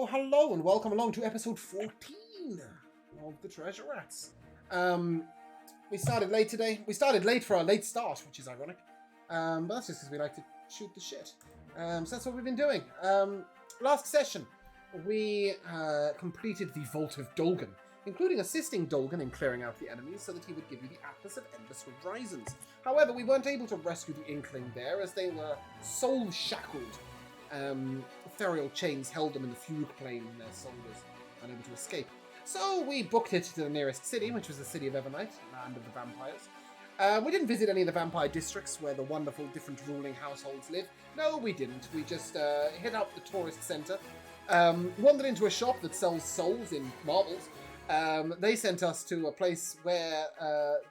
Hello, and welcome along to episode 14 of the Treasure Rats. We started late today. We started late for our late start, which is ironic. But that's just because we like to shoot the shit. So that's what we've been doing. Last session, we completed the Vault of Dolgan, including assisting Dolgan in clearing out the enemies so that he would give you the Atlas of Endless Horizons. However, we weren't able to rescue the Inkling there as they were soul-shackled. Ethereal chains held them in the fugue plane and their souls were unable to escape. So we booked it to the nearest city, which was the city of Evernight, land of the vampires. We didn't visit any of the vampire districts where the wonderful different ruling households live. No, we didn't. We just hit up the tourist centre, wandered into a shop that sells souls in marbles. They sent us to a place where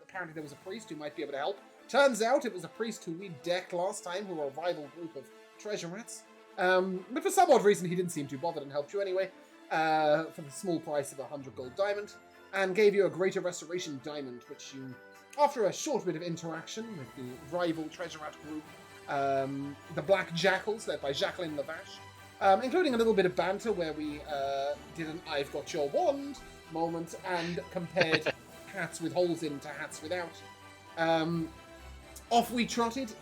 apparently there was a priest who might be able to help. Turns out it was a priest who we decked last time, who were a rival group of treasure rats. But for some odd reason, he didn't seem too bothered and helped you anyway, for the small price of 100 gold diamond, and gave you a greater restoration diamond, which you, after a short bit of interaction with the rival treasure rat group, the Black Jackals, led by Jacqueline Lavache, including a little bit of banter where we did an I've got your wand moment and compared hats with holes in to hats without. Off we trotted.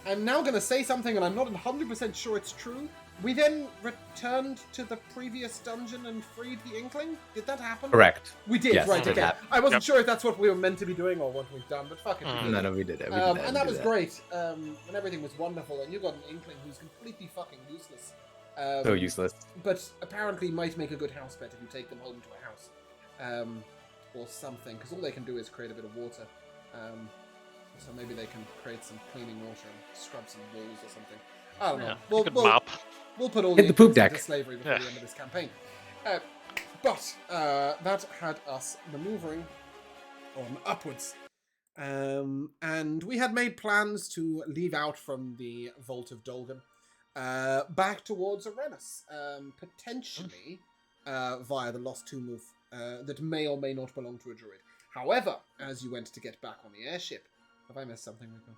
I'm now going to say something, and I'm not 100% sure it's true. We then returned to the previous dungeon and freed the Inkling? Did that happen? Correct. We did, yes, right, okay. I wasn't Yep. sure if that's what we were meant to be doing or what we've done, but fuck it. We did. No, we did it. And that was great. And everything was wonderful, and you got an Inkling who's completely fucking useless. So useless. But apparently might make a good house pet if you take them home to a house. Or something, because all they can do is create a bit of water. So maybe they can create some cleaning water and scrub some walls or something. I don't know. Good map. We'll put all Hit the poop Inklings deck. into slavery before the end of this campaign. But that had us maneuvering on upwards. And we had made plans to leave out from the Vault of Dolgan back towards Arenas, potentially via the Lost Tomb of that may or may not belong to a druid. However, as you went to get back on the airship, have I missed something, Rico?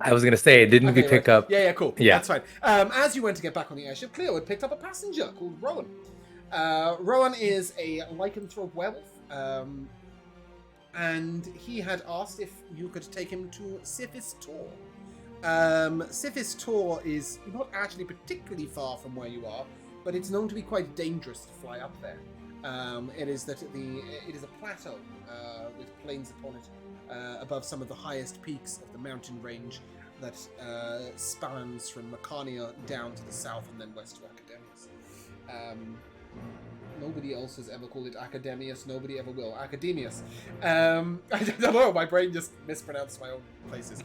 I was going to say, didn't we pick up... Yeah, cool. Yeah. That's fine. As you went to get back on the airship, Cleo had picked up a passenger called Rohan. Rohan is a lycanthrope werewolf, and he had asked if you could take him to Sithis Tor. Sithis Tor is not actually particularly far from where you are, but it's known to be quite dangerous to fly up there. It is a plateau with plains upon it, above some of the highest peaks of the mountain range that spans from Mecania down to the south and then west to Academius. Nobody else has ever called it Academius. Nobody ever will. Academius. I don't know. My brain just mispronounced my own places.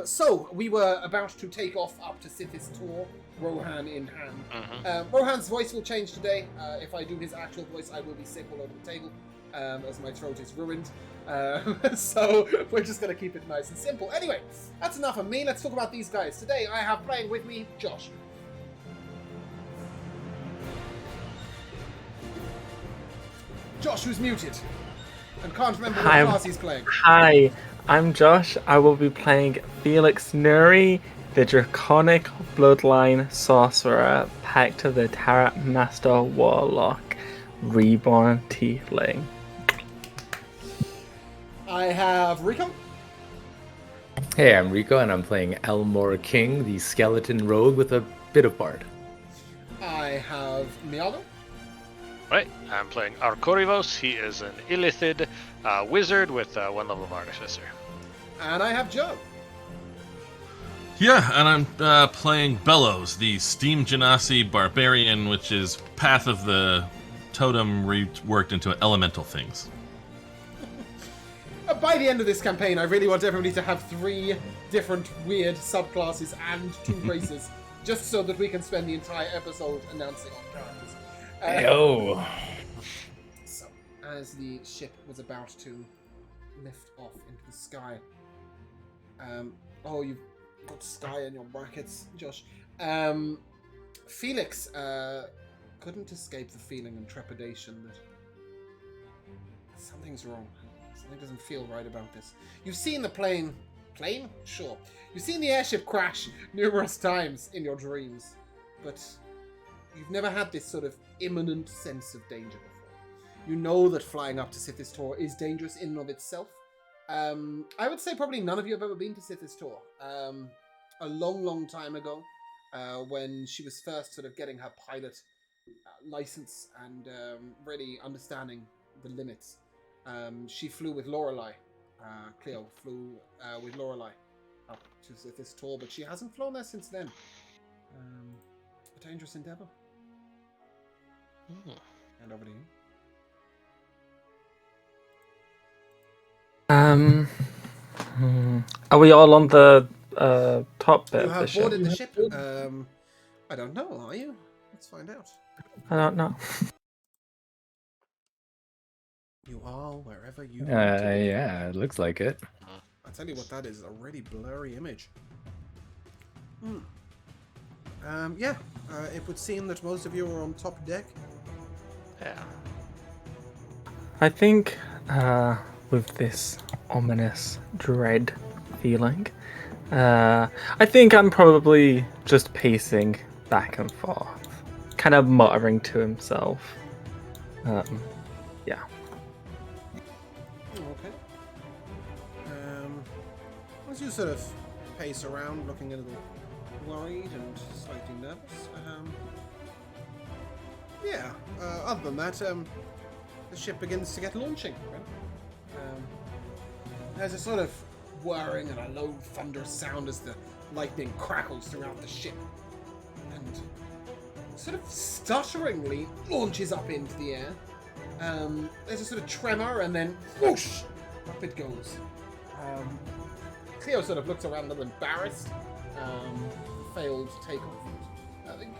So we were about to take off up to Sithis Tor, Rohan in hand. Rohan's voice will change today. If I do his actual voice, I will be sick all over the table, as my throat is ruined. So we're just going to keep it nice and simple. Anyway, that's enough of me. Let's talk about these guys. Today I have playing with me Josh. Josh, who's muted and can't remember what class he's playing. Hi, I'm Josh. I will be playing Felix Nuri, the Draconic Bloodline Sorcerer, Pact of the Tarot Master Warlock, Reborn Tiefling. I have Rico. Hey, I'm Rico, and I'm playing Elmore King, the skeleton rogue with a bit of bard. I have Miago. Right, I'm playing Arkorivos. He is an Illithid wizard with one level of Artificer. And I have Joe. Yeah, and I'm playing Bellows, the Steam Genasi Barbarian, which is Path of the Totem reworked into elemental things. By the end of this campaign, I really want everybody to have 3 different weird subclasses and 2 races, just so that we can spend the entire episode announcing our characters. Yo! So, as the ship was about to lift off into the sky, you've got sky in your brackets, Josh. Felix couldn't escape the feeling and trepidation that something's wrong. Something doesn't feel right about this. You've seen the plane? Sure. You've seen the airship crash numerous times in your dreams, but you've never had this sort of imminent sense of danger before. You know that flying up to Sithis Tor is dangerous in and of itself. I would say probably none of you have ever been to Sithis Tor. A long, long time ago, when she was first sort of getting her pilot license and really understanding the limits, she flew with Lorelei. Cleo flew with Lorelei up to Sithis Tor, but she hasn't flown there since then. A dangerous endeavor. And over to you. Are we all on the top bit You of the have ship? boarded the ship. I don't know. Are you? Let's find out. I don't know. You are wherever you want to be. Yeah, it looks like it. I'll tell you what that is. A really blurry image. It would seem that most of you are on top deck. Yeah. I think with this ominous dread feeling, I think I'm probably just pacing back and forth, kind of muttering to himself. Yeah. Okay. As you sort of pace around, looking a little worried and slightly nervous. Other than that, the ship begins to get launching. Right? There's a sort of whirring and a low thunderous sound as the lightning crackles throughout the ship, and sort of stutteringly launches up into the air. There's a sort of tremor, and then whoosh, up it goes. Cleo sort of looks around a little embarrassed. Failed takeoff.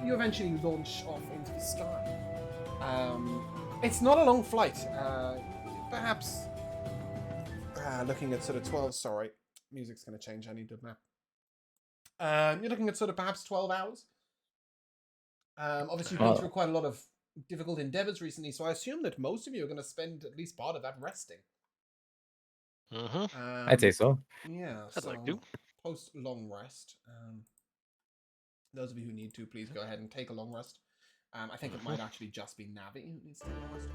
You eventually launch off into the sky. It's not a long flight. Perhaps looking at sort of 12. Sorry, music's going to change. I need to map. You're looking at sort of perhaps 12 hours. Obviously, you've been through quite a lot of difficult endeavors recently, so I assume that most of you are going to spend at least part of that resting. I'd say so. Yeah, I'd like to. Post long rest. Those of you who need to, please go ahead and take a long rest. I think it might actually just be Navi who needs to take a rest.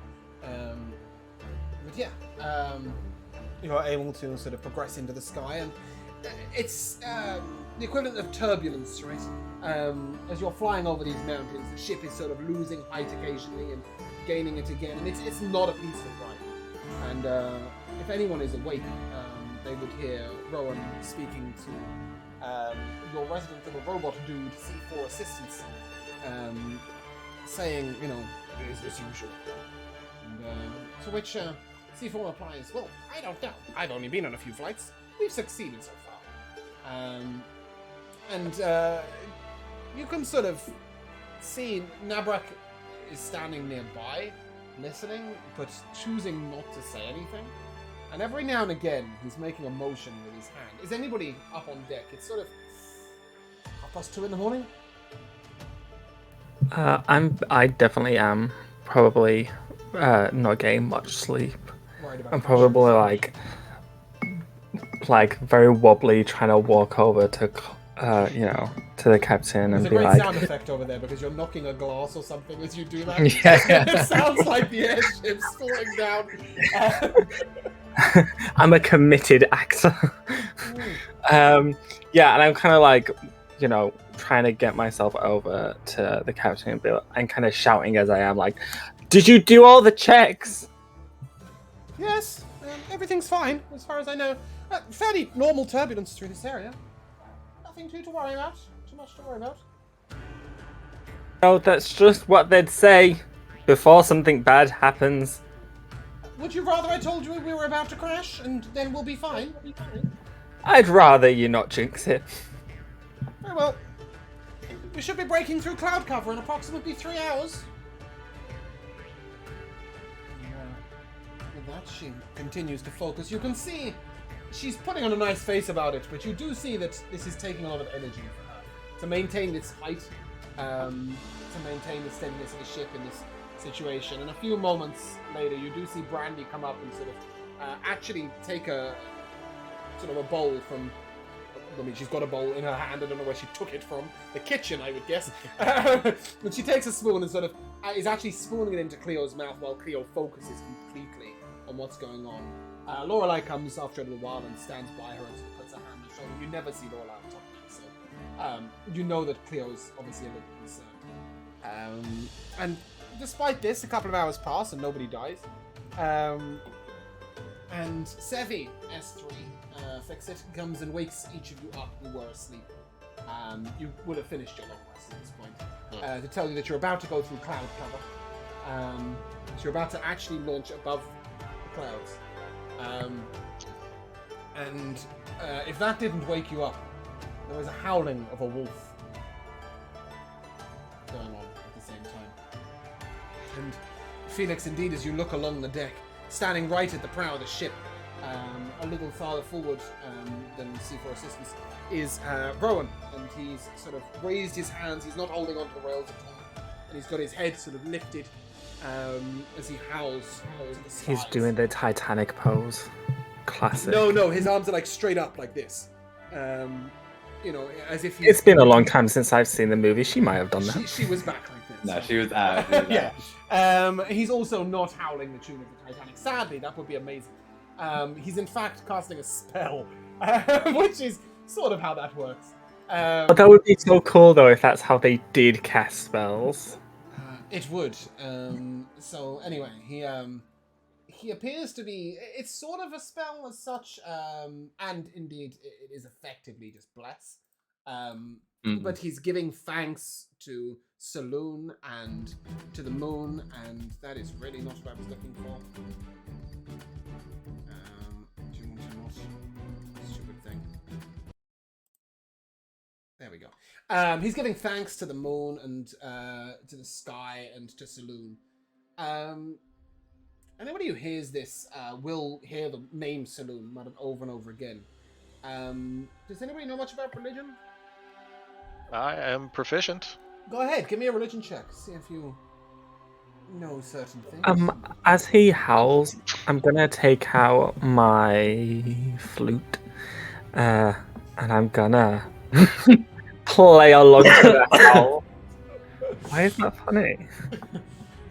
You are able to sort of progress into the sky, and it's the equivalent of turbulence, right? As you're flying over these mountains, the ship is sort of losing height occasionally and gaining it again, and it's not a peaceful ride. And if anyone is awake, they would hear Rohan speaking to your resident little robot dude, C4 Assistance, saying, you know, is this usual? And to which C4 replies, well, I don't know. I've only been on a few flights. We've succeeded so far. You can sort of see Nabrak is standing nearby, listening, but choosing not to say anything. And every now and again, he's making a motion with his hand. Is anybody up on deck? It's sort of 2:30 in the morning. I definitely am probably not getting much sleep. I'm probably like very wobbly, trying to walk over to to the captain and There's be a great like, sound effect over there because you're knocking a glass or something as you do that. Yeah. It sounds like the airship's falling down. I'm a committed actor. And I'm kind of like, trying to get myself over to the captain and kind of shouting as I am, like, did you do all the checks? Yes, everything's fine as far as I know. Fairly normal turbulence through this area. Nothing too much to worry about. No, that's just what they'd say before something bad happens. Would you rather I told you we were about to crash and then we'll be fine? I'd rather you not jinx it. Very well. We should be breaking through cloud cover in approximately 3 hours. With that, she continues to focus. You can see she's putting on a nice face about it, but you do see that this is taking a lot of energy for her to maintain this height, to maintain the steadiness of the ship in this situation. And a few moments later, you do see Brandy come up and sort of actually take a sort of a bowl from I mean, she's got a bowl in her hand. I don't know where she took it from. The kitchen, I would guess. But she takes a spoon and sort of is actually spooning it into Cleo's mouth while Cleo focuses completely on what's going on. Lorelei comes after a little while and stands by her and sort of puts her hand on her shoulder. You never see Lorelei on top of it, so you know that Cleo is obviously a little concerned. And despite this, a couple of hours pass and nobody dies. And Sevi, S3, Fix-It, comes and wakes each of you up who were asleep. You would have finished your long rest at this point. To tell you that you're about to go through cloud cover. So you're about to actually launch above the clouds. And if that didn't wake you up, there was a howling of a wolf going on at the same time. And Felix, indeed, as you look along the deck, standing right at the prow of the ship, a little farther forward than C4 Assistance, is Rohan. And he's sort of raised his hands. He's not holding onto the rails at all. And he's got his head sort of lifted as he howls to the skies. He's doing the Titanic pose. Classic. No, his arms are like straight up like this. You know, as if It's been a long time since I've seen the movie. She might have done that. She was back like this. No, she was Yeah. He's also not howling the tune of the Titanic. Sadly, that would be amazing. He's in fact casting a spell, which is sort of how that works. But that would be so cool, though, if that's how they did cast spells. It would. So anyway, he appears to be. It's sort of a spell as such, and indeed it is effectively just bless. But he's giving thanks to Saloon and to the moon, and that is really not what I was looking for. Do you want to not? Stupid thing. There we go. He's giving thanks to the moon and to the sky and to Saloon. Anybody who hears this will hear the name Saloon muttered over and over again. Does anybody know much about religion? I am proficient. Go ahead, give me a religion check. See if you know certain things. As he howls, I'm gonna take out my flute, and I'm gonna play along to the howl. Why is that funny?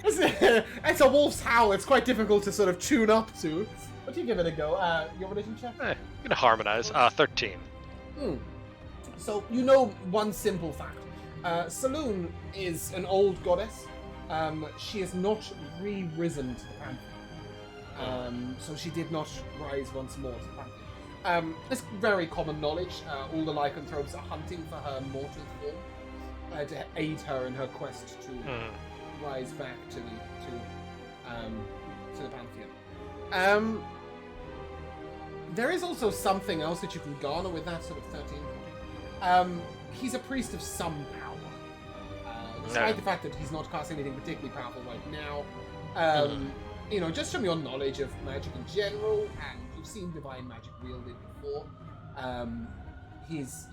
It's a wolf's howl. It's quite difficult to sort of tune up to. But you give it a go. Your religion check? I'm gonna harmonize. 13. So you know one simple fact. Saloon is an old goddess. She has not re-risen to the pantheon. So she did not rise once more to the pantheon. It's very common knowledge. All the lycanthropes are hunting for her mortal form to aid her in her quest to rise back to the pantheon. There is also something else that you can garner with that sort of 13. He's a priest of some power. Despite the fact that he's not casting anything particularly powerful right now. You know, just from your knowledge of magic in general, and you've seen divine magic wielded before, he's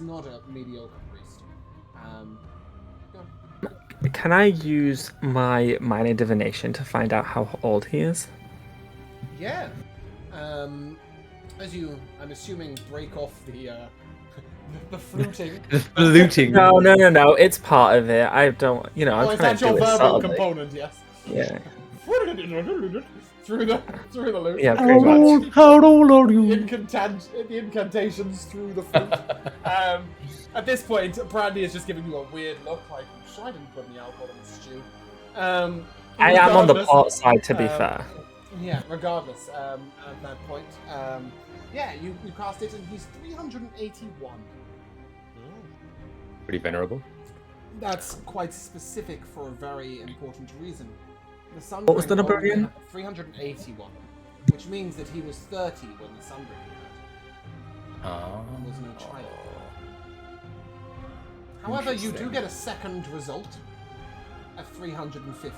not a mediocre priest. Can I use my minor divination to find out how old he is? Yeah. As you, I'm assuming, break off the fluting. The fluting. No. It's part of it. I don't. You know, I'm trying it's to your do it verbal subtly. component, yes. Yeah. through the loop. Yeah, pretty much. How old are you? The incantations through the flute. At this point, Brandy is just giving you a weird look, like, I'm sure I didn't put any alcohol in the stew. I am on the pot side, to be fair. Yeah, regardless, at that point, you cast it, and he's 381. Pretty venerable. That's quite specific for a very important reason. The sun What was the number again? 381, which means that he was 30 when the sun occurred. There was no child. However, you do get a second result of 350.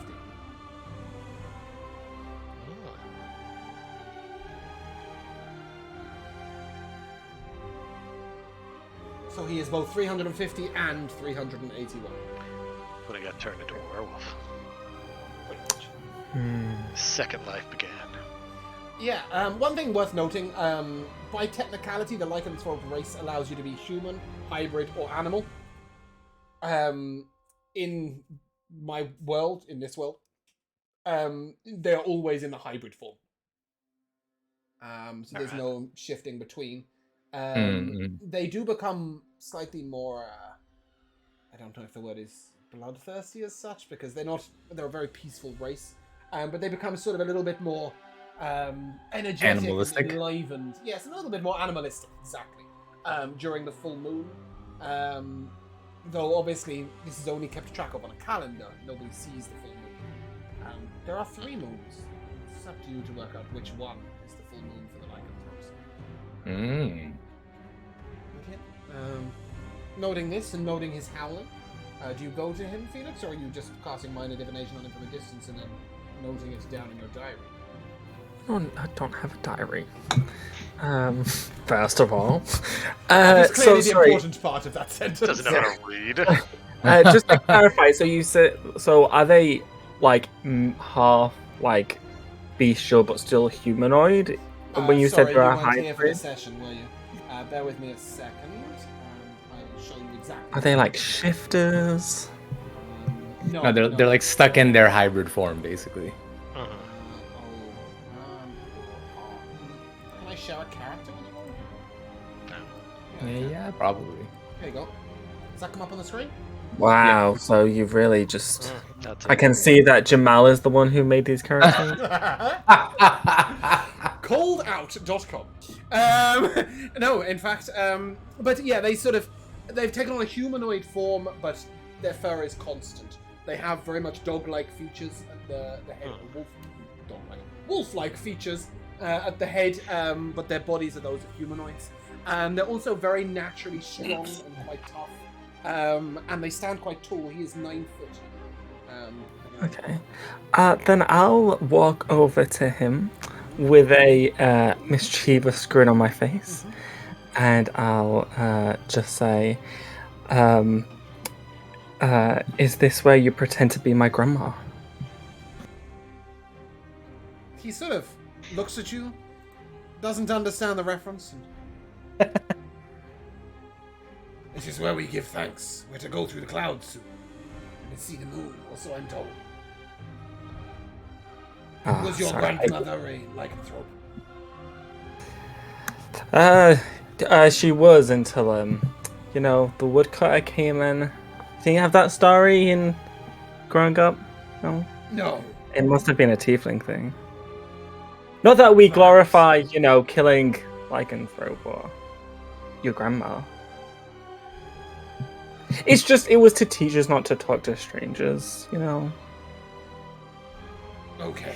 So he is both 350 and 381. When I got turned into a werewolf. Second life began. Yeah, one thing worth noting, by technicality, the lycanthrope race allows you to be human, hybrid, or animal. In my world, in this world, they're always in the hybrid form. So there's no shifting between. They do become slightly more, I don't know if the word is bloodthirsty as such, because they're a very peaceful race. But they become sort of a little bit more energetic, Animalistic. and enlivened. Yes, a little bit more animalistic, exactly. During the full moon. Though obviously this is only kept track of on a calendar. Nobody sees the full moon. There are 3 moons. It's up to you to work out which one is the full moon for the lycanthropes. Okay. Noting this and noting his howling, do you go to him, Felix, or are you just casting minor divination on him from a distance and then noting it down in your diary? I don't have a diary. First of all, That's clearly the sorry. important part of that sentence. Doesn't know how to read. Just to clarify, so you said, so are they like half like bestial but still humanoid? When you said sorry, they're you a weren't here for the hybrid, session, were you? Bear with me a second. I'll show you exactly. are they like shifters? No, they're like stuck in their hybrid form, basically. Can I share a character with anyone? Yeah, probably. There you go. Does that come up on the screen? Wow, so you've really just... That's I can see that Jamal is the one who made these characters. Calledout.com. No, in fact, but yeah, they've taken on a humanoid form, but their fur is constant. They have very much dog-like features at the head, wolf-like features at the head, but their bodies are those of humanoids. And they're also very naturally strong and quite tough. And they stand quite tall. He is 9 foot. Okay. Then I'll walk over to him with a mischievous grin on my face. And I'll just say, is this where you pretend to be my grandma? He sort of looks at you, doesn't understand the reference. This is where we give thanks. We're to go through the clouds soon and see the moon, or so I'm told. Was your grandmother a lycanthrope? She was until, the woodcutter came in. Did you have that story in growing up? No? No. It must have been a tiefling thing. Not that we glorify, killing lycanthrope or your grandma. It's just, it was to teach us not to talk to strangers, Okay.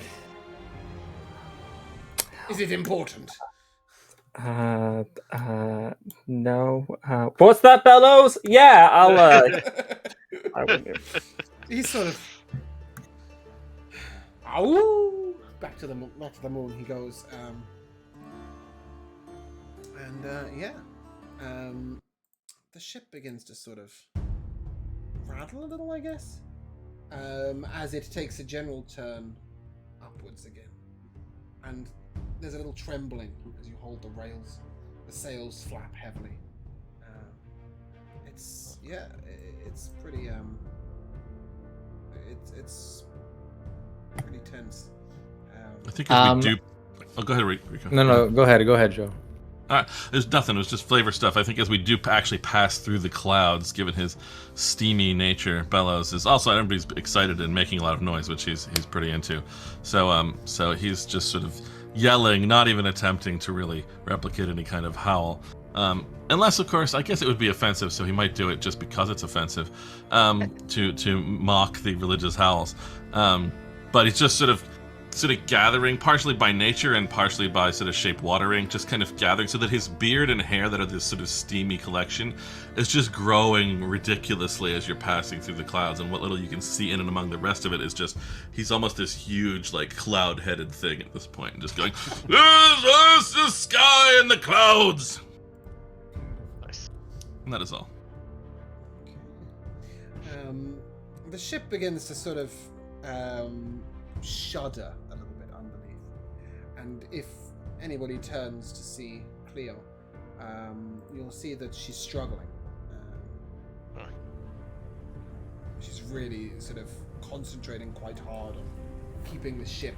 Is it important? No. What's that, Bellows? Yeah, I wouldn't. He's sort of... Ow! Back to the moon he goes. The ship begins to sort of rattle a little, I guess, as it takes a general turn upwards again. And there's a little trembling as you hold the rails. The sails flap heavily. It's pretty it's pretty tense. I think as we do. Oh, go ahead, Rico. No, go ahead, Joe. There's nothing. It was just flavor stuff. I think as we do actually pass through the clouds, given his steamy nature, Bellows is also everybody's excited and making a lot of noise, which he's pretty into. So he's just sort of yelling, not even attempting to really replicate any kind of howl. Unless, of course, I guess it would be offensive, so he might do it just because it's offensive, to mock the religious howls. But he's just sort of gathering, partially by nature and partially by sort of shape watering, just kind of gathering so that his beard and hair that are this sort of steamy collection is just growing ridiculously as you're passing through the clouds. And what little you can see in and among the rest of it is just, he's almost this huge, like, cloud-headed thing at this point, and just going, there's the sky and the clouds! Nice. And that is all. The ship begins to sort of shudder a little bit underneath, And if anybody turns to see Cleo, you'll see that she's struggling. She's really sort of concentrating quite hard on keeping the ship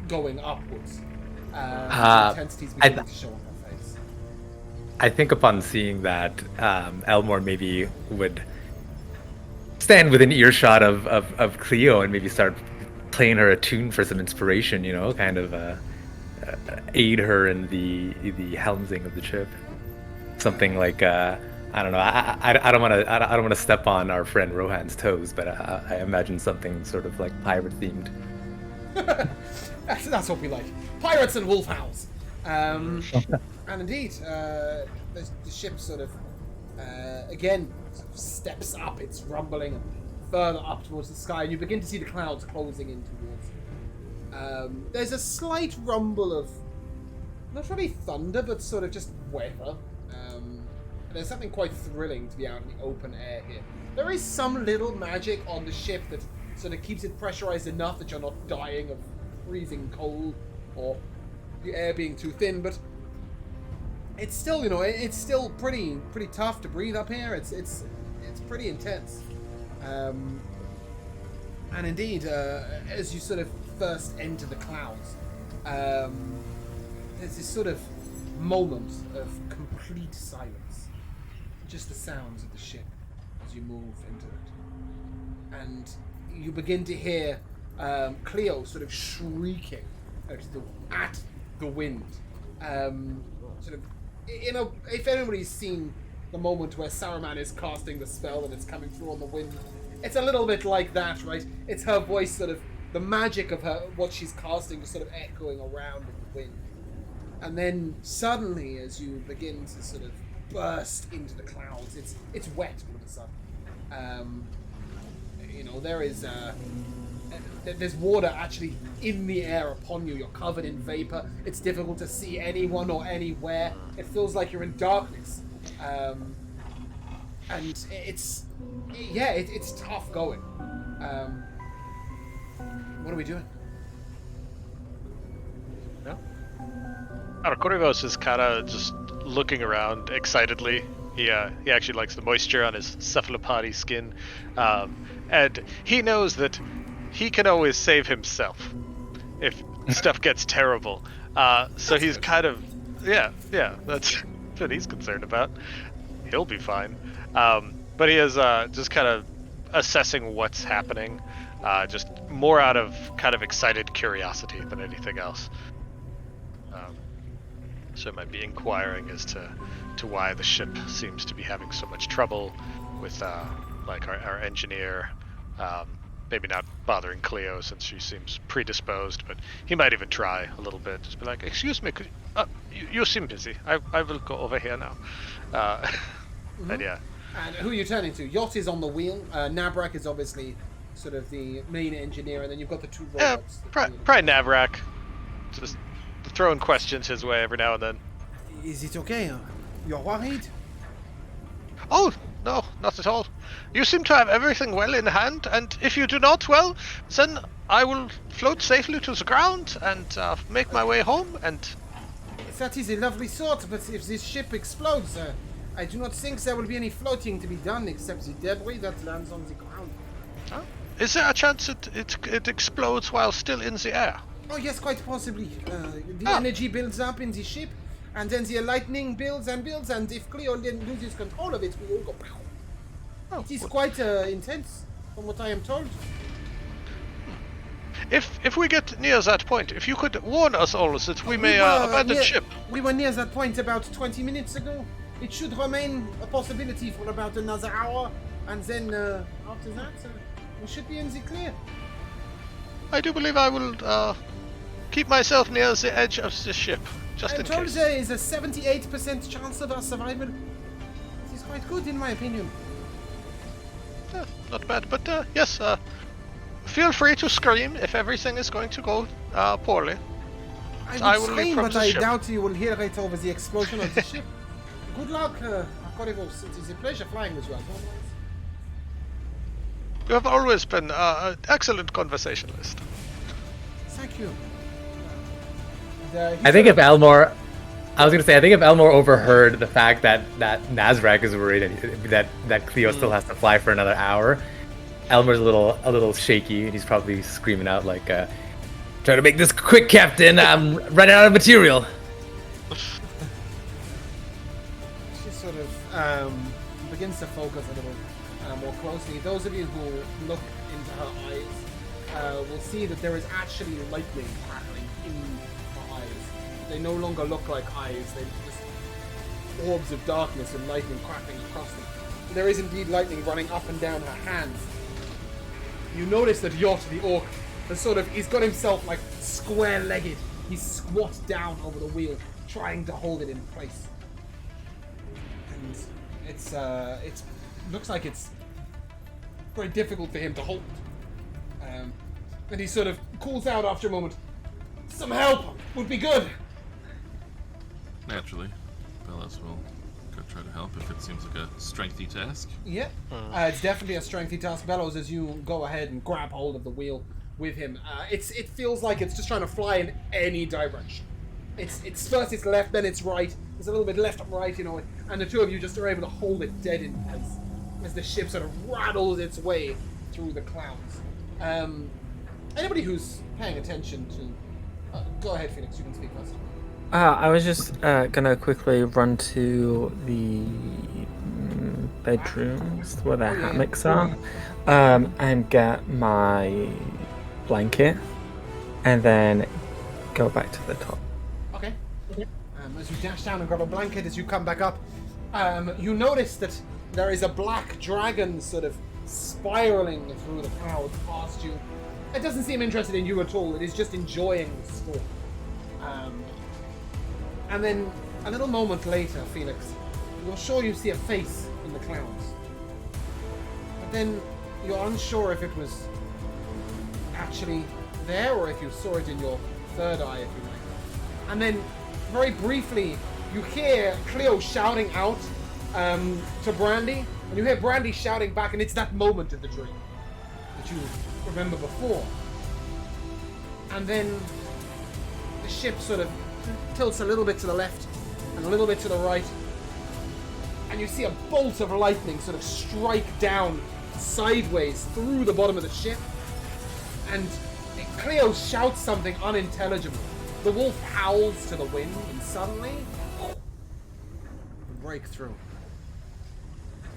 going upwards. The intensity's beginning to show on her face. I think upon seeing that, Elmore maybe would stand within earshot of Cleo and maybe start playing her a tune for some inspiration, you know, kind of aid her in the helmsing of the ship. Something like I don't know. I don't want to step on our friend Rohan's toes, but I imagine something sort of like pirate themed. That's what we like. Pirates and wolf howls. And indeed, the ship sort of again sort of steps up. It's rumbling further up towards the sky, and you begin to see the clouds closing in towards it. There's a slight rumble of not really thunder, but sort of just weather. There's something quite thrilling to be out in the open air here. There is some little magic on the ship that sort of keeps it pressurized enough that you're not dying of freezing cold or the air being too thin, but it's still, you know, it's still pretty tough to breathe up here. It's pretty intense. And indeed, as you sort of first enter the clouds, there's this sort of moment of complete silence. Just the sounds of the ship as you move into it. And you begin to hear Cleo sort of shrieking at the wind. Sort of, you know, if anybody's seen the moment where Saruman is casting the spell and it's coming through on the wind, it's a little bit like that, right? It's her voice, sort of, the magic of her, what she's casting, is sort of echoing around in the wind. And then suddenly, as you begin to sort of burst into the clouds, it's wet all of a sudden. You know, there's water actually in the air upon you. You're covered in vapor. It's difficult to see anyone or anywhere. It feels like you're in darkness. And it's tough going. What are we doing? Arkorivos is kind of just looking around excitedly. He actually likes the moisture on his cephalopody skin, and he knows that he can always save himself if stuff gets terrible. So he's kind of that's what he's concerned about. He'll be fine. But he is just kind of assessing what's happening, just more out of kind of excited curiosity than anything else. So it might be inquiring as to why the ship seems to be having so much trouble with like our engineer. Maybe not bothering Cleo since she seems predisposed, but he might even try a little bit. Just be like, "Excuse me, you seem busy. I will go over here now." And yeah. And who are you turning to? Yacht is on the wheel. Nabrak is obviously sort of the main engineer, and then you've got the two robots. Probably Navrak. Just throwing questions his way every now and then. Is it okay? You're worried? Oh, no, not at all. You seem to have everything well in hand, and if you do not, well, then I will float safely to the ground and make my way home, and... That is a lovely thought, but if this ship explodes, I do not think there will be any floating to be done except the debris that lands on the ground. Huh? Is there a chance it explodes while still in the air? Oh yes, quite possibly. The energy builds up in the ship, and then the lightning builds, and if Cleo then loses control of it, we all go pow. Oh, it is quite intense, from what I am told. If we get near that point, if you could warn us all that we may abandon ship. We were near that point about 20 minutes ago. It should remain a possibility for about another hour, and then after that, we should be in the clear. I do believe I will keep myself near the edge of the ship, just in case. I'm told there is a 78% chance of our survival. It is quite good, in my opinion. Not bad, but yes, feel free to scream if everything is going to go poorly. I will scream, but I doubt you will hear it over the explosion of the ship. Good luck, Arkorivos. It is a pleasure flying with you as always. You have always been an excellent conversationalist. Thank you. I think if Elmore, I was gonna say, I think if Elmore overheard the fact that Nazrak is worried and that Cleo still has to fly for another hour, Elmer's a little shaky and he's probably screaming out like, "Try to make this quick, Captain! I'm running out of material." She sort of begins to focus a little more closely. Those of you who look into her eyes will see that there is actually lightning crackling in her eyes. They no longer look like eyes, they're just orbs of darkness and lightning crackling across them. There is indeed lightning running up and down her hands. You notice that Yot, the orc, he's got himself like square-legged. He's squat down over the wheel, trying to hold it in place. And it's looks like it's very difficult for him to hold. And he sort of calls out after a moment, "Some help would be good." Naturally, Bellows will go try to help if it seems like a strengthy task. Yeah, it's definitely a strengthy task, Bellows, as you go ahead and grab hold of the wheel with him. It feels like it's just trying to fly in any direction. It's first it's left, then it's right. There's a little bit left and right, and the two of you just are able to hold it dead in place as the ship sort of rattles its way through the clouds. Anybody who's paying attention to... go ahead, Phoenix, you can speak first. I was just gonna quickly run to the bedrooms where the hammocks are, and get my blanket, and then go back to the top. Okay. As you dash down and grab a blanket, as you come back up, you notice that there is a black dragon sort of spiraling through the clouds past you. It doesn't seem interested in you at all. It is just enjoying the storm. And then, a little moment later, Felix, you're sure you see a face in the clouds. But then, you're unsure if it was actually there or if you saw it in your third eye, if you like. And then, very briefly, you hear Cleo shouting out to Brandy, and you hear Brandy shouting back, and it's that moment of the dream that you remember before. And then the ship sort of tilts a little bit to the left and a little bit to the right, and you see a bolt of lightning sort of strike down sideways through the bottom of the ship, and Cleo shouts something unintelligible. The wolf howls to the wind, and suddenly a breakthrough.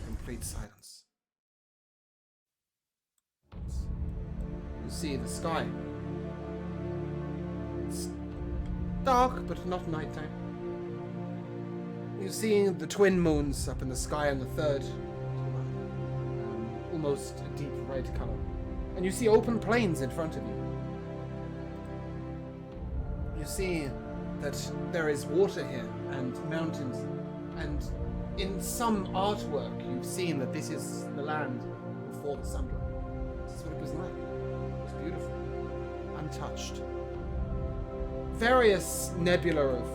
Complete silence. You see the sky. It's dark, but not nighttime. You see the twin moons up in the sky on the third, almost a deep red color. And you see open plains in front of you. You see that there is water here and mountains, and in some artwork you've seen that this is the land before the sunrise. This is what it was like. It was beautiful, untouched. Various nebula of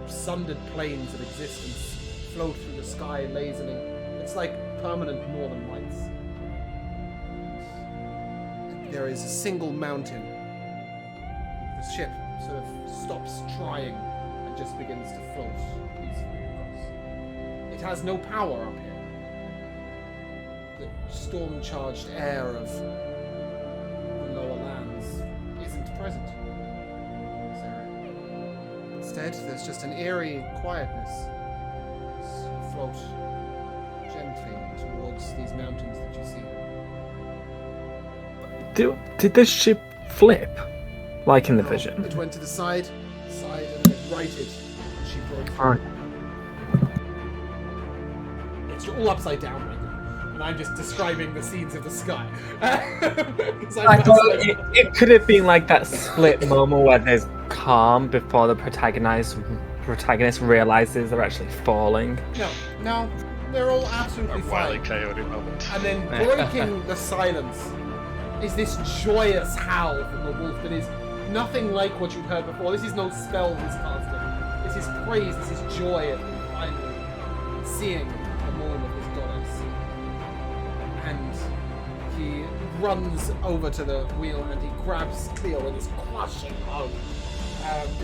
sundered planes of existence float through the sky lazily. It's like permanent northern lights. There is a single mountain. The ship sort of stops trying and just begins to float peacefully across. It has no power up here. The storm-charged air of the lower lands isn't present. Instead, there's just an eerie quietness as you float gently towards these mountains that you see. Did the ship flip, like in the vision? It went to the side, and it righted, and she broke through. Alright. It's all upside down right now, and I'm just describing the scenes of the sky. I thought it could have been like that split moment where there's calm before the protagonist realizes they're actually falling. No, they're all absolutely A Wile E. fine. Coyote moment. And then breaking the silence is this joyous howl from the wolf that is nothing like what you've heard before. This is no spell he's casting. This is praise, this is joy at finally seeing the moon of his goddess. And he runs over to the wheel and he grabs Cleo and is crushing hug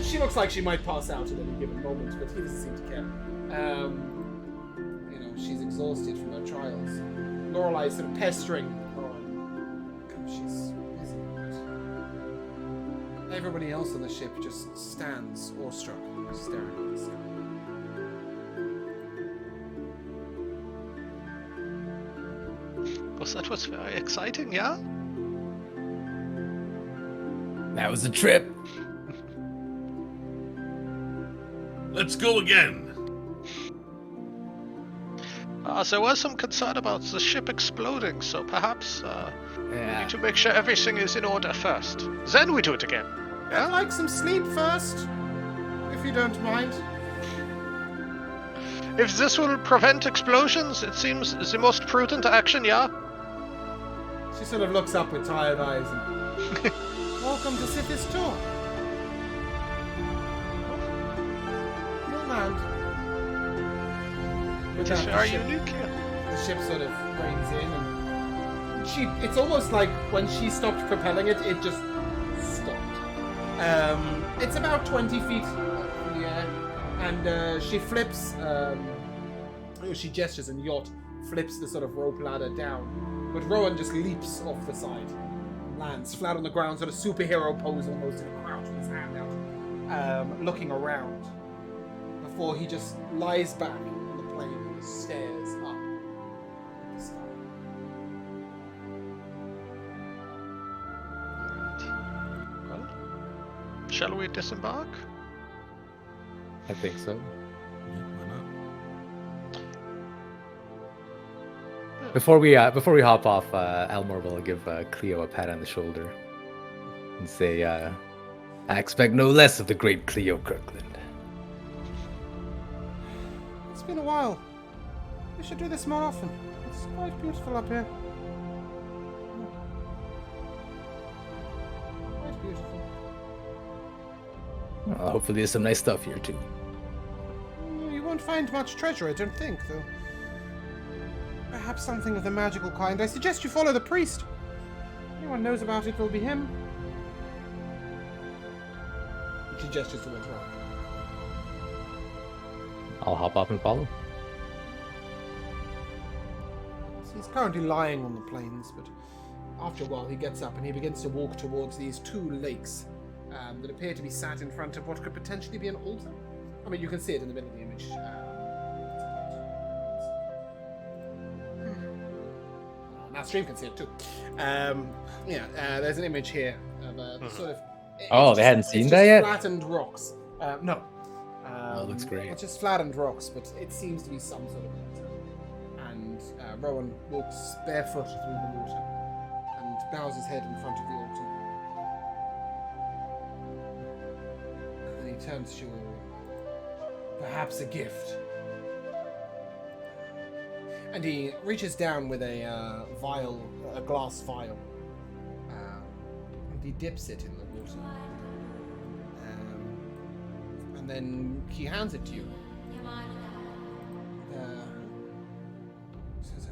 She looks like she might pass out at any given moment, but he doesn't seem to care. She's exhausted from her trials. Lorelai's sort of pestering Rohan. She's busy. Everybody else on the ship just stands awestruck, staring at the sky. Well, that was very exciting, yeah? That was a trip. Let's go again. There was some concern about the ship exploding, so perhaps we Yeah. need to make sure everything is in order first. Then we do it again. I'd like some sleep first, if you don't mind. If this will prevent explosions, it seems the most prudent action, yeah? She sort of looks up with tired eyes and... Welcome to Sithis Tor. You'll land. With It is that, very the ship- unique here. The ship sort of reins in and it's almost like when she stopped propelling it, it just stopped. It's about 20 feet up in the air, and she flips, she gestures and the yacht flips the sort of rope ladder down, but Rohan just leaps off the side, lands flat on the ground, sort of superhero pose almost in a crouch with his hand out, looking around, before he just lies back on the plane and stares up at the sky. Well, shall we disembark? I think so. Yeah, why not? Before we hop off, Elmore will give Cleo a pat on the shoulder and say, "I expect no less of the great Cleo Kirkland." It's been a while. We should do this more often. It's quite beautiful up here. Quite beautiful. Hopefully, there's some nice stuff here too. You won't find much treasure, I don't think, though. Perhaps something of the magical kind. I suggest you follow the priest. Anyone knows about it will be him. She gestures towards Rohan. I'll hop off and follow. He's currently lying on the plains, but after a while he gets up and he begins to walk towards these two lakes that appear to be sat in front of what could potentially be an altar. I mean, you can see it in the middle of the image. Now Stream can see it too. There's an image here of sort of... Oh, it's they hadn't just- seen it's that just yet? Flattened rocks. No. Oh, looks great. It's just flattened rocks, but it seems to be some sort of altar. And Rohan walks barefoot through the water and bows his head in front of the altar. And then he turns to you. Perhaps a gift. And he reaches down with a glass vial, and he dips it in the water. And then he hands it to you. Says,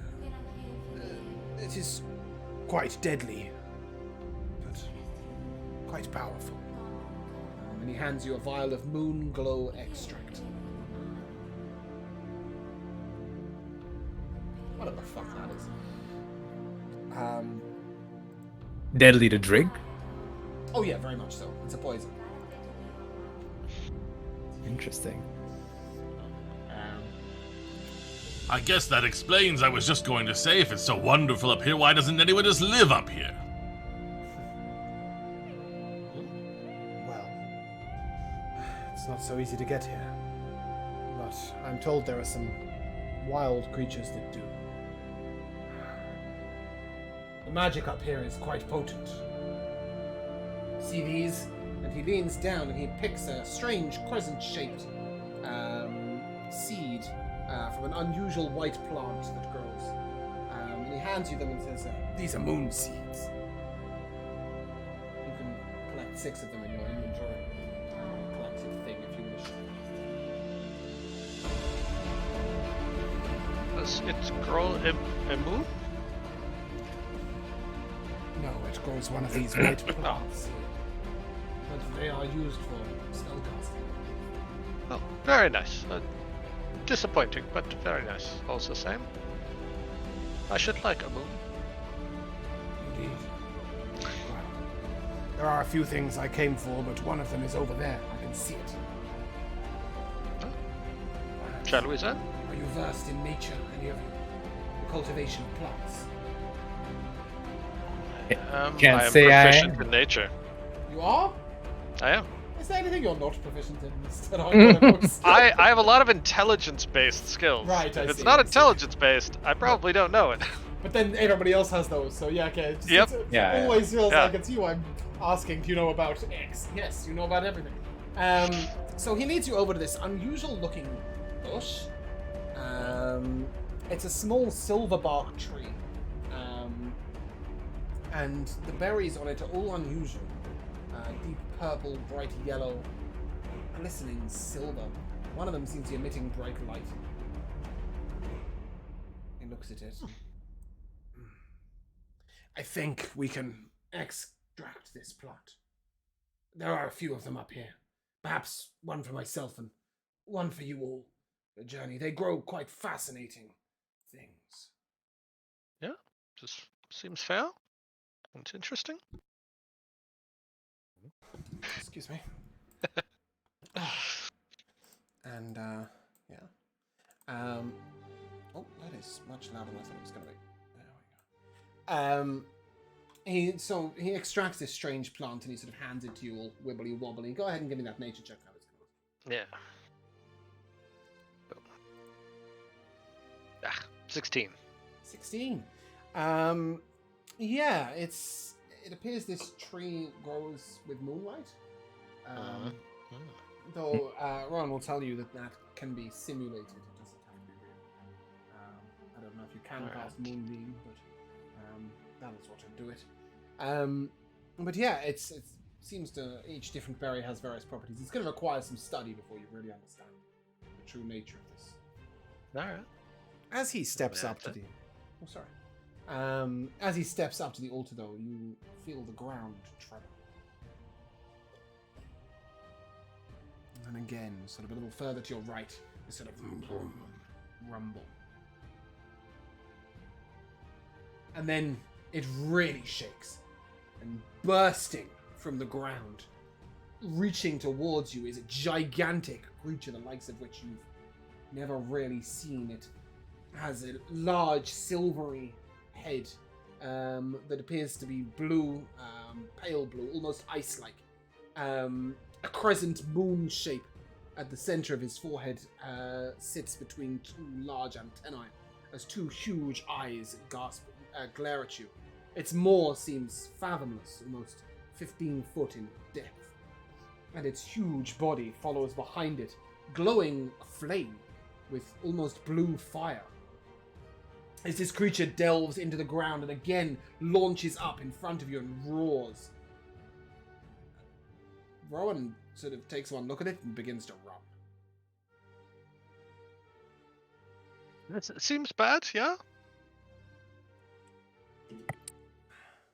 it is quite deadly, but quite powerful. And he hands you a vial of moon glow extract. Whatever the fuck that is. Deadly to drink? Oh yeah, very much so. It's a poison. Interesting. I guess that explains. I was just going to say, if it's so wonderful up here, why doesn't anyone just live up here? Well, it's not so easy to get here. But I'm told there are some wild creatures that do. The magic up here is quite potent. See these? And he leans down and he picks a strange crescent-shaped seed from an unusual white plant that grows. And he hands you them and says, these are moon seeds. You can collect 6 of them in your inventory. Collected thing if you wish. Does it grow a moon? No, it grows one of these white plants. but they are used for spellcasting. Oh, very nice. Disappointing, but very nice. Also same. I should like a moon. Indeed. Well, there are a few things I came for, but one of them is over there. I can see it. Shall we, sir? Are you versed in nature, any of you? The cultivation of plants? Can't I am say proficient in nature. You are? I am. Is there anything you're not proficient in? Instead of I have a lot of intelligence-based skills. Right, I If it's see, not I see. intelligence-based, I probably don't know it. But then everybody else has those, so yeah, okay. Yep. Yeah, always feels yeah. like it's you I'm asking, do you know about X? Yes, you know about everything. So he leads you over to this unusual-looking bush. It's a small silver bark tree. And the berries on it are all unusual. Deep purple, bright yellow, glistening silver. One of them seems to be emitting bright light. He looks at it. I think we can extract this plant. There are a few of them up here. Perhaps one for myself and one for you all. The journey. They grow quite fascinating things. Yeah, just seems fair. It's interesting. Excuse me. And, yeah. Oh, that is much louder than I thought it was going to be. There we go. He extracts this strange plant and he sort of hands it to you all wibbly wobbly. Go ahead and give me that nature check. How it's going. Yeah. 16. 16. Yeah, it appears this tree grows with moonlight. Though Rohan will tell you that can be simulated. It doesn't have to be real. I don't know if you can cast Moonbeam, but that is what will do it. But yeah, it seems to each different berry has various properties. It's going to require some study before you really understand the true nature of this. Alright. As he steps up to the... Oh, sorry. As he steps up to the altar, though, you feel the ground tremble. And again, sort of a little further to your right, this sort of rumble. And then it really shakes. And bursting from the ground, reaching towards you, is a gigantic creature, the likes of which you've never really seen. It has a large silvery head that appears to be blue, pale blue, almost ice-like. A crescent moon shape at the center of his forehead sits between two large antennae as two huge eyes glare at you. Its maw seems fathomless, almost 15 foot in depth, and its huge body follows behind it, glowing flame with almost blue fire. As this creature delves into the ground and again launches up in front of you and roars. Rohan sort of takes one look at it and begins to run. It seems bad, yeah?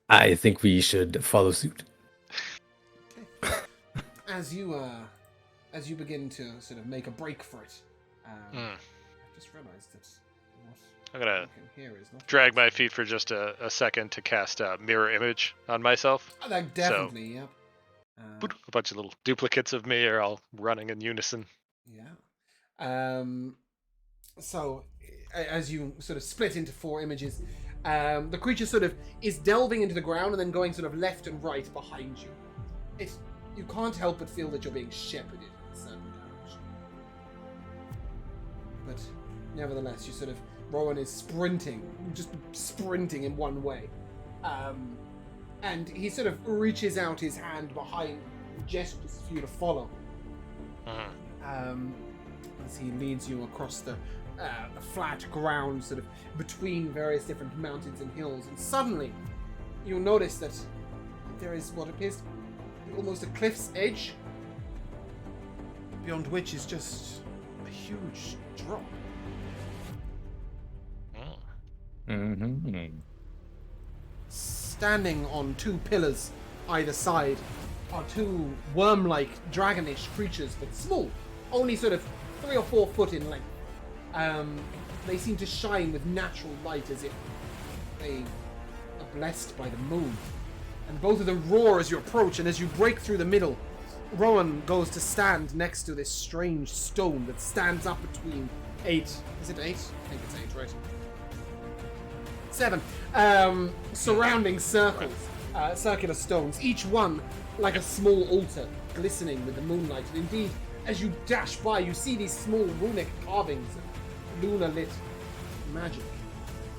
I think we should follow suit. Okay. As you begin to sort of make a break for it, I just realized that I'm gonna what here is not drag my feet for just a second to cast a mirror image on myself. Oh, that definitely, yep. A bunch of little duplicates of me are all running in unison. Yeah. So, as you sort of split into four images, the creature sort of is delving into the ground and then going sort of left and right behind you. You can't help but feel that you're being shepherded in a certain direction. But nevertheless, you sort of... Rohan is just sprinting in one way. And he sort of reaches out his hand behind, gestures for you to follow. As he leads you across the flat ground, sort of between various different mountains and hills. And suddenly, you'll notice that there is what appears to be almost a cliff's edge, beyond which is just a huge drop. Standing on two pillars either side are two worm-like, dragonish creatures, but small, only sort of 3 or 4 foot in length. They seem to shine with natural light as if they are blessed by the moon. And both of them roar as you approach, and as you break through the middle, Rohan goes to stand next to this strange stone that stands up between 8. Is it 8? I think it's 8, right? 7. Surrounding circles, circular stones, each one like a small altar, glistening with the moonlight. And indeed, as you dash by, you see these small runic carvings of lunar-lit magic.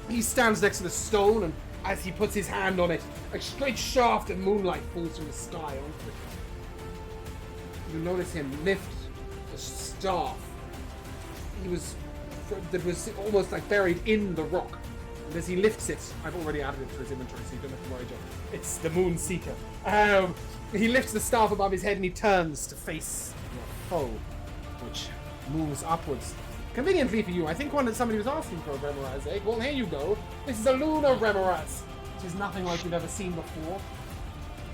He stands next to the stone, and as he puts his hand on it, a straight shaft of moonlight falls from the sky onto it. You notice him lift the staff. That was almost like buried in the rock. And as he lifts it, I've already added it to his inventory, so you don't have to worry, Joe. It's the Moon Seeker. He lifts the staff above his head and he turns to face your foe, which moves upwards. Conveniently for you, I think somebody was asking for a Remoraz egg. Well, here you go. This is a lunar Remoraz, which is nothing like you've ever seen before.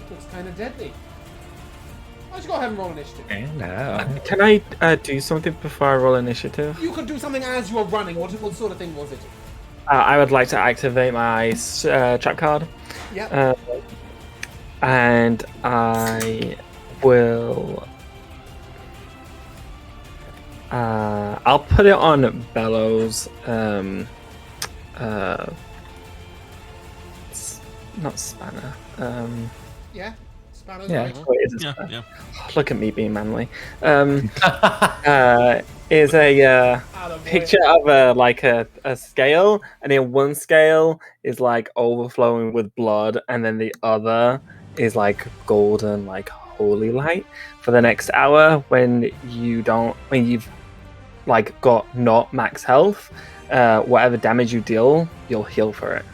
It looks kind of deadly. Why don't you go ahead and roll initiative? Can I do something before I roll initiative? You could do something as you are running. What sort of thing was it? I would like to activate my trap card. Yep. And I will... I'll put it on Bellows. Not Spanner. Yeah. Spanner's Yeah. right. What is it? Yeah. Look at me being manly. Is a picture of a scale, and in one scale is like overflowing with blood, and then the other is like golden, like holy light. For the next hour, when you've like got not max health, whatever damage you deal, you'll heal for it.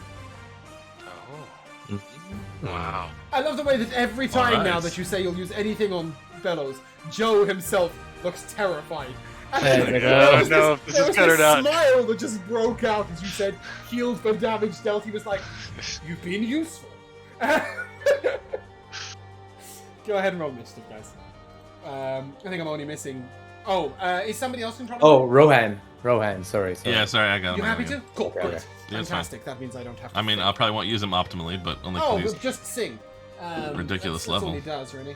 Oh. Wow. I love the way that every time Alright. now that you say you'll use anything on Bellows, Joe himself looks terrified. There we go. There was No, this there is was better this not. smile that just broke out as you said, healed for damage dealt. He was like, you've been useful. Go ahead and roll initiative, guys. I think I'm only missing... Oh, is somebody else controlling? Oh, Rohan. Sorry. Yeah, sorry, I got him. You I happy got to? him. Cool, Yeah, good. yeah. Yeah, it's Fantastic. That means I don't have to I mean, think. I probably won't use him optimally, but only Oh, because but just sing. Ridiculous that's all level. he does, really.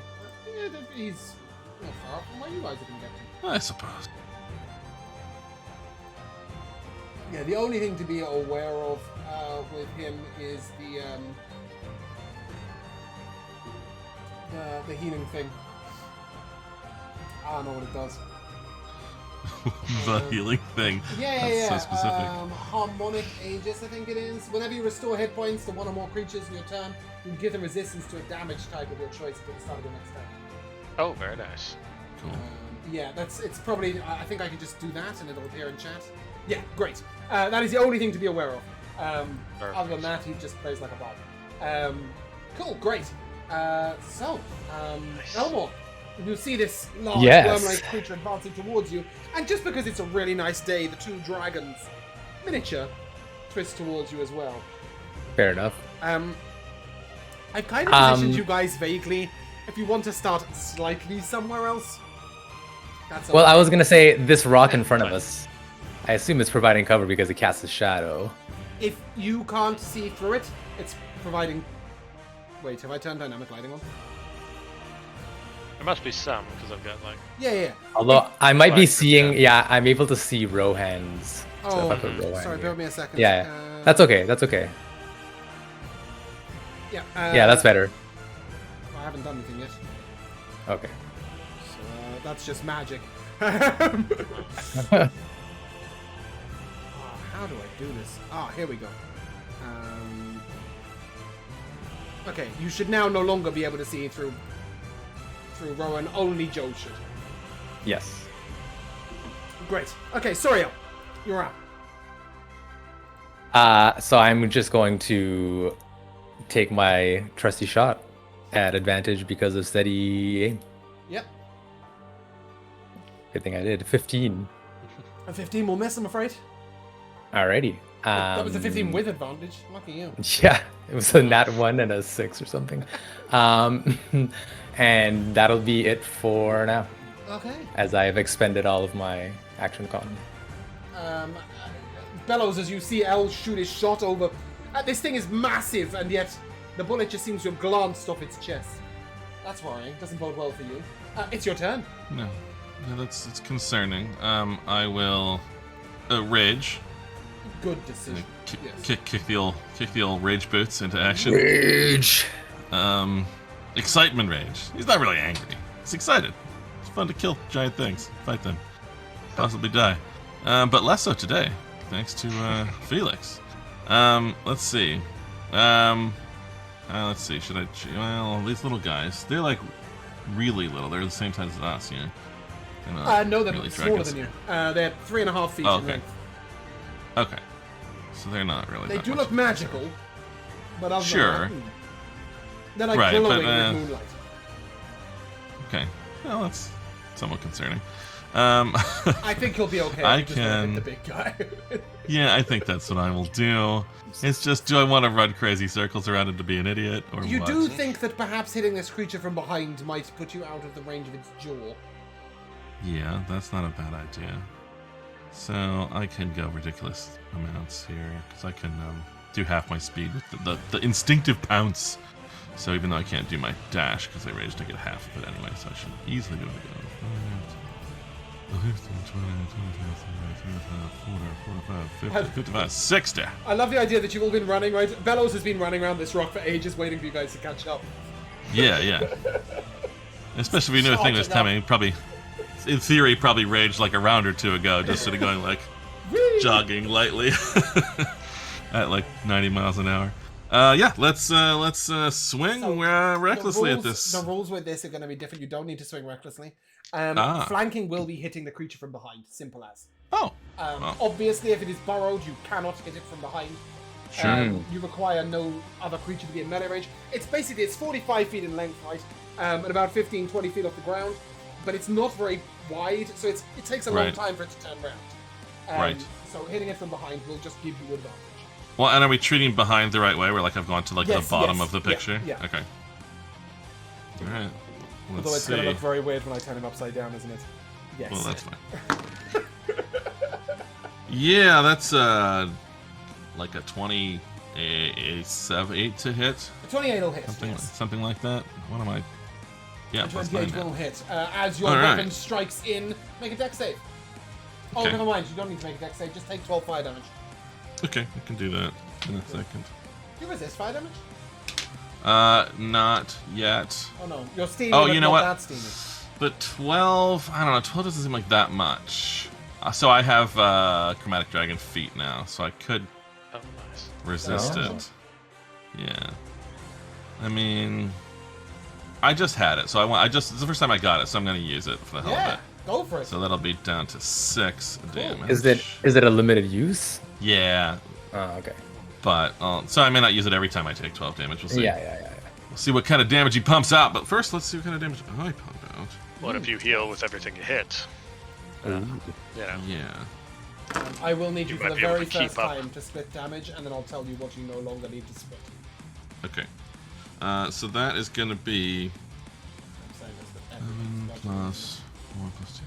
Yeah, he's not far from where you guys are going to get to. I suppose. Yeah, the only thing to be aware of with him is the healing thing. I don't know what it does. The healing thing. Yeah. That's so specific. Harmonic Aegis, I think it is. Whenever you restore hit points to one or more creatures in your turn, you give them resistance to a damage type of your choice at the start of your next turn. Oh, very nice. Cool. Yeah, it's probably. I think I can just do that and it'll appear in chat. Yeah, great. That is the only thing to be aware of. Perfect. Other than that, he just plays like a bard. Cool, great. Elmore, you see this large Yes. worm-like creature advancing towards you, and just because it's a really nice day, the two dragons, miniature, twist towards you as well. Fair enough. I've kind of positioned you guys vaguely. If you want to start slightly somewhere else, that's Well, okay. I was gonna say this rock in front of us. I assume it's providing cover because it casts a shadow. If you can't see through it, it's providing... Wait, have I turned dynamic lighting on? There must be some, because I've got like... Yeah. Although I might be Fine, seeing, yeah. yeah, I'm able to see Rohan's. So Oh, if I put Rohan sorry, here. bear with me a second. Yeah, that's okay. That's okay. Yeah, Yeah, that's better. I haven't done anything yet. Okay. So that's just magic. How do I do this? Here we go. Okay, you should now no longer be able to see through Rohan. Only Joe should. Yes. Great. Okay, Soria, you're up. So I'm just going to take my trusty shot at advantage because of steady aim. Yep. Good thing I did. 15. A 15 will miss, I'm afraid. Alrighty. That was a 15 with advantage. Lucky you. Yeah, it was a nat 1 and a 6 or something. And that'll be it for now, Okay. as I have expended all of my action con. Bellows as you see El shoot his shot over. This thing is massive, and yet the bullet just seems to have glanced off its chest. That's worrying. Doesn't bode well for you. It's your turn. No, it's concerning. I will rage. Good decision. Yes. Kick the old rage boots into action. Rage! Excitement rage. He's not really angry. He's excited. It's fun to kill giant things, fight them, possibly die. But less so today, thanks to Felix. Let's see. Let's see. Should I? Well, these little guys. They're like really little. They're the same size as us, you know. No, they're really smaller dragons. than you. They're 3.5 feet Oh, in okay. length. Okay. So they're not really. They that do much look of a magical, but other Sure. than that, they're like Right, but, glowing with moonlight. Okay. Well, that's somewhat concerning. I think he'll be okay. I if you just wanna can- hit the big guy. Yeah, I think that's what I will do. It's just, do I want to run crazy circles around him to be an idiot, or You what? do think that perhaps hitting this creature from behind might put you out of the range of its jaw. Yeah, that's not a bad idea. So I can go ridiculous amounts here, because I can do half my speed with the instinctive pounce. So even though I can't do my dash, because I raged, I get half of it anyway, so I should easily be able to go. 55, 60. I love the idea that you've all been running, right? Bellows has been running around this rock for ages, waiting for you guys to catch up. Yeah. Especially if we knew a thing was Starting coming, probably, in theory, probably raged like a round or two ago, just sort of going like, jogging lightly at like 90 miles an hour. Yeah, let's swing So, recklessly the at this. The rules with this are going to be different. You don't need to swing recklessly. Ah. Flanking will be hitting the creature from behind. Simple as. Oh, well. Obviously, if it is burrowed, you cannot hit it from behind. Sure. You require no other creature to be in melee range. It's 45 feet in length, right? And about 15, 20 feet off the ground. But it's not very wide, so it takes a long Right. time for it to turn around. Right. So hitting it from behind will just give you advantage. Well, and are we treating behind the right way, where like I've gone to like Yes, the bottom yes. of the picture? Yeah. Okay. All right. Let's Although it's see. going to look very weird when I turn him upside down, isn't it? Yes. Well, that's fine. Yeah, that's like a 8 to hit, 28 will hit. something yes. something like that. What am I? Yeah, plus 9 28 will now. hit. As your All right. weapon strikes in, make a dex save. Oh, Okay. never mind. You don't need to make a dex save. Just take 12 fire damage. Okay, I can do that in a second. Do you resist fire damage? Not yet. Oh no, you're steaming. Oh, but you know not what? That steaming. But 12, I don't know, 12 doesn't seem like that much. So I have Chromatic Dragon feet now, so I could Oh, nice. resist Oh. it. Yeah. I mean, I just had it, so it's the first time I got it, so I'm gonna use it for the hell Yeah, of it. go for it. So that'll be down to 6 damage. Is it a limited use? Yeah, Oh, okay. but so I may not use it every time I take 12 damage. We'll see. Yeah. We'll see what kind of damage he pumps out. But first, let's see what kind of damage I pump out. What if you heal with everything you hit? You know. Yeah. I will need you You for might the be able very to keep first up. time to split damage, and then I'll tell you what you no longer need to split. Okay. So that is going to be I'm saying this, but everything's got to be- plus 4 plus 2.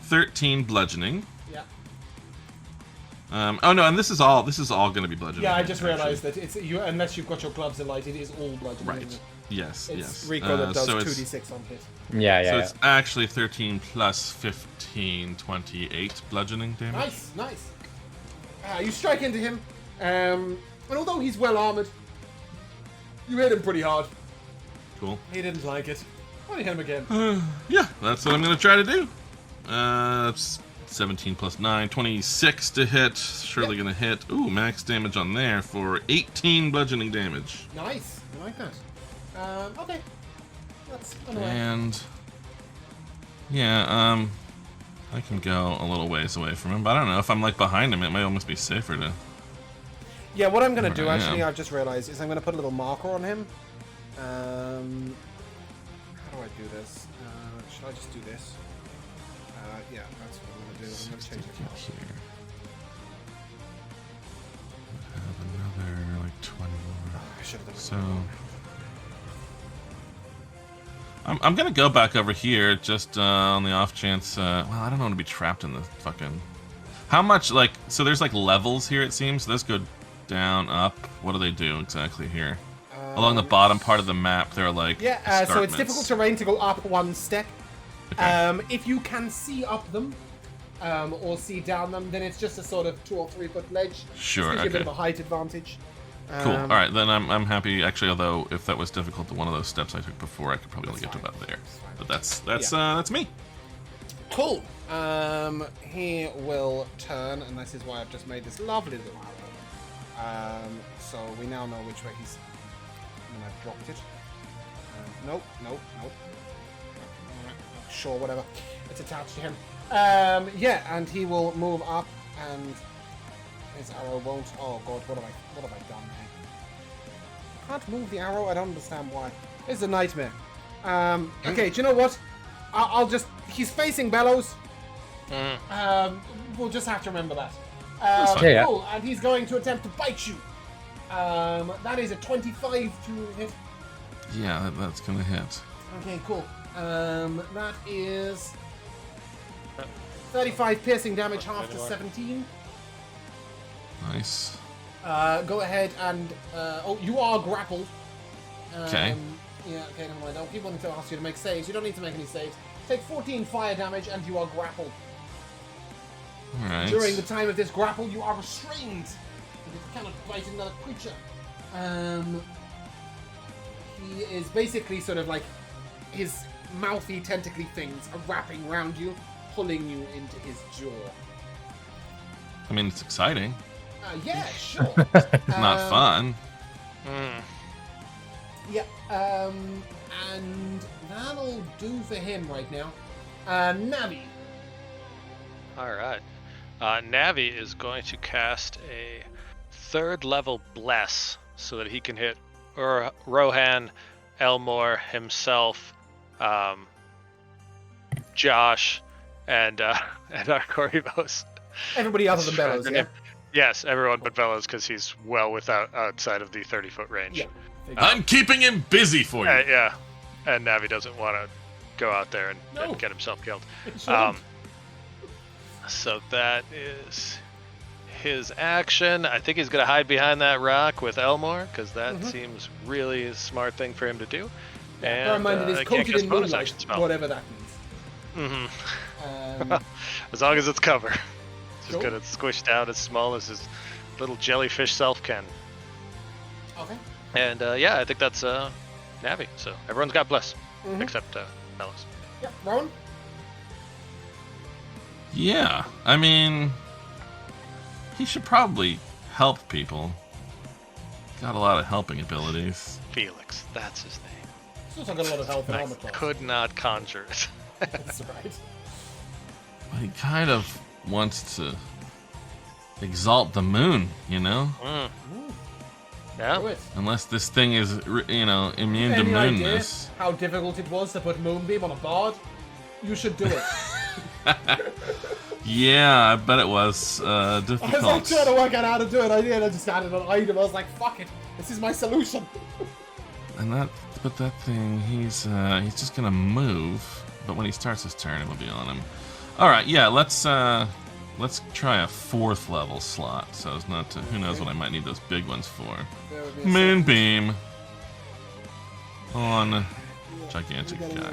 13 bludgeoning. Yeah. Oh no, and this is all going to be bludgeoning. Yeah, I just actually. realized that it's you unless you've got your gloves alight, it is all bludgeoning. Right. isn't it? Yes. It's yes. Rico that does so it's- 2d6 on hit. Yeah. So it's actually 13 plus 15, 28 bludgeoning damage. Nice. You strike into him, and although he's well armored, you hit him pretty hard. Cool. He didn't like it. Why don't you hit him again? Yeah, that's what I'm going to try to do. That's 17 plus 9, 26 to hit. Surely going to hit. Ooh, max damage on there for 18 bludgeoning damage. Nice. I like that. Okay. That's anyway. And yeah, I can go a little ways away from him, but I don't know if I'm like behind him. It might almost be safer to. Yeah, what I'm gonna do Where I actually, am. I've just realized, is I'm gonna put a little marker on him. How do I do this? Should I just do this? Yeah, that's what I'm gonna do. I'm gonna change it. Here. 20 more. I should have done it. So I'm gonna go back over here just on the off chance. Well, I don't want to be trapped in the fucking. How much like so? There's like levels here. It seems. Let's go down, up. What do they do exactly here? Along the bottom part of the map, there are like so it's escarpments. difficult terrain to go up one step. Okay. If you can see up them or see down them, then it's just a sort of 2 or 3 foot ledge. Sure. Gives you a bit Okay. of a height advantage. Cool. All right, then I'm happy. Actually, although if that was difficult to one of those steps I took before, I could probably only get to about there. But that's me. Cool. He will turn, and this is why I've just made this lovely little arrow. So we now know which way he's. And I've dropped it. Nope. Sure, whatever. It's attached to him. Yeah, and he will move up, and his arrow won't. Oh god, what have I done here? I can't move the arrow. I don't understand why. It's a nightmare. Okay, do you know what? I'll just. He's facing Bellows. We'll just have to remember that. Yeah. Cool, and he's going to attempt to bite you. That is a 25 to hit. Yeah, that's gonna hit. Okay, cool. That is 35 piercing damage, half to 17. Nice. Go ahead and oh, you are grappled. Okay. Yeah. Okay. Never mind. I'll keep wanting to ask you to make saves. You don't need to make any saves. Take 14 fire damage, and you are grappled. All right. During the time of this grapple, you are restrained. You cannot bite another creature. He is basically sort of like his mouthy, tentacly things are wrapping around you, pulling you into his jaw. I mean, it's exciting. Yeah, sure. Not fun. Yeah, and that'll do for him right now. Navi. Alright. Navi is going to cast a 3rd level Bless so that he can hit Rohan, Elmore, himself, Josh, and our Corivos. Everybody other than Bellows, yeah? Yes, everyone but Bellows, because he's well outside of the 30-foot range. Yeah. I'm keeping him busy for you. Yeah, and Navi doesn't want to go out there and get himself killed. So that is his action. I think he's going to hide behind that rock with Elmore, because that seems really a smart thing for him to do. And bear in mind it is coated in bonus moonlight, action spell. whatever that means. As long as it's cover. It's Cool. just going to squish down as small as his little jellyfish self can. Okay. And yeah, I think that's Navi. So everyone's got Bless, except Bellows. Yeah, Rowan? Yeah, I mean, he should probably help people. Got a lot of helping abilities. Felix, that's his name. Still got a lot of health and I armor class. could not conjure it. That's right. But he kind of wants to exalt the moon, you know? Do Yeah. it. Unless this thing is, immune to Any idea moonness. how difficult it was to put Moonbeam on a bard? You should do it. Yeah, I bet it was I was like difficult. trying to work out how to do it. I just added an item. I was like, fuck it. This is my solution. But that thing, he's just gonna move. But when he starts his turn, it'll be on him. All right, yeah, let's try a 4th level slot, so as not to. Who knows what I might need those big ones for? There would be a Moonbeam on gigantic second. guy.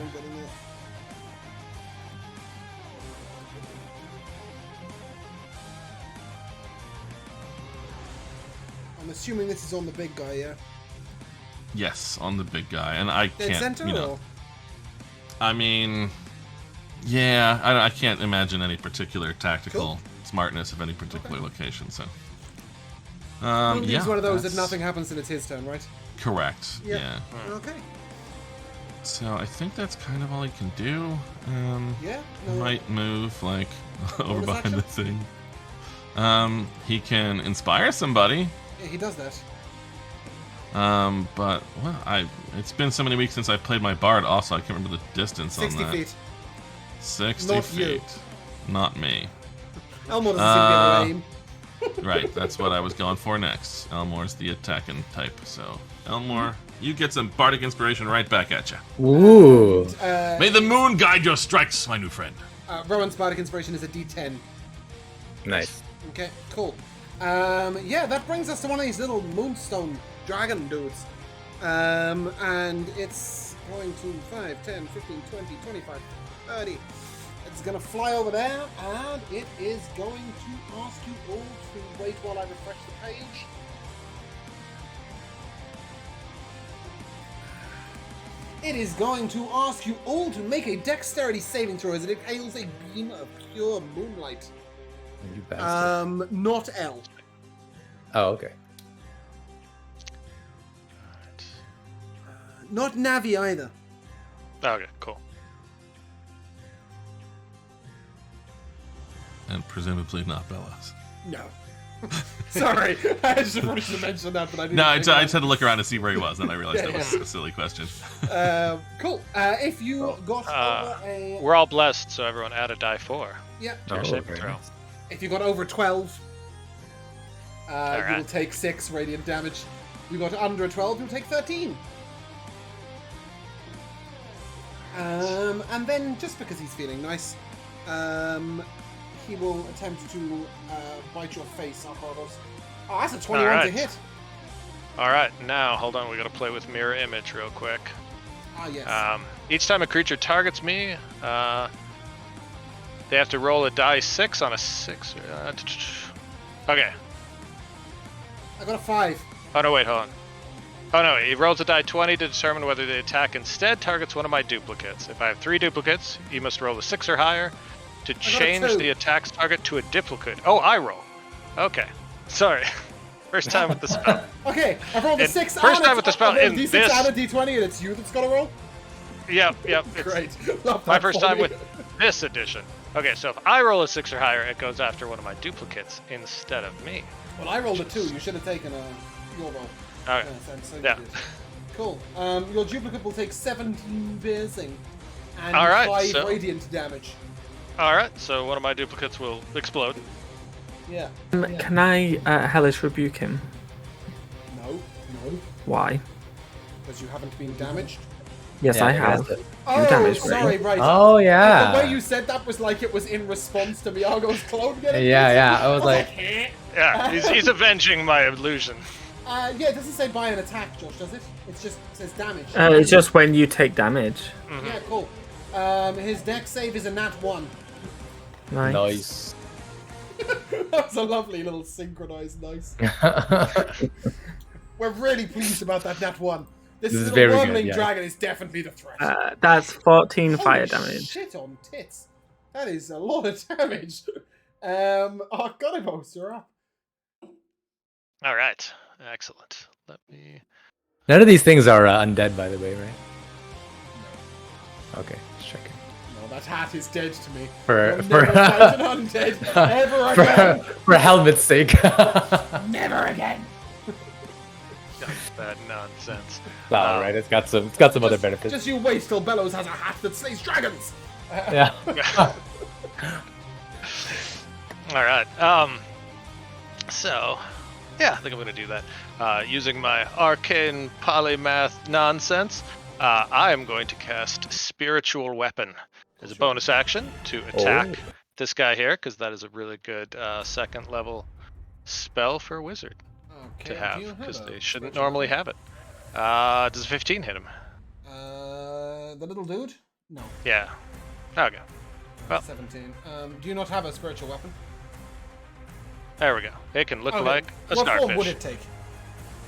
I'm assuming this is on the big guy, yeah? Yes, on the big guy, and I Dead can't. center, You know, or? I mean, yeah, I can't imagine any particular tactical smartness of any particular location. So, Moonbeam's yeah, one of those that that's nothing happens till it's his turn, right? Correct. Yeah. Okay. So I think that's kind of all he can do. Yeah. He might move like over Bonus behind the action? thing. He can inspire somebody. Yeah, he does that. But well, it's been so many weeks since I played my bard. Also, I can't remember the distance 60 on that. feet. 60 Not feet. you. Not me. Elmore doesn't seem to be able to aim. Right, that's what I was going for next. Elmore's the attacking type, so Elmore, you get some bardic inspiration right back at you. Ooh. May the moon guide your strikes, my new friend. Rowan's bardic inspiration is a D10. Nice. Okay, cool. Yeah, that brings us to one of these little moonstone dragon dudes. And it's going to 5, 10, 15, 20, 25, 30. It's going to fly over there, and it is going to ask you all to wait while I refresh the page. It is going to ask you all to make a dexterity saving throw as it hails a beam of pure moonlight. You bastard. Not L. Oh, okay. Not Navi either. Okay, cool. And presumably not Bellows. No. Sorry, I just wanted to mention that, but I didn't. No, I just had to look around to see where he was, and I realized that was Yeah. a silly question. Cool. If you got over a... We're all blessed, so everyone add a die 4. Yeah. To your Oh, saving very throw. nice. If you got over 12, you Alright. will take 6 radiant damage. You got under 12, you'll take 13. And then, just because he's feeling nice, he will attempt to bite your face off all those. Oh, that's a 21 to Alright. hit. Alright, now, hold on, we gotta play with mirror image real quick. Ah, yes. Each time a creature targets me, they have to roll a die 6 on a 6. Okay. I got a 5. Oh no, wait, hold on. Oh no, he rolls a die 20 to determine whether the attack instead targets one of my duplicates. If I have 3 duplicates, you must roll a 6 or higher to change 2. the attack's target to a duplicate. Oh, I roll. Okay. Sorry. First time with the spell. Okay, I've rolled a And 6 first and time it's- with the spell I've rolled in D6 this- and a D20, and it's you that's got to roll? Yep. It's Great. Love my that first for time me. with this edition. Okay, so if I roll a 6 or higher, it goes after one of my duplicates instead of me. Well, I rolled a 2. You should have taken your roll. Okay. So you Yeah. did. Cool. Your duplicate will take 17 piercing and Alright, 5 so- radiant damage. Alright, so one of my duplicates will explode. Yeah. Can I hellish rebuke him? No. Why? Because you haven't been damaged. Yes, Yeah, I that's have. it. Oh, damaged me. sorry, right. Oh, yeah. The way you said that was like it was in response to Miago's clone getting Yeah, I was like, eh. Yeah, he's avenging my illusion. Yeah, it doesn't say buy an attack, Josh, does it? It just says damage. It's just when you take damage. Yeah, cool. His dex save is a nat 1. Nice. nice. That was a lovely little synchronized nice. We're really pleased about that nat 1. This This is little very good, wormling yeah. dragon is definitely the threat. That's 14 Holy fire damage. Shit on tits. That is a lot of damage. Argonibos, you're up. Alright, excellent. Let me... None of these things are undead, by the way, right? Okay, just checking. No, that hat is dead to me. For- You'll for- never fight an undead ever again. For helmet's sake. Never again. That nonsense. Well, right, it's got some other benefits. Just you wait till Bellows has a hat that slays dragons. Yeah. Alright, so... Yeah, I think I'm gonna do that. Using my arcane polymath nonsense, I am going to cast Spiritual Weapon as a bonus action to attack this guy here, because that is a really good second level spell for a wizard Okay, to do have, you because a they shouldn't spiritual normally weapon? have it. Does a 15 hit him? The little dude? No. Yeah. Okay. Well. 17. Do you not have a spiritual weapon? There we go. It can look Okay. like a What form starfish. would it take?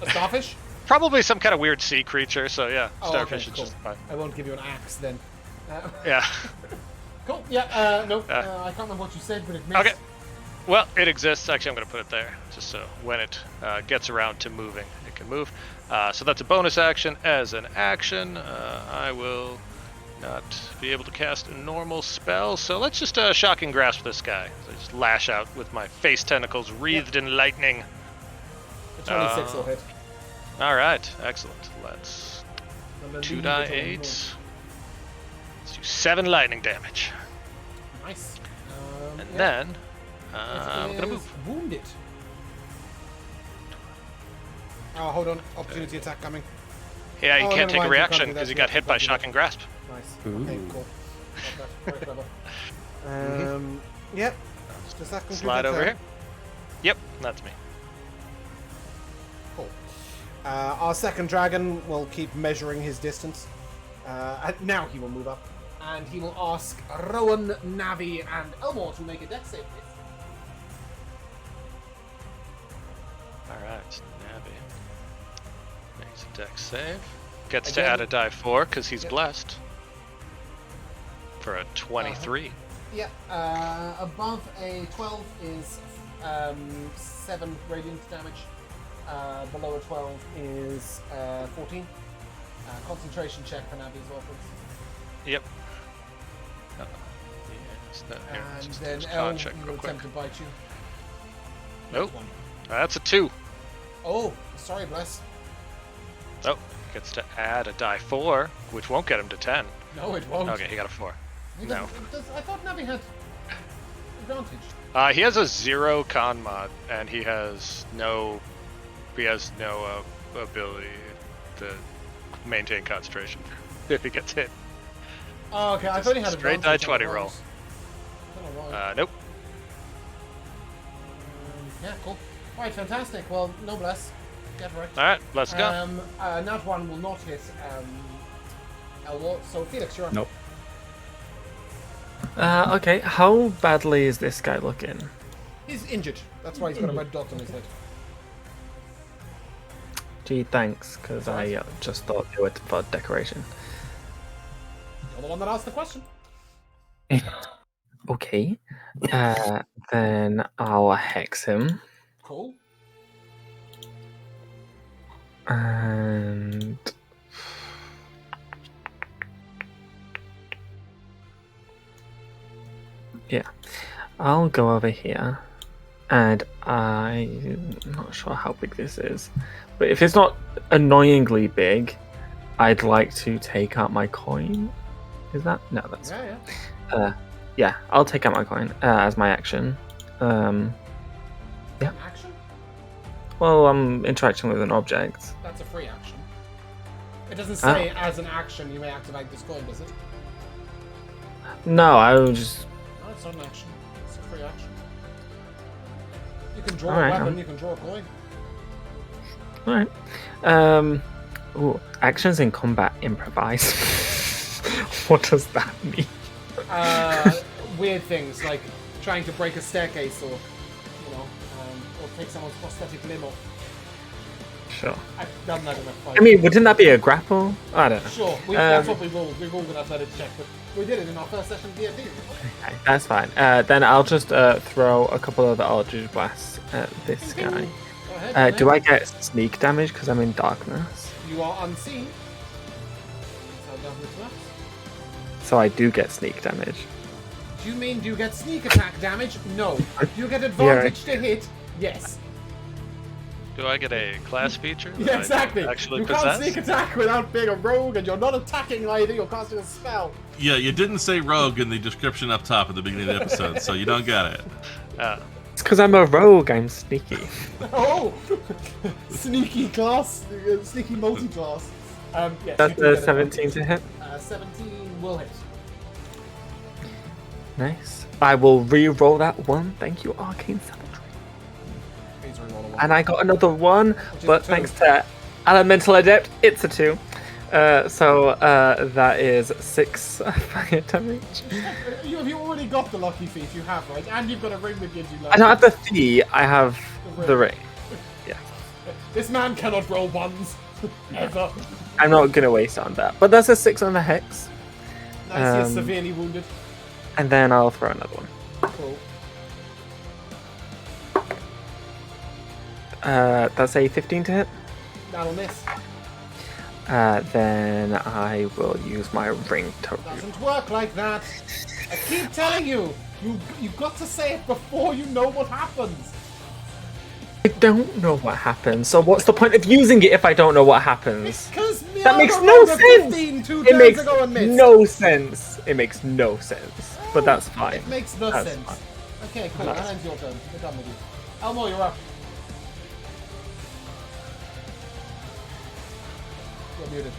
A starfish? Probably some kind of weird sea creature, so yeah, Oh, starfish okay, is cool. just fine. I won't give you an axe then. Yeah. Cool. Yeah. No. I can't remember what you said, but it missed. Okay. Well, it exists. Actually, I'm going to put it there, just so when it gets around to moving, it can move. So that's a bonus action. As an action, I will not be able to cast a normal spell. So let's just shocking grasp this guy. So I just lash out with my face tentacles wreathed in lightning. The 26 will hit. All right, excellent. Let's And then 2 leave die it on 8. one. Let's do 7 lightning damage, Nice. and Yeah. then It I'm gonna is move. Wounded. Oh, hold on. Opportunity attack coming. Yeah, you Oh, can't never take a mind, you reaction can't do because that, you got yeah, hit you by can't do that. shocking grasp. Nice. Ooh. Okay, cool. Very clever. Yep. Does that conclude Slide your over turn? here. Yep, that's me. Cool. Our second dragon will keep measuring his distance. And now he will move up. And he will ask Rohan, Navi, and Elmore to make a dex save, please. Alright, Navi makes a dex save. Gets Again. to add a die 4 because he's Yep. blessed. For a 23. Yeah, above a 12 is 7 radiant damage. Below a 12 is 14. Concentration check for Navi as well, please. Yep. Yes, here, And just then con El check will real quick. attempt to bite you. Nope. One. That's a 2. Oh, sorry, bless. Oh, gets to add a die 4, which won't get him to 10. No, it won't. Okay, he got a 4. He No. doesn't- I thought Navi had advantage. He has a 0 con mod, and he has no ability to maintain concentration if he gets hit. Oh, okay, I thought he had Straight advantage. die 20 roll. I don't know why. Nope. Yeah, cool. Alright, fantastic. Well, no bless. Get wrecked. All right, let's go. Nat 1 will not hit Elwar, so Felix, you're up. Nope. Okay, how badly is this guy looking? He's injured. That's why he's got a red dot on his head. Gee, thanks, because I just thought they were for decoration. You're the one that asked the question. Okay, then I'll hex him, Cool. and yeah, I'll go over here, and I'm not sure how big this is, but if it's not annoyingly big, I'd like to take out my coin. Is that? No, that's Yeah. yeah. I'll take out my coin as my action. An Yeah. action? Well, I'm interacting with an object. That's a free action. It doesn't say as an action you may activate this coin, does it? No, I will just. No, it's not an action. It's a free action. You can draw Alright, a weapon, you can draw a coin. All right. Ooh, actions in combat improvise. What does that mean? Weird things like trying to break a staircase, or or take someone's prosthetic limb off. Sure. I've done that in a fight. I mean, wouldn't that be a grapple? I don't know. Sure, that's what we rolled. We rolled an athletics check, but we did it in our first session of D&D. Okay, that's fine. Then I'll just throw a couple of the Eldritch Blasts at this guy. Go ahead. Do I get sneak damage because I'm in darkness? You are unseen. So down this maps. So I do get sneak damage. Do you mean do you get sneak attack damage? No. Do you get advantage to hit? Yes. Do I get a class feature? that Yeah, I exactly. Actually You possess? can't sneak attack without being a rogue, and you're not attacking either. You're casting a spell. Yeah, you didn't say rogue in the description up top at the beginning of the episode, so you don't get it. It's because I'm a rogue. I'm sneaky. Oh, sneaky class, sneaky multi-class. Yes, That's you do a get 17 to hit. 17 will hit. Nice. I will re-roll that one. Thank you, Arcane Savagery. Please reroll a one. And I got another one, is but a two. thanks to Elemental Adept, it's a 2. So that is 6 fire damage. You already got the lucky feat, you have, right? And you've got a ring that gives you luck. I don't have the fee, I have the ring. Yeah. This man cannot roll ones. Ever. I'm not going to waste on that. But that's a 6 on the hex. Nice, he is severely wounded. And then I'll throw another one. Cool. That's a 15 to hit. That'll miss. Then I will use my ring to... Doesn't work like that. I keep telling you. You've got to say it before you know what happens. I don't know what happens, so what's the point of using it if I don't know what happens? Because That makes Miaga no rolled a sense! 15 two It turns makes ago and missed. no sense. It makes no sense. But that's fine. It makes no That's sense. fine. Okay, cool. That's That ends your turn. We're done with you. Elmo, you're up. You're muted.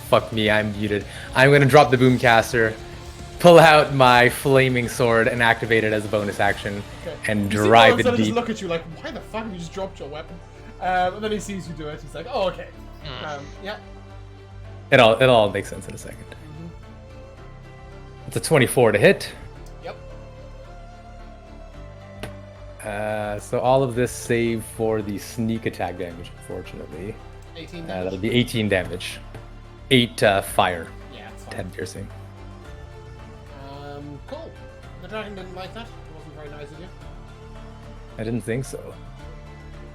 Fuck me, I'm muted. I'm gonna drop the boomcaster, pull out my flaming sword, and activate it as a bonus action, and You see drive Rohan it sort of just deep. look at you like, why the fuck have you just dropped your weapon? And then he sees you do it. He's like, oh, okay. Yeah. It all makes sense in a second. It's a 24 to hit. Yep. So all of this save for the sneak attack damage, unfortunately. 18 damage. That'll be 18 damage. 8 fire. Yeah, it's fine. 10 piercing. Cool. The dragon didn't like that. It wasn't very nice of you. I didn't think so.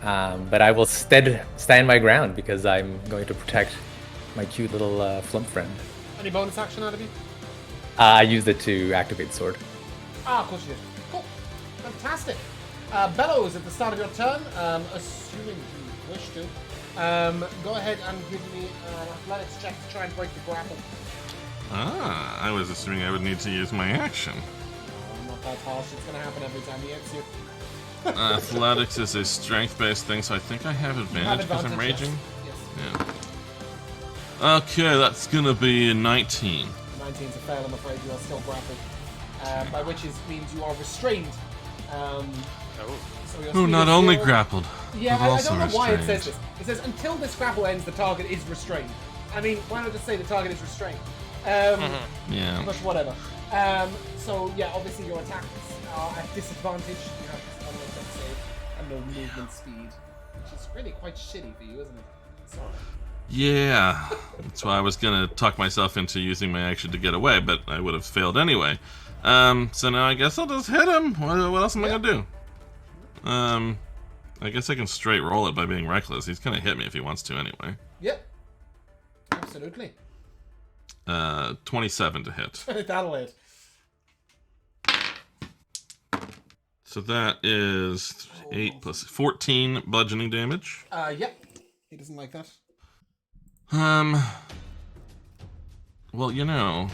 But I will stand my ground because I'm going to protect my cute little flump friend. Any bonus action out of you? I used it to activate the sword. Of course you did. Cool. Fantastic. Bellows, at the start of your turn, assuming you wish to, go ahead and give me an athletics check to try and break the grapple. I was assuming I would need to use my action. No, not that harsh. It's going to happen every time he hits you. Athletics is a strength-based thing, so I think I have advantage because I'm raging. Yes. Yeah. Okay, that's gonna be a 19. 19's a fail, I'm afraid. You are still grappled. By which means you are restrained. So your Oh, speed not is only 0. grappled, Yeah, but I also don't know why it restrained. says this. It says, until this grapple ends, the target is restrained. I mean, why not just say the target is restrained? Yeah. But whatever. So, yeah, obviously your attacks are at disadvantage. You have disadvantage on save and no movement speed. Which is really quite shitty for you, isn't it? Sorry. Yeah. That's why I was gonna talk myself into using my action to get away, but I would have failed anyway. So now I guess I'll just hit him. What else am I gonna do? I guess I can straight roll it by being reckless. He's gonna hit me if he wants to anyway. Yep. Absolutely. 27 to hit. That'll hit. So that is 8 plus 14 bludgeoning damage. Yep. He doesn't like that. Well, you know,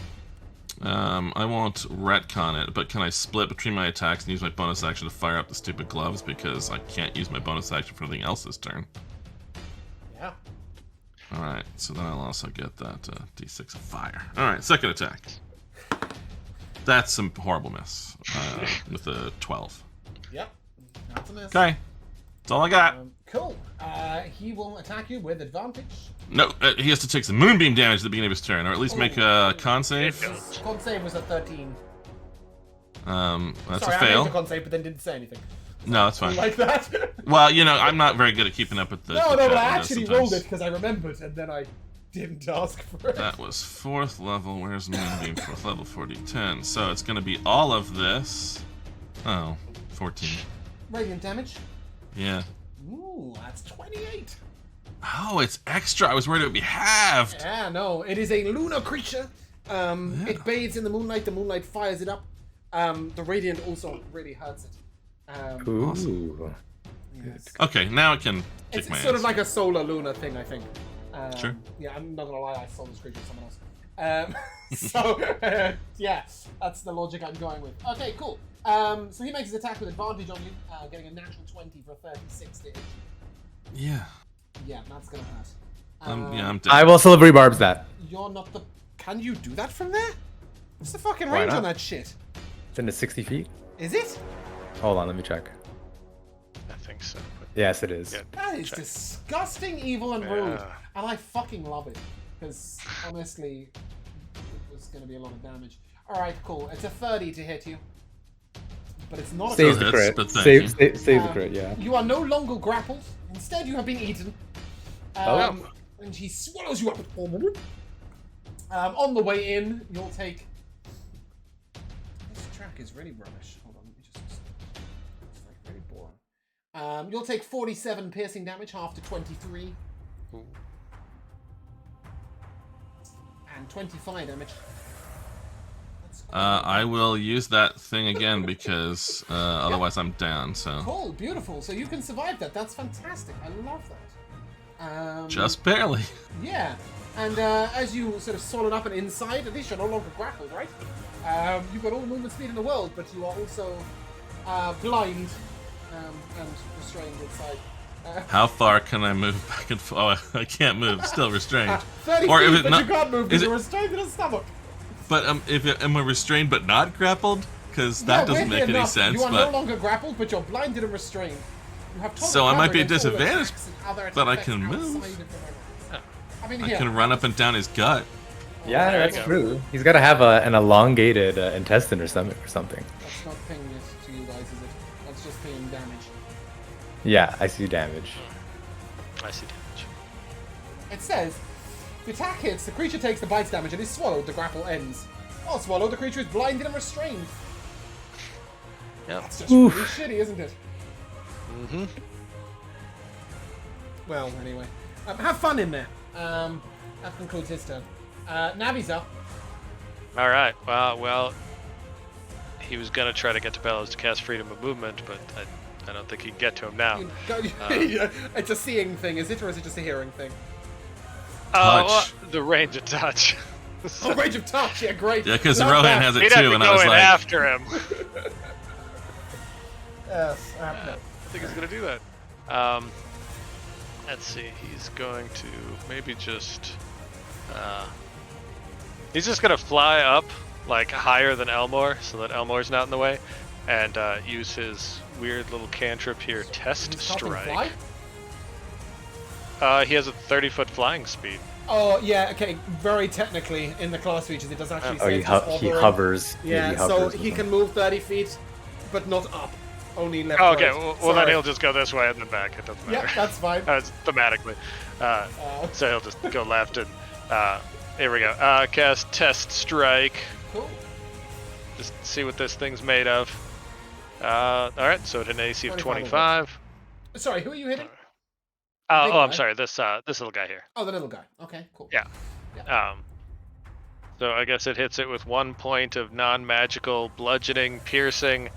I won't retcon it, but can I split between my attacks and use my bonus action to fire up the stupid gloves because I can't use my bonus action for anything else this turn? Yeah. Alright, so then I'll also get that d6 of fire. Alright, second attack. That's some horrible miss with a 12. Yep. That's a miss. Okay, that's all I got. Cool. He will attack you with advantage. No, he has to take some moonbeam damage at the beginning of his turn, or at least make a con save. His con save was a 13. That's Sorry, a I fail. made the con save, but then didn't say anything. No, that's fine. Like that? Well, you know, I'm not very good at keeping up with the. No, the but I chat windows actually sometimes. rolled it because I remembered, and then I didn't ask for it. That was 4th level. Where's Moonbeam? 4th level, 4010. So it's going to be all of this. Oh, 14. Radiant damage. Yeah. Ooh, that's 28. Oh, it's extra. I was worried it would be halved. Yeah, no, it is a lunar creature. It bathes in the moonlight fires it up. The radiant also really hurts it. Ooh. Yes. Okay, now it can kick It's my sort ass. of like a solar lunar thing, I think. Sure. Yeah, I'm not gonna lie, I saw this creature with someone else. Yeah, that's the logic I'm going with. Okay, cool. So he makes his attack with advantage on you, getting a natural 20 for 36 to hit. Yeah. Yeah, that's gonna hurt. Yeah, I'm dead. I will silvery barbs that. You're not the. Can you do that from there? What's the fucking Why range not? on that shit? It's into 60 feet. Is it? Hold on, let me check. I think so. But Yes, it is. yeah, That is check. disgusting, evil, and rude, Yeah. and I fucking love it because honestly, it was gonna be a lot of damage. All right, cool. It's a 30 to hit you, but it's not a Saves Still the hits, crit. but thank you. Saves the crit, yeah. You are no longer grappled. Instead, you have been eaten. Oh. And he swallows you up. On the way in, you'll take. This track is really rubbish. Hold on, let me just. It's like really boring. You'll take 47 piercing damage, half to 23. Ooh. And 25 damage. That's I will use that thing again because otherwise I'm down. So cool, beautiful. So you can survive that. That's fantastic. I love that. just barely. Yeah, and as you sort of solid up and inside, at least you're no longer grappled, right? You've got all the movement speed in the world, but you are also blind and restrained inside. How far can I move back and forth? Oh, I can't move. Still restrained. 30 Or feet, if it but not- you can't move because is it- you're restrained in a stomach. But am I restrained but not grappled? Because that doesn't weirdly make any enough, sense. You are no But longer grappled, but you're blinded and restrained. You have total So I might cover be against all disadvantaged, attacks and other but I effects can outside move. of the rounds. I mean, I here, can run up and down his gut. Yeah, There you that's go. true. He's got to have an elongated intestine or something. That's not pinging it to you guys, is it? That's just pinging damage. Yeah, I see damage. I see damage. It says, the attack hits, the creature takes the bite's damage and is swallowed, the grapple ends. While swallowed, the creature is blinded and restrained. Yep. That's just really shitty, isn't it? Mm-hmm. Well, anyway. Have fun in there. That concludes his turn. Navi's up. All right. Well, he was gonna try to get to Bellows to cast freedom of movement, but I don't think he can get to him now. It's a seeing thing, is it, or is it just a hearing thing? Touch. The range of touch. Oh, range of touch, yeah, great. Yeah, because Love Rohan that. has it He'd have too, to and I go was in like, after him. Yes, no. I think he's gonna do that. Let's see. He's going to maybe just. He's just gonna fly up like higher than Elmore, so that Elmore's not in the way, and use his weird little cantrip here, Test He's stopping Strike. fly? He has a 30-foot flying speed. Oh, yeah, okay, very technically in the class features, it does actually say He it's just hovers. Yeah, he so hovers he with can move 30 feet, but not up. Only left. Oh, okay, right. well then Sorry. he'll just go this way and then back. It doesn't matter. Yeah, that's fine. Thematically. So he'll just go left and here we go. Cast Test Strike. Cool. Just see what this thing's made of. Alright, so at an AC of 25. 25. Sorry, who are you hitting? big I'm guy? sorry, this little guy here. Oh, the little guy. Okay, cool. Yeah. So I guess it hits it with 1 point of non-magical bludgeoning, piercing,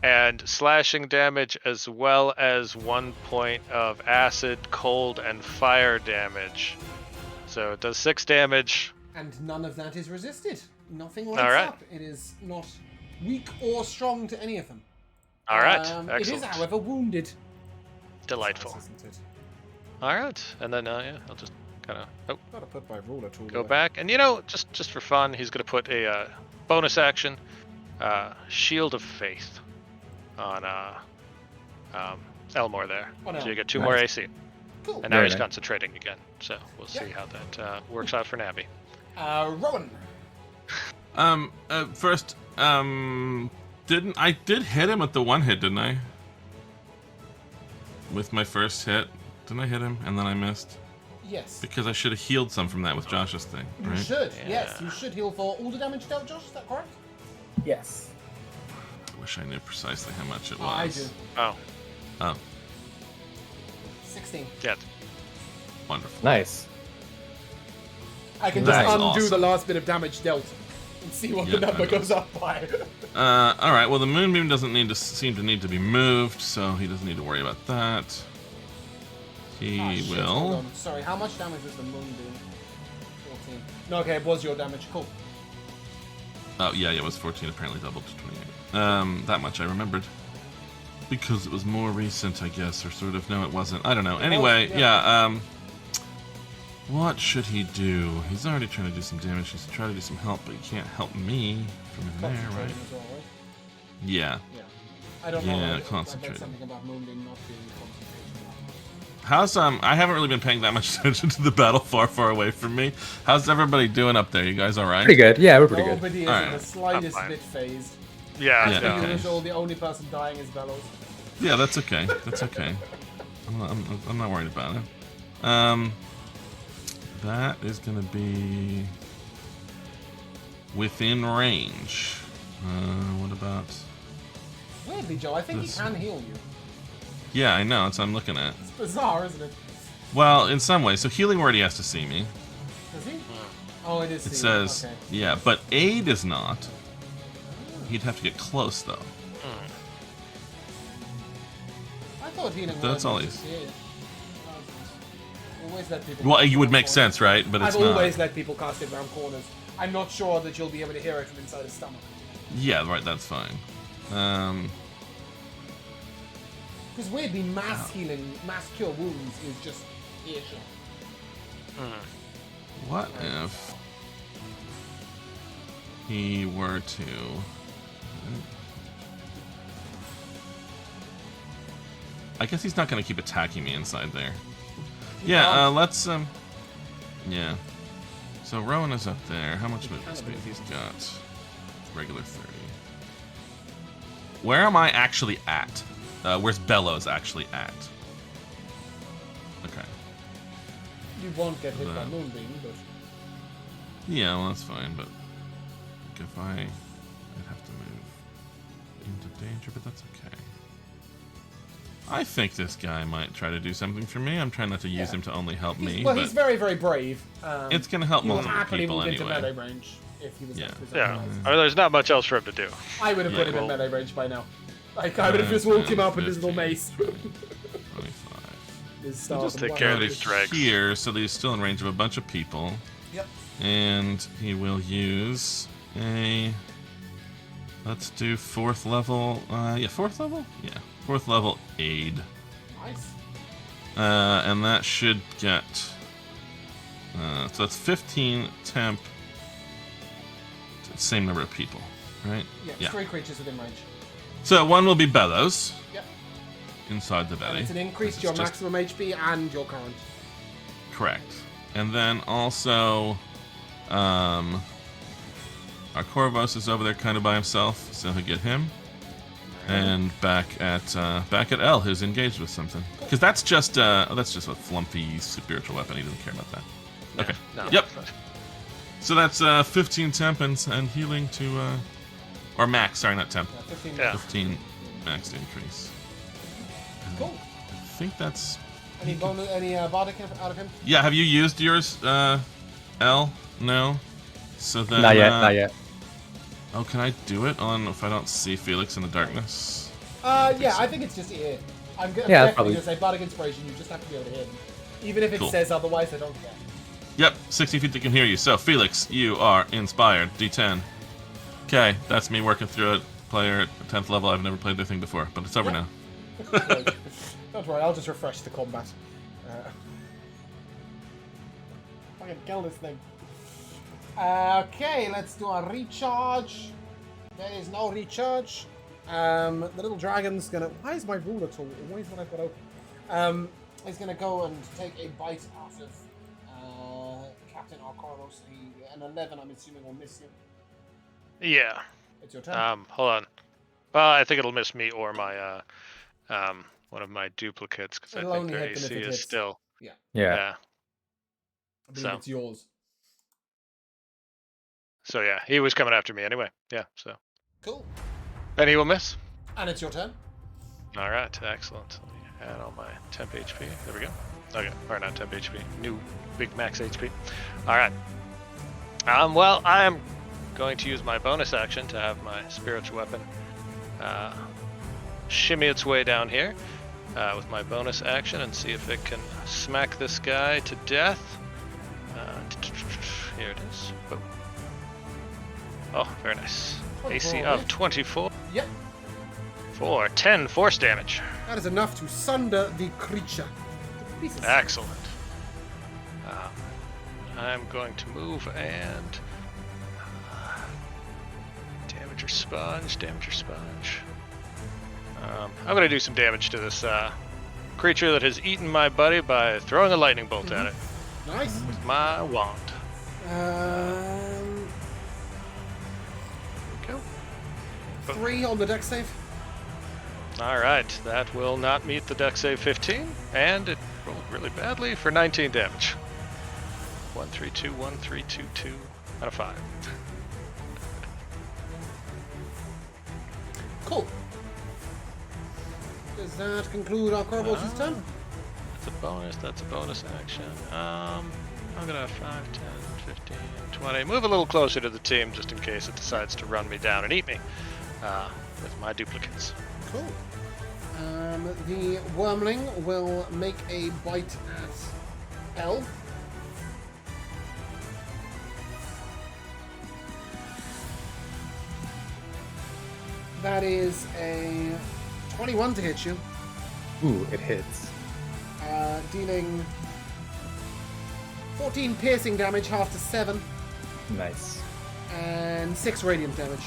and slashing damage, as well as 1 point of acid, cold, and fire damage. So it does 6 damage. And none of that is resisted. Nothing lights Alright. up. It is not weak or strong to any of them. Alright, It is, excellent. however, wounded. Delightful. Nice, isn't it? Alright, and then yeah, I'll just kind of Gotta put my ruler tool go away. back. And just for fun, he's going to put a bonus action, Shield of Faith on Elmore there. On So you Elmore. get 2 more Nice. AC. Cool. And now Very he's nice. concentrating again. So we'll see how that works out for Navi. Rowan. first, I did hit him with the one hit, didn't I? With my first hit, didn't I hit him and then I missed? Yes. Because I should have healed some from that with Josh's thing, You right? should. Yeah. Yes, you should heal for all the damage dealt, Josh. Is that correct? Yes. I wish I knew precisely how much it was. I do. Oh, Oh, 16. yeah. wonderful. Nice. I can That's just undo awesome. the last bit of damage dealt and see what Yeah, the number that goes up by. All right. Well, the moonbeam doesn't seem to need to be moved, so he doesn't need to worry about that. He Ah, shit, hold will. on. Sorry, how much damage was the moonbeam? 14. No, okay, it was your damage. Cool. Oh yeah, it was 14. Apparently doubled to 28. That much I remembered because it was more recent, I guess, or sort of. No, it wasn't. I don't know. Anyway, yeah. what should he do? He's already trying to do some damage. He's trying to do some help, but he can't help me from in there, right? Concentrating as well, right? Yeah. Yeah. I don't know. Yeah, I read concentrating. something about moonbeam not being concentration. How's I haven't really been paying that much attention to the battle far, far away from me. How's everybody doing up there? You guys all right? Pretty good. Yeah, we're pretty good. Nobody is Alright. in the slightest I'm fine. bit phased. Yeah, Yeah, As per okay. usual, the only person dying is Bellows. Yeah, that's okay. That's okay. I'm not worried about it. That is gonna be within range. What about? Weirdly, Joe, I think This he can heal you. Yeah, I know. That's what I'm looking at. It's bizarre, isn't it? Well, in some way. So healing word, he has to see me. Does he? Oh, it is. It seeing. says, Okay. yeah, but aid is not. He'd have to get close though. I thought healing That's word all was he's- just the aid. Always let people. Well, cast you would around make corners. sense, right? But it's I've not. always let people cast it around corners. I'm not sure that you'll be able to hear it from inside his stomach. Yeah, right. That's fine. Because weirdly, mass healing, mass cure wounds is just earshot. What if he were to? I guess he's not going to keep attacking me inside there. Yeah, let's yeah. So Rowan is up there. How much movement speed he's got? Regular 30. Where am I actually at? Where's Bellows actually at? Okay. You won't get hit by Moonbeam, but... Yeah, well, that's fine, but... if I'd have to move into danger, but that's okay. I think this guy might try to do something for me. I'm trying not to use him to only help me. Well, but he's very, very brave. it's going to help multiple happily people move anyway. into melee range if he was Yeah. I I mean, there's not much else for him to do. would have put him in melee range by now. Like, I would have just walked him up with his little mace. 25. Just take care of these dregs. Here, so that he's still in range of a bunch of people. Yep. And he will use a... Let's do 4th level... yeah, 4th level? Yeah. 4th level aid. Nice. And that should get... so that's 15 temp... Same number of people, right? Yeah, 3 creatures within range. So one will be Bellows. Yep. Inside the belly. And it's an increase to your maximum HP and your current. Correct. And then also... our Corvus is over there kind of by himself, so he'll get him. And back at L, who's engaged with something. Because that's just a flumpy spiritual weapon. He doesn't care about that. Okay. No, yep. So that's 15 temp and healing to or max. Sorry, not temp. 15 max increase. Cool. I think that's. Any bonus? Any bardic out of him? Yeah. Have you used yours, L? No. So then. Not yet. Not yet. Oh, can I do it on if I don't see Felix in the darkness? Yeah, I think it's just ear. I'm Yeah, definitely probably. going to say bardic inspiration. You just have to be able to hear them. Even if it Cool. says otherwise, I don't care. Yep, 60 feet they can hear you. So, Felix, you are inspired. D10. Okay, that's me working through it. Player at 10th level. I've never played the thing before, but it's over now. Wait, don't worry, I'll just refresh the combat. Fucking kill this thing. Okay, let's do a recharge. There is no recharge. The little dragon's gonna... Why is my ruler tool always when I've got open? He's gonna go and take a bite out of Captain Arcaros. An 11, I'm assuming, will miss you. Yeah. It's your turn. Hold on. Well, I think it'll miss me or my one of my duplicates because I It'll think only their hit them if AC it is hits. still. Yeah. I believe so. it's yours. So yeah, he was coming after me anyway. Yeah. So. Cool. And he will miss. And it's your turn. All right. Excellent. Let me add all my temp HP. There we go. Okay. Or not temp HP. New big max HP. All right. Well, I am going to use my bonus action to have my spiritual weapon shimmy its way down here with my bonus action and see if it can smack this guy to death. Here it is. Boom. Oh, very nice. AC of 24 Yep. for 10 force damage. That is enough to sunder the creature. Pieces. Excellent. I'm going to move and damage your sponge. I'm going to do some damage to this creature that has eaten my buddy by throwing a lightning bolt at it Nice. with my wand. There we go. 3 on the deck save. All right, that will not meet the dex save 15, and it rolled really badly for 19 damage. 1, 3, 2, 1, 3, 2, 2 out of 5. Cool. Does that conclude our Corvus' turn? That's a bonus action. I'm gonna 5, 10, 15, 20. Move a little closer to the team just in case it decides to run me down and eat me with my duplicates. Cool. The wormling will make a bite at L. That is a 21 to hit you. Ooh, it hits. Dealing 14 piercing damage, half to 7, Nice. and 6 radiant damage.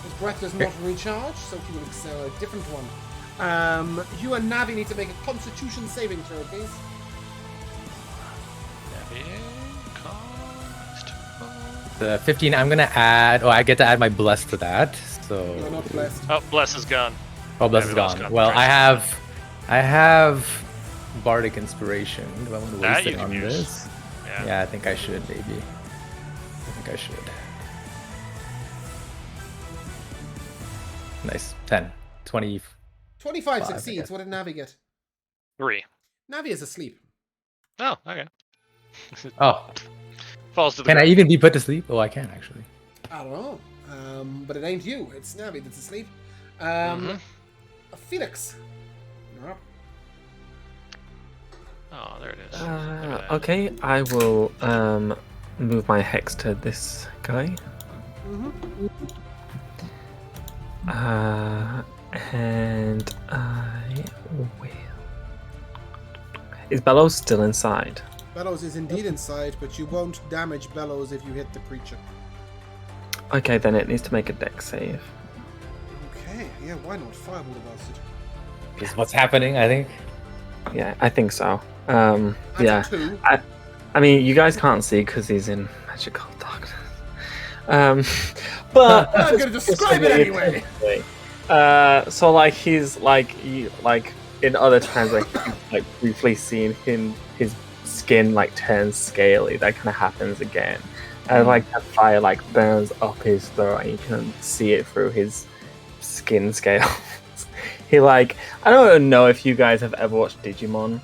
His breath does not recharge, so he will excel a different one. You and Navi need to make a Constitution saving throw, please. The 15, I'm gonna add. Oh, I get to add my bless to that. So. You're not blessed. Oh, bless is gone. Oh, bless is Everyone's gone. gone. Well, Right. I have bardic inspiration. Do I want to That waste you it can on use. this? Yeah. Yeah, I think I should, maybe. I think I should. Nice. 10. 20. 25 I succeeds. guess. What did Navi get? 3. Navi is asleep. Oh, okay. Oh, Falls to the can I ground. even be put to sleep? Oh, I can actually. I don't know. But it ain't you. It's Navi that's asleep. Mhm. Felix. You're up. Oh, there it is. Look at that. Okay, I will move my hex to this guy. Mm-hmm. And I will. Is Bellows still inside? Bellows is indeed inside, but you won't damage Bellows if you hit the creature. Okay, then it needs to make a dex save. Okay, yeah, why not? Fireball the bastard. Is what's happening, I think. Yeah, I think so. That's Yeah. a 2. I mean, you guys can't see because he's in magical darkness. But I'm going to describe it anyway. So like he's like in other times like you've, like briefly seen him, his skin like turns scaly. That kind of happens again, and like the fire like burns up his throat, and you can see it through his skin scales. He like, I don't know if you guys have ever watched Digimon,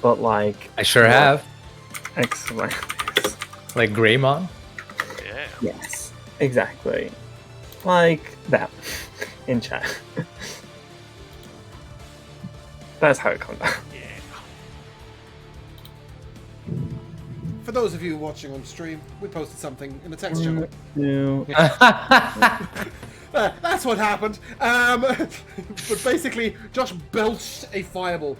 but like I sure have. excellent. Like Greymon. Yeah. Yes, exactly. Like that in chat. That's how it comes out. Yeah. For those of you watching on stream, we posted something in the text channel. No. That's what happened. But basically, Josh belched a fireball.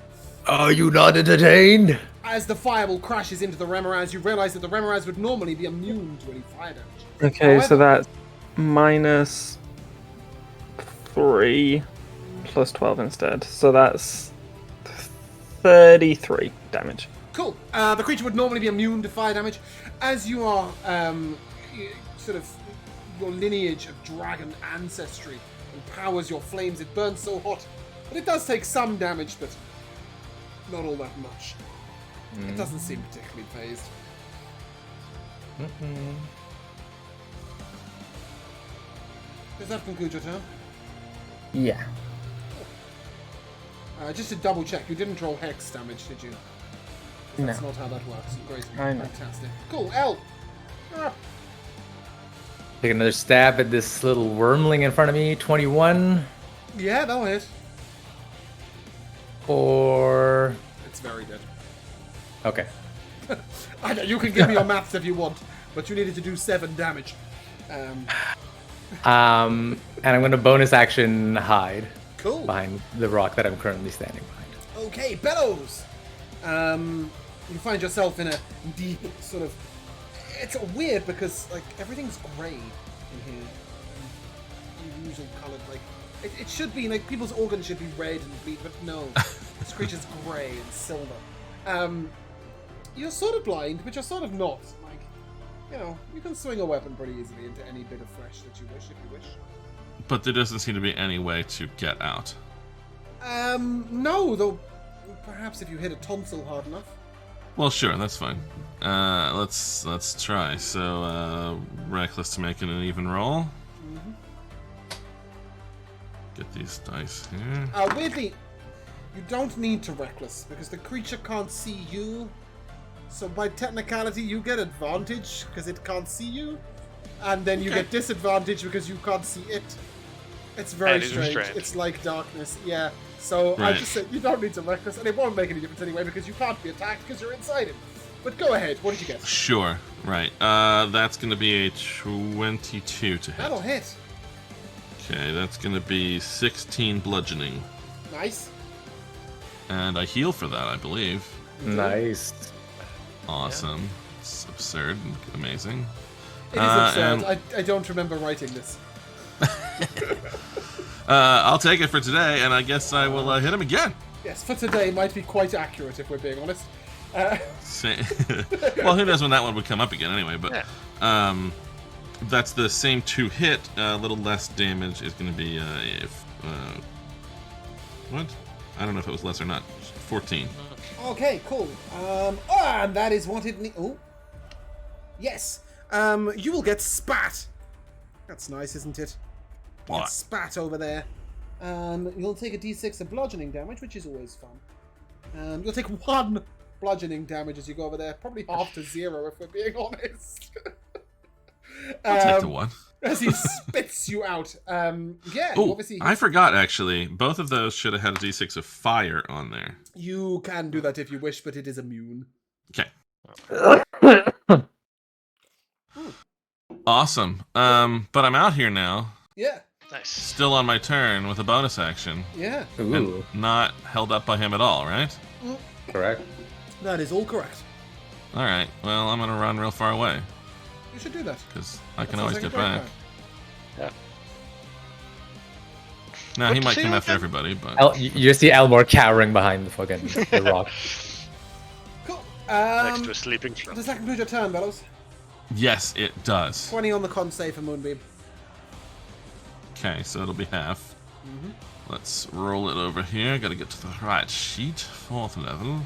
Are you not entertained? As the fireball crashes into the Remoraz, you realize that the Remoraz would normally be immune to any fire damage. Okay, so However- that's -3 plus 12 instead. So that's 33 damage. Cool. The creature would normally be immune to fire damage. As you are sort of your lineage of dragon ancestry empowers your flames, it burns so hot. But it does take some damage, but not all that much. It doesn't seem particularly phased. Does that conclude your turn? Yeah. Just to double check, you didn't roll hex damage, did you? That's No. not how that works. Great. I know. Fantastic. Cool. L. You're up. Take another stab at this little wormling in front of me. 21. Yeah, that'll hit. Or. It's very dead. Okay. I know, you can give me your maths if you want, but you needed to do 7 damage. And I'm gonna bonus action hide Cool. behind the rock that I'm currently standing behind. Okay, Bellows. You find yourself in a deep sort of. It's weird because like everything's grey in here. Unusual coloured, like it should be like people's organs should be red and bleed, but no, this creature's grey and silver. You're sort of blind, but you're sort of not. Like, you know, you can swing a weapon pretty easily into any bit of flesh that you wish, if you wish. But there doesn't seem to be any way to get out. No, though. Perhaps if you hit a tonsil hard enough. Well, sure, that's fine. Let's try. So, reckless to make it an even roll. Get these dice here. Weirdly, you don't need to reckless because the creature can't see you. So by technicality, you get advantage because it can't see you, and then you get disadvantage because you can't see it. It's very That is strange. strange. It's like darkness. Yeah. So I Right. just said you don't need to reckless, and it won't make any difference anyway because you can't be attacked because you're inside him. But go ahead. What did you get? Sure, right. That's going to be a 22 to hit. That'll hit. Okay, that's gonna be 16 bludgeoning. Nice. And I heal for that, I believe. Nice. Awesome. It's absurd and amazing. It is absurd. and- I don't remember writing this. I'll take it for today, and I guess I will hit him again. Yes, for today might be quite accurate if we're being honest. Well, who knows when that one would come up again anyway, but that's the same 2 hit. A little less damage is going to be what? I don't know if it was less or not. 14. Okay, cool. And that is what it needs. Oh, yes. You will get spat. That's nice, isn't it? What? Get spat over there. You'll take a d6 of bludgeoning damage, which is always fun. You'll take 1 bludgeoning damage as you go over there. Probably half to 0 if we're being honest. I'll take the 1. As he spits you out. Yeah, Oh, obviously. I forgot actually. Both of those should have had a d6 of fire on there. You can do that if you wish, but it is immune. Okay. Awesome. But I'm out here now. Yeah, Nice. Still on my turn with a bonus action. yeah. Ooh, And not held up by him at all, right? correct. That is all correct. Alright, well, I'm gonna run real far away. You should do that. Because I That can sounds always like a get great back. plan. Yeah. Now, Good he to might see come you after again. everybody, but... You see Elmore cowering behind the fucking the rock. Cool. Next to a sleeping trunk. Does that conclude your turn, Bellows? Yes, it does. 20 on the con save for Moonbeam. Okay, so it'll be half. Let's roll it over here. Gotta get to the right sheet. 4th level.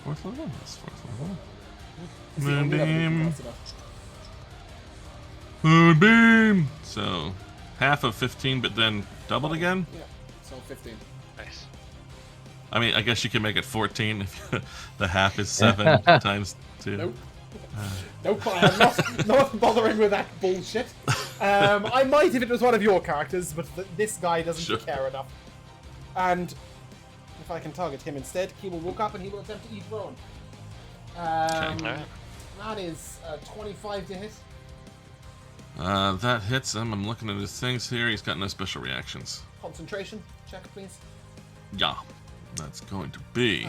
4th level? Yes, 4th level. It's the only level you can Moonbeam. pass it up. Moonbeam! So, half of 15, but then doubled again? Yeah, so 15. Nice. I mean, I guess you can make it 14 if the half is 7 times 2. Nope. Nope, I'm not bothering with that bullshit. I might if it was one of your characters, but this guy doesn't Sure. care enough. And if I can target him instead, he will walk up and he will attempt to eat Rohan. Alright. That is 25 to hit. That hits him. I'm looking at his things here. He's got no special reactions. Concentration check, please. Yeah, that's going to be.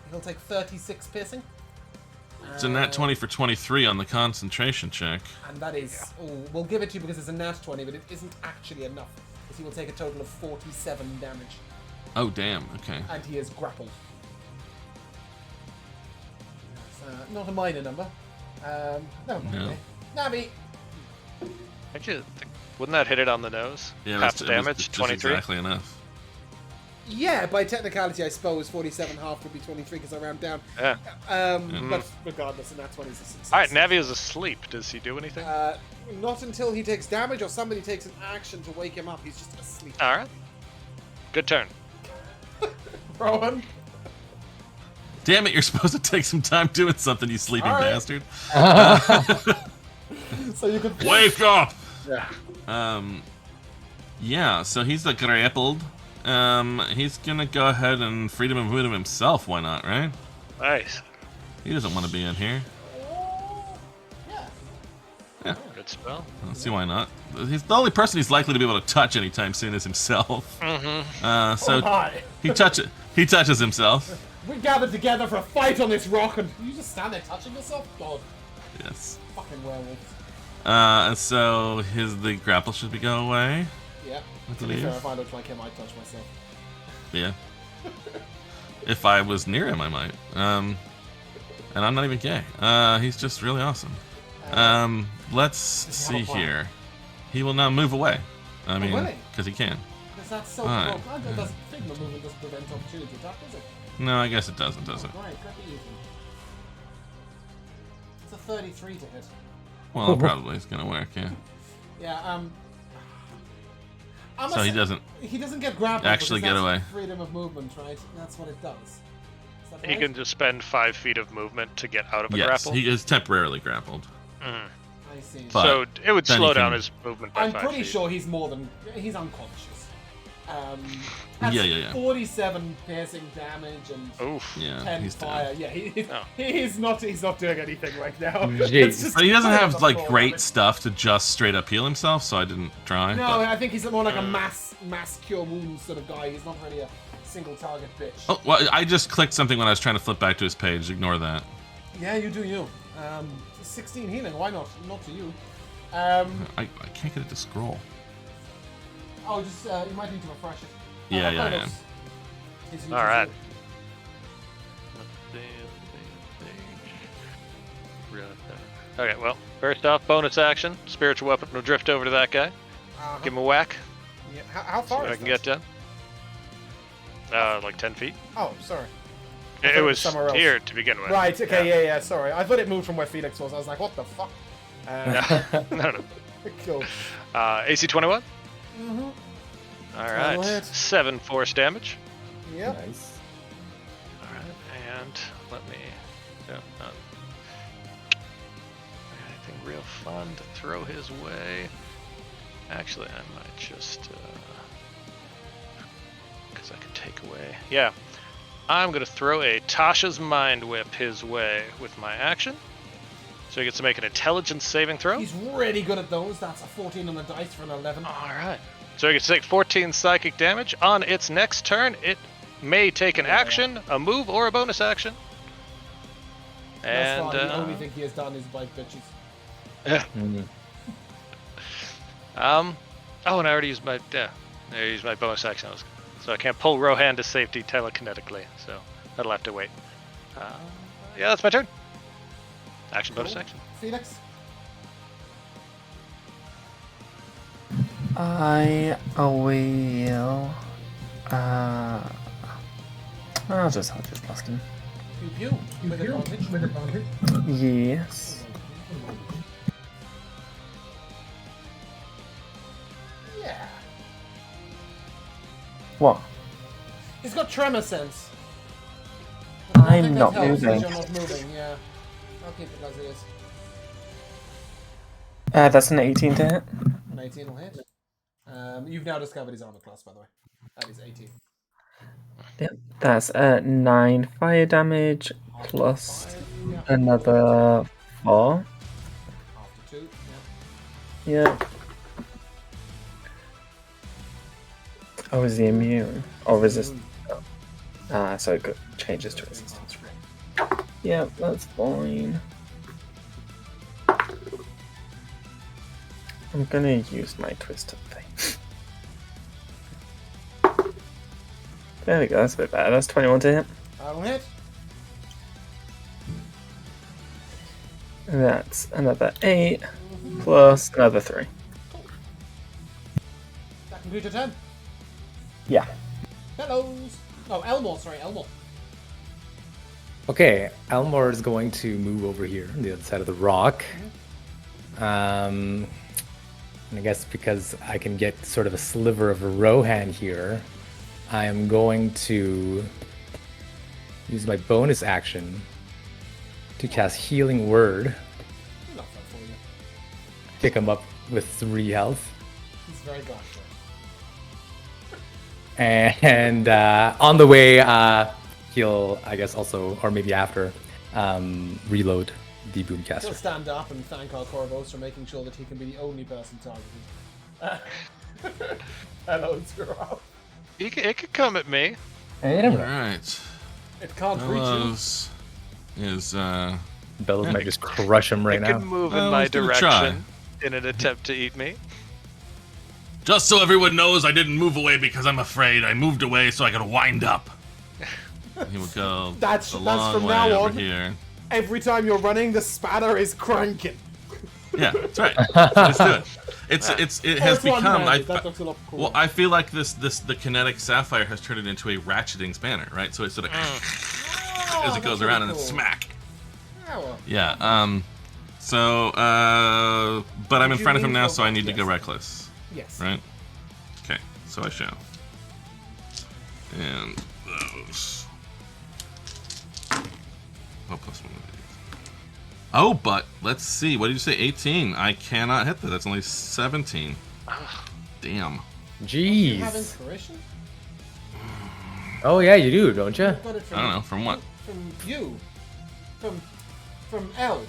He'll take 36 piercing. It's a nat 20 for 23 on the concentration check. And that is... Oh, we'll give it to you because it's a nat 20, but it isn't actually enough. Because he will take a total of 47 damage. Oh, damn. Okay. And he is grappled. Not a minor number. No. No. Navi! Actually, wouldn't that hit it on the nose? Yeah, Half that's damage, just 23. exactly enough. Yeah, by technicality, I suppose 47 half would be 23 because I round down. Yeah. But regardless, a nat 20 is a success. Alright, Navi is asleep. Does he do anything? Not until he takes damage or somebody takes an action to wake him up. He's just asleep. Alright. Good turn. Rohan? Damn it, you're supposed to take some time doing something, you sleeping All right. bastard. So you could... Wake up! Yeah. Yeah, so he's grappled. He's gonna go ahead and freedom of movement himself, why not, right? Nice. He doesn't want to be in here. Yeah, Good spell. I don't see why not. He's the only person he's likely to be able to touch anytime soon is himself. So Hi. he touches himself. We gathered together for a fight on this rock and you just stand there touching yourself? God. Yes. Fucking werewolves. And so the grapple should be go away. Yeah. I To be believe. fair, if I looked like him, I'd touch myself. Yeah. If I was near him, I might. And I'm not even gay. He's just really awesome. Let's Does he have see a plan? here. He will now move away. I mean, will he? because he can. Because that's so Alright. cool. That doesn't Figma movement doesn't prevent opportunity attack, does it? No, I guess it doesn't, does it? Right, cut the easy. It's a 33 to hit. Well, it probably is gonna work, yeah. Yeah, So he doesn't. He doesn't get grappled. actually because get that's away. Freedom of movement, right? That's what it does. Is that He right? can just spend 5 feet of movement to get out of a Yes, grapple. he is temporarily grappled. Mhm. I see. But So it would then slow he down can- his movement by I'm 5 pretty feet. sure he's unconscious. That's Yeah. 47 piercing damage and Oof. Yeah, 10 he's fire. dead. Yeah, Oh. he's not doing anything right now. Jeez. It's just But he doesn't kind have of like full great damage. stuff to just straight up heal himself, so I didn't try. No, but- I think he's more like a mass cure wounds sort of guy. He's not really a single target bitch. Oh, well, I just clicked something when I was trying to flip back to his page. Ignore that. Yeah, you do you. 16 healing, why not? Not to you. I can't get it to scroll. Oh, just you might need to refresh it. Yeah, I am. All right. Okay, well, first off, bonus action. Spiritual weapon will drift over to that guy. Give him a whack. Yeah. How See far what I is can that? get done. Like 10 feet. Oh, sorry. It it was was somewhere else. here to begin with. Right, okay, yeah, sorry. I thought it moved from where Felix was. I was like, what the fuck? No. Cool. AC 21. Mm-hmm. All That'll right. hit. 7 force damage. Yep. Nice. All right, and let me. Anything real fun to throw his way? Actually, I might just because I could take away. Yeah, I'm gonna throw a Tasha's Mind Whip his way with my action, so he gets to make an Intelligence saving throw. He's really good at those. That's a 14 on the dice for an 11. All right. So he gets to take 14 psychic damage. On its next turn, it may take an action, a move, or a bonus action. That's And fine. The only thing he has done is bite bitches. Oh, and I already used my I used my bonus action, so I can't pull Rohan to safety telekinetically. So that'll have to wait. Yeah, that's my turn. Action, bonus Cool. action. Felix? I will. I'll just blast him. Pew pew. With advantage. Yes. Yeah. What? He's got tremor sense. I'm I think not that helps moving. because You're not moving, yeah. I'll keep it as it is. That's an 18 to hit. An 18 will hit. You've now discovered his armor class, by the way. That is 18. Yep. That's 9 fire damage plus Five, yeah. another 4. After 2, yeah. Yep. Oh, is he immune? Or resist? Oh. So it changes to resistance. Yep, that's fine. I'm gonna use my Twist of Fate. There we go, that's a bit better. That's 21 to hit. That'll hit. And that's another 8 plus another 3. That concludes your turn. Yeah. Bellows. Oh, Elmore, sorry, Elmore. Okay, Elmore is going to move over here on the other side of the rock. And I guess because I can get sort of a sliver of a Rohan here, I am going to use my bonus action to cast Healing Word, Not fun for you. pick him up with 3 health. He's very gosh. And on the way, he'll, I guess, also, or maybe after, reload the He'll Boomcaster. stand up and thank our Corvos for making sure that he can be the only person targeted. Hello, Zero. It could come at me. Hey, never All know. right. It can't reach you. Bellows is Bellows might just crush him right It now. could move Well, in my let's give it a direction in an attempt to eat me. just so everyone knows I didn't move away because I'm afraid. I moved away so I could wind up. He would go That's a from long way now over on. here. Every time you're running, the spanner is cranking. Yeah, that's right. Let's do it. It has it's become. one-handed. That looks a lot cooler. Well, I feel like the kinetic sapphire has turned it into a ratcheting spanner, right? So it's sort of as it goes around and then smack. Yeah, well, Yeah. So, but I'm in you front of him lean now, for- so I need to go yes. reckless, yes. right? Okay, so I shall. And those. Oh, plus 1 of these. Oh, but let's see. What did you say? 18. I cannot hit that. That's only 17. Damn. You have Jeez. inspiration? Oh yeah, you do, don't you? I got it from, I don't know, from what? From you. From L.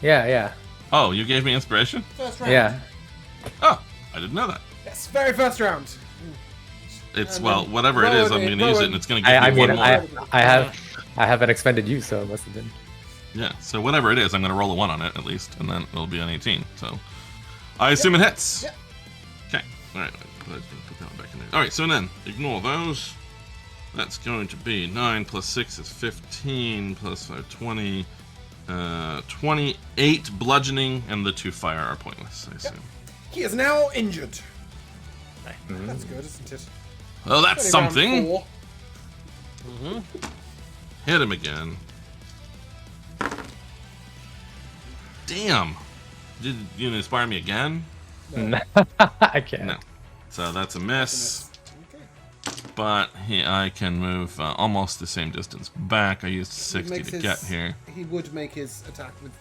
Yeah. Oh, you gave me inspiration? First round. Yeah. Oh, I didn't know that. Yes, very first round. It's, And well, then whatever it is, I'm Rowan- going to use it, and it's going to give I me mean, one more. I haven't expended you, so it must have been. Yeah, so whatever it is, I'm going to roll a 1 on it, at least, and then it'll be an 18, so... I assume it hits. Yep. Okay, alright, put that one back in there. Alright, so then, ignore those. That's going to be 9 plus 6 is 15, plus 5, 20... 28 bludgeoning, and the 2 fire are pointless, I assume. He is now injured. That's good, isn't it? Well, that's Only round something. 4. Hit him again. Damn. Did you inspire me again? I can't. No. So that's a miss. Okay. But I can move almost the same distance back. I used 60 makes to his- get here. He would make his attack with.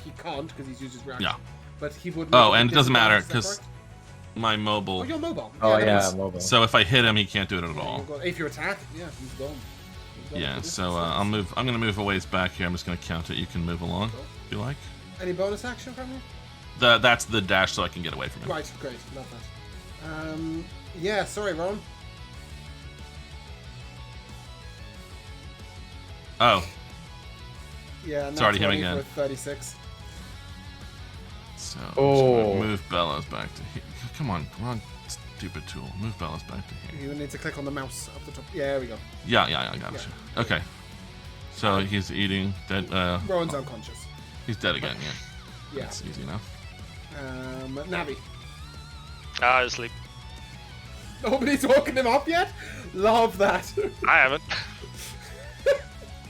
He can't because he's used his reaction. Yeah. But he would. Oh, make and it doesn't matter disadvantage, is that because correct? my Oh, mobile. you're mobile. Oh that yeah, makes- mobile. So if I hit him, he can't do it at Yeah, all. you've got- if you attack, yeah, he's gone. He's gone Yeah. for this So distance. I'll move. I'm gonna move a ways back here. I'm just gonna count it. You can move along if you like. Any bonus action from you? That's the dash, so I can get away from him. Right, great, love that. Yeah, sorry, Ron. Oh, Yeah, not Sorry to him 20 again. for 36. so I'm just Oh. gonna move Bellows back to here. Come on, wrong stupid tool. Move Bellows back to here. You would need to click on the mouse up the top. Yeah, there we go. Yeah, I got you. Okay. So he's eating dead. Rowan's unconscious. He's dead again. Yeah, Yeah. that's easy enough. Navi. Asleep. Nobody's woken him up yet? Love that. I haven't.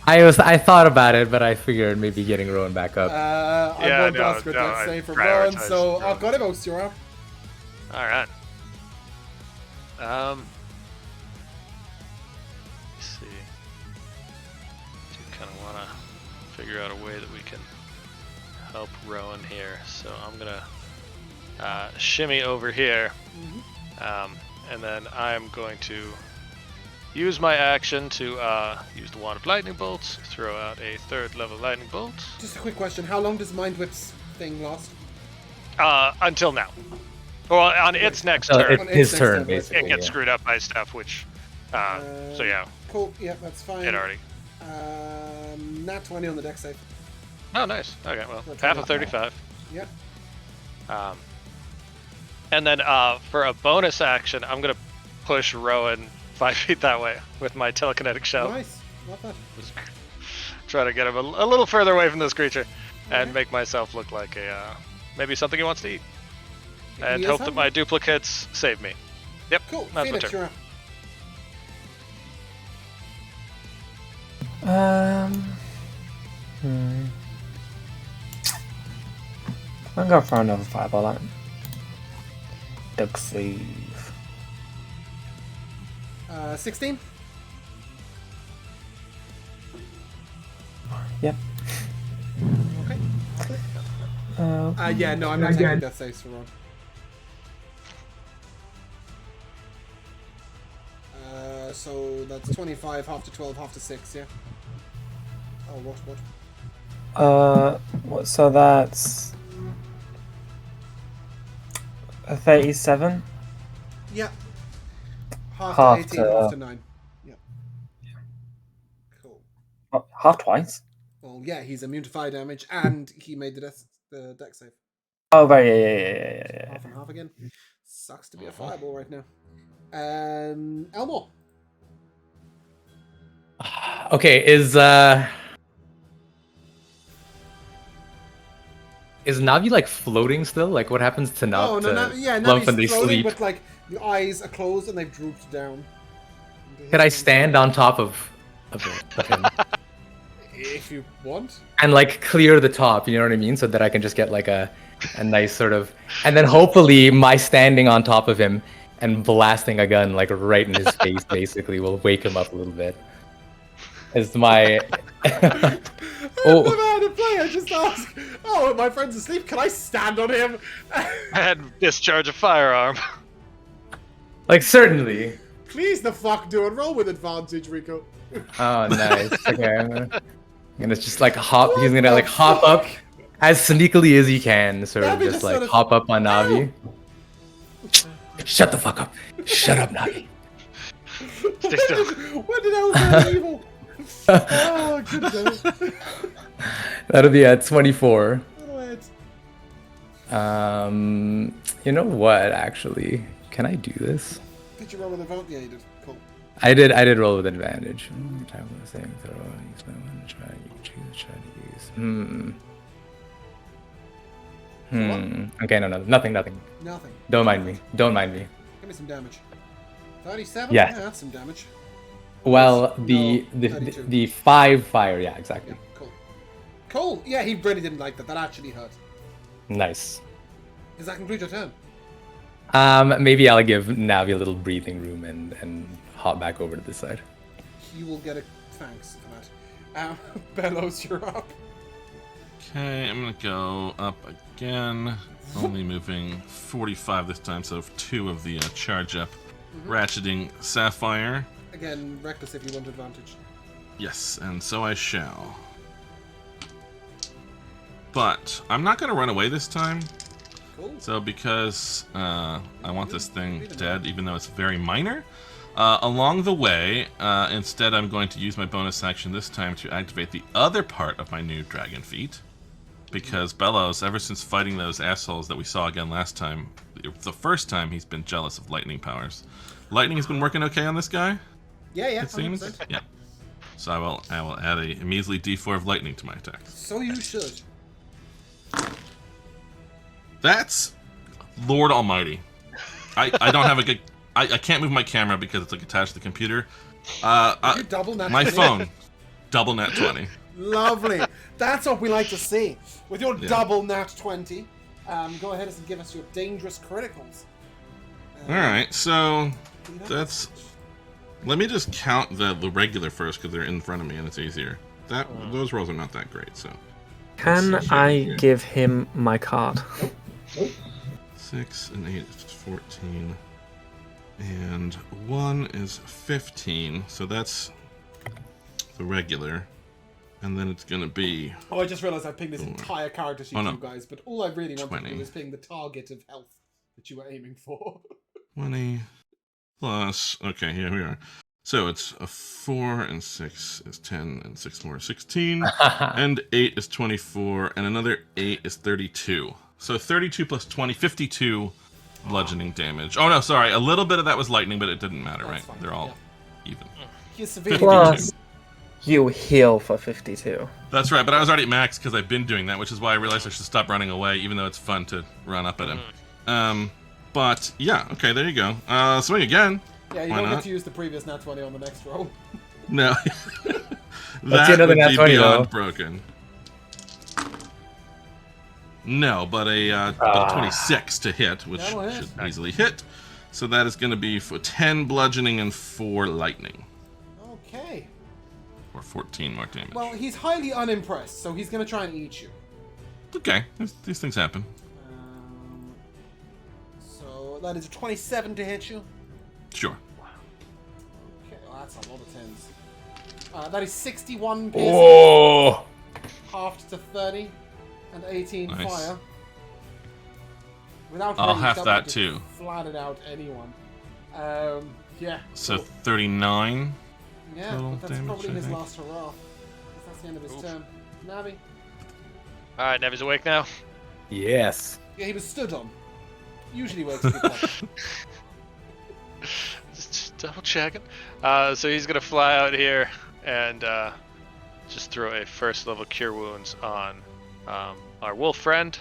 I thought about it, but I figured maybe getting Rowan back up. I'm Yeah, going to no, ask for no, that I save for Rowan, prioritized so Rowan. I've got him, most you're up. All right. Let's see. Do kind of want to figure out a way that we can help Rowan here. So I'm gonna shimmy over here, and then I'm going to use my action to use the wand of lightning bolts, throw out a 3rd level lightning bolt. Just a quick question. How long does Mind Whip's thing last? Until now. Well, on its next So turn, it's his next turn, turn, basically. it gets yeah. screwed up by stuff, which. So yeah, Cool, yeah, that's fine. it already. Nat 20 on the deck save. Oh, nice. Okay, well, That's half not of 35. Yep. And then for a bonus action, I'm gonna push Rowan 5 feet that way with my telekinetic shell. Nice. Love that. Try to get him a little further away from this creature, and make myself look like a maybe something he wants to eat, and He is hope that hungry. my duplicates save me. Yep. Cool. That's my Phoenix, turn. you're up. I'm going for another fireball at him. Duck save. 16? Yep. Okay. Uh, Yeah, no, I'm not taking death saves for Ron. So that's 25, half to 12, half to 6, yeah? Oh, what? so that's a 37. Yeah. Half Half to 18, to- half to 9. Yeah. Cool. Oh, half twice. Well, yeah, he's immune to fire damage, and he made the deck save. Oh, right, yeah. Half and half again. Sucks to be a fireball right now. Elmore. Okay, is Navi like floating still? Like what happens to Nav? Oh, no, yeah, Lump when they Navi's floating, sleep? but like the eyes are closed and they've drooped down. Could I stand on top of him If you want. and like clear the top? You know what I mean? So that I can just get like a nice sort of, and then hopefully my standing on top of him and blasting a gun like right in his face basically will wake him up a little bit. Is my I don't know how to play. I just ask. Oh, my friend's asleep. Can I stand on him? And discharge a firearm. Like, certainly. Please the fuck do it. Roll with advantage, Rico. Oh, nice. Okay, I'm gonna just like hop. He's What gonna the like hop fuck? up as sneakily as he can, sort of Navi just just like sort of- hop up on Navi. Ow! Shut the fuck up. Shut up, Navi. Stay still. When did I was evil? Oh, good day. That'll be at 24. Go ahead. You know what? Actually, can I do this? Did you roll with advantage? Yeah, you did. Cool. I did roll with advantage. Time for the same throw. Use my one. Try to use. Okay, no, nothing. Nothing. Don't mind me. Don't mind me. Give me some damage. 37? Yes. Yeah, that's some damage. Well, No, the 32. 5 fire. Yeah, exactly. Yeah, cool. Cool. Yeah, he really didn't like that. That actually hurt. Nice. Does that conclude your turn? Maybe I'll give Navi a little breathing room and hop back over to this side. You will get a thanks for that. Bellows, you're up. Okay, I'm gonna go up again. Only moving 45 this time, so 2 of the charge up. Ratcheting Sapphire. Again, reckless if you want advantage. Yes, and so I shall. But I'm not gonna run away this time. Cool. So because I want this thing dead, even though it's very minor, along the way, instead I'm going to use my bonus action this time to activate the other part of my new dragon feat. Because Bellows, ever since fighting those assholes that we saw again last time, the first time he's been jealous of lightning powers. Lightning has been working okay on this guy, Yeah, it seems. 100%. Yeah. So I will add a measly D4 of lightning to my attack. So you should. That's Lord Almighty. I don't have a good. I can't move my camera because it's like attached to the computer. You double nat My 20. phone, double net 20. Lovely. That's what we like to see. With your Yeah. double nat 20, go ahead and give us your dangerous criticals. All right, so Do that. that's. Let me just count the regular first because they're in front of me and it's easier. Those rolls are not that great. So Can Let's see I here. give him my card? 6 and 8 is 14, and 1 is 15. So that's the regular. And then it's gonna be Oh, I just realised I pinged this entire character sheet Oh, no. to you guys, but all I really wanted to 20. do is ping the target of health that you were aiming for. 20 plus. Okay, here we are. So it's a 4 and 6 is 10, and 6 more is 16, and 8 is 24, and another 8 is 32. So 32 plus 20, 52 bludgeoning damage. Oh no, sorry, a little bit of that was lightning, but it didn't matter, That's right? fine, They're all even. You're severely Plus, you heal for 52. That's right, but I was already at max because I've been doing that, which is why I realized I should stop running away, even though it's fun to run up at him. But yeah, okay, there you go. Swing again. Yeah, you Why don't not? get to use the previous nat 20 on the next roll. No. Let's see another would nat be 20 beyond though. broken. No, but a 26 to hit, which That'll hit. should easily hit. So that is going to be for 10 bludgeoning and 4 lightning. Okay. Or 14 more damage. Well, he's highly unimpressed, so he's going to try and eat you. Okay, these things happen. So that is a 27 to hit you. Sure. Okay, well, that's a lot of tens. That is 61 piercing, Oh! halved to 30, and 18 Nice. fire. Without I'll range, half would that just too. Flatted out anyone. Yeah. So cool. 39. Yeah, total but that's damage, probably I his think. last hurrah. That's the end of his turn. Navi? Alright, Nevy's awake now. Yes. Yeah, he was stood on. Usually wakes people up. Just double checking. So he's gonna fly out here and just throw a first level cure wounds on our wolf friend.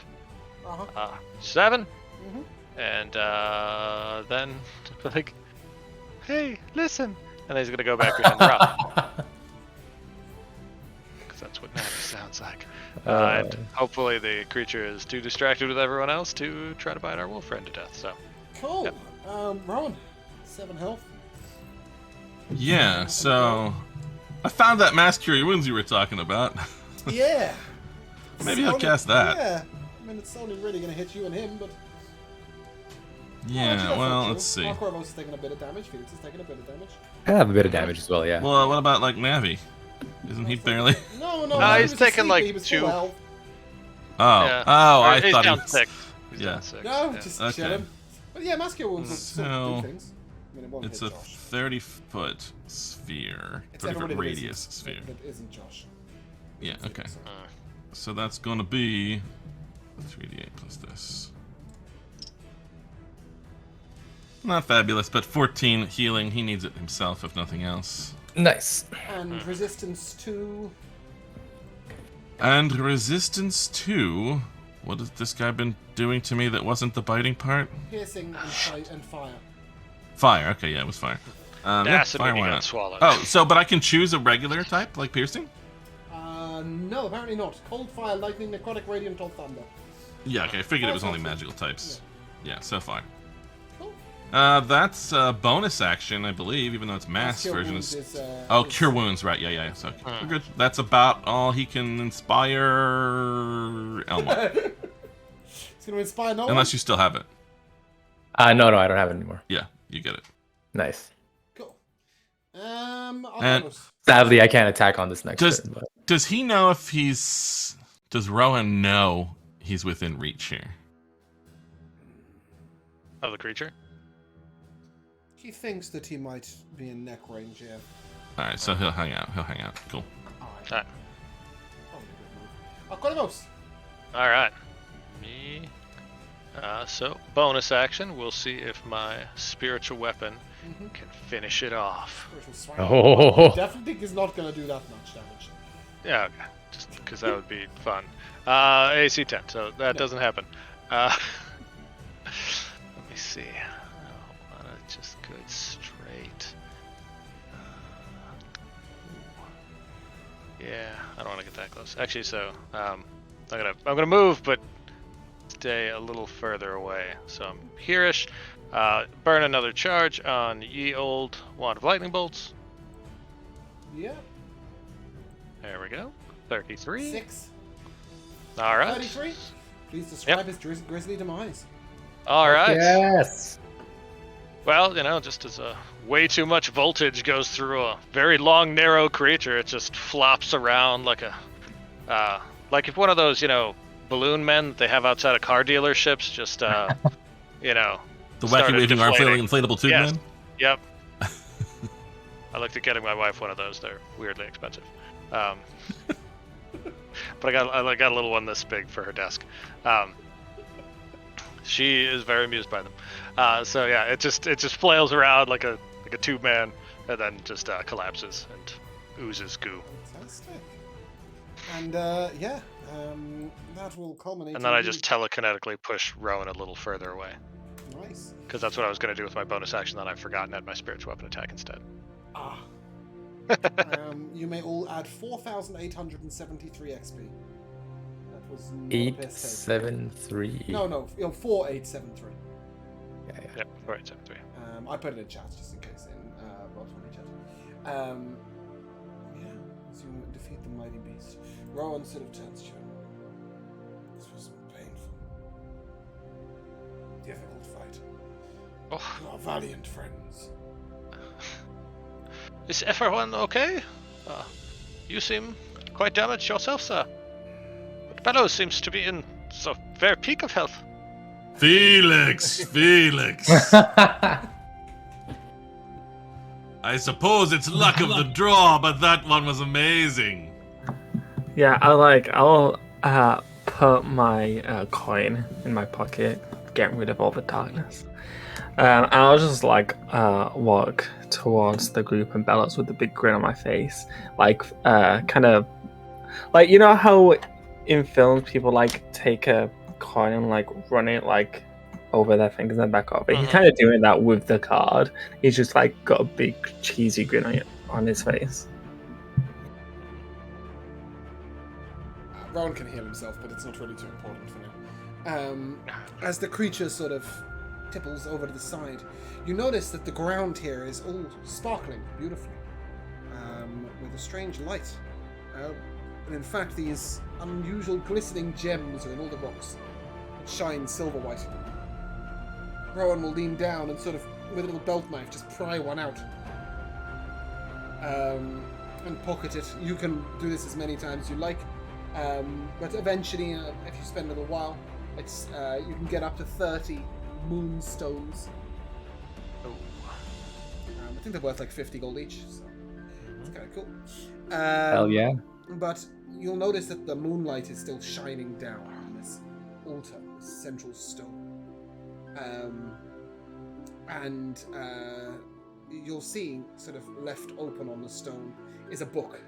Uh-huh. 7. Mhm. And then like, hey, listen. And then he's gonna go back behind the rock. Because that's what Navi sounds like. And hopefully the creature is too distracted with everyone else to try to bite our wolf friend to death. So Cool. Yep. Rowan, 7 health. Yeah, so I found that mass cure your wounds you were talking about. Yeah. Maybe It's I'll only- cast that. Yeah. I mean, it's only really going to hit you and him, but... Yeah, well, let's see. Corvos is taking a bit of damage. Felix is taking a bit of damage. I have a bit of damage as well, yeah. Well, what about like Navi? Isn't he barely? No, he's taking like he was 2. full health. Oh, Yeah. I He's thought he down was. 6. He's Yeah. down 6. No, yeah. just Okay. chilling. But yeah, Maskio wounds will still So, do things. I mean, it won't It's hit a Josh. 30-foot sphere, It's 30-foot everybody that radius isn't- sphere. That isn't Josh. Yeah, okay. So- So that's gonna be 3d8 plus this. Not fabulous, but 14 healing. He needs it himself, if nothing else. Nice. And resistance to... And resistance to... What has this guy been doing to me that wasn't the biting part? piercing and fire. Fire. Okay, yeah, it was fire. Yeah, Acid fire, when you why got not? swallowed. Oh, so but I can choose a regular type, like piercing? No, apparently not. Cold fire, lightning, necrotic, radiant, or thunder. Yeah, okay, I figured it was only Okay. magical types. Yeah, so far. Cool. That's a bonus action, I believe, even though it's mass Cure version. wounds Is... is, Oh, is- cure wounds, right? Yeah. So we're good. That's about all he can inspire Elmo, It's gonna inspire no one? unless you still have it. No, I don't have it anymore. Yeah, you get it. Nice. Cool. And- Arcanos. Sadly, I can't attack on this next Does turn, but does he know if he's? Does Rohan know he's within reach here? Of the creature? He thinks that he might be in neck range, yeah. All right, so he'll hang out. Cool. Alright. Alright. Arcanos. Alright. Me. So, bonus action. We'll see if my spiritual weapon can finish it off. Spiritual swag. Oh. Definitely think he's not gonna do that much damage. Yeah, okay. Just because that would be fun. AC 10, so that doesn't happen. Let me see. I want to just go straight. Yeah, I don't want to get that close. Actually, so I'm gonna move, but stay a little further away. So I'm here-ish. Burn another charge on ye old wand of lightning bolts. Yeah. There we go. 33. 6. All right. 33. Please describe his grisly demise. All right. Yes. Well, just as way too much voltage goes through a very long, narrow creature, it just flops around like like if one of those, balloon men that they have outside of car dealerships, just, The wacky started waving arm flailing deflating. inflatable tube Yes. man. Yep. I looked at getting my wife one of those. They're weirdly expensive. But I got a little one this big for her desk. She is very amused by them. So yeah, it just flails around like a tube man, and then just collapses and oozes goo. Fantastic. And that will culminate. And then in I you- just telekinetically push Rowan a little further away, Nice. because that's what I was going to do with my bonus action that I've forgotten at my spiritual weapon attack instead. Ah. You may all add 4,873 XP. That was not a piss take. 873. No, 4,873. Yeah. Yep, 4873. I put it in chat just in case in Rob's money chat. As you defeat the mighty beast, Rowan sort of turns to you. This was painful, difficult fight. Oh, You are valiant friends. is everyone okay? You seem quite damaged yourself, sir. But Bellows seems to be in so fair peak of health. Felix. I suppose it's luck of the draw, but that one was amazing. Yeah, I'll put my coin in my pocket, get rid of all the darkness. And I'll just walk towards the group and Bellows with a big grin on my face, kind of like, how in films people take a coin and run it over their fingers and back over. He's kind of doing that with the card. He's just got a big cheesy grin on his face. Rowan can heal himself, but it's not really too important for now. As the creature sort of tipples over to the side, you notice that the ground here is all sparkling beautifully, with a strange light. And in fact, these unusual glistening gems are in all the rocks. It shines silver white. Rohan will lean down and sort of, with a little belt knife, just pry one out. And pocket it. You can do this as many times as you like. But eventually, if you spend a little while, it's you can get up to 30 moonstones. I think they're worth like 50 gold each, so it's kind of cool. Hell yeah. But you'll notice that the moonlight is still shining down on this altar, this central stone. And you'll see, sort of left open on the stone, is a book.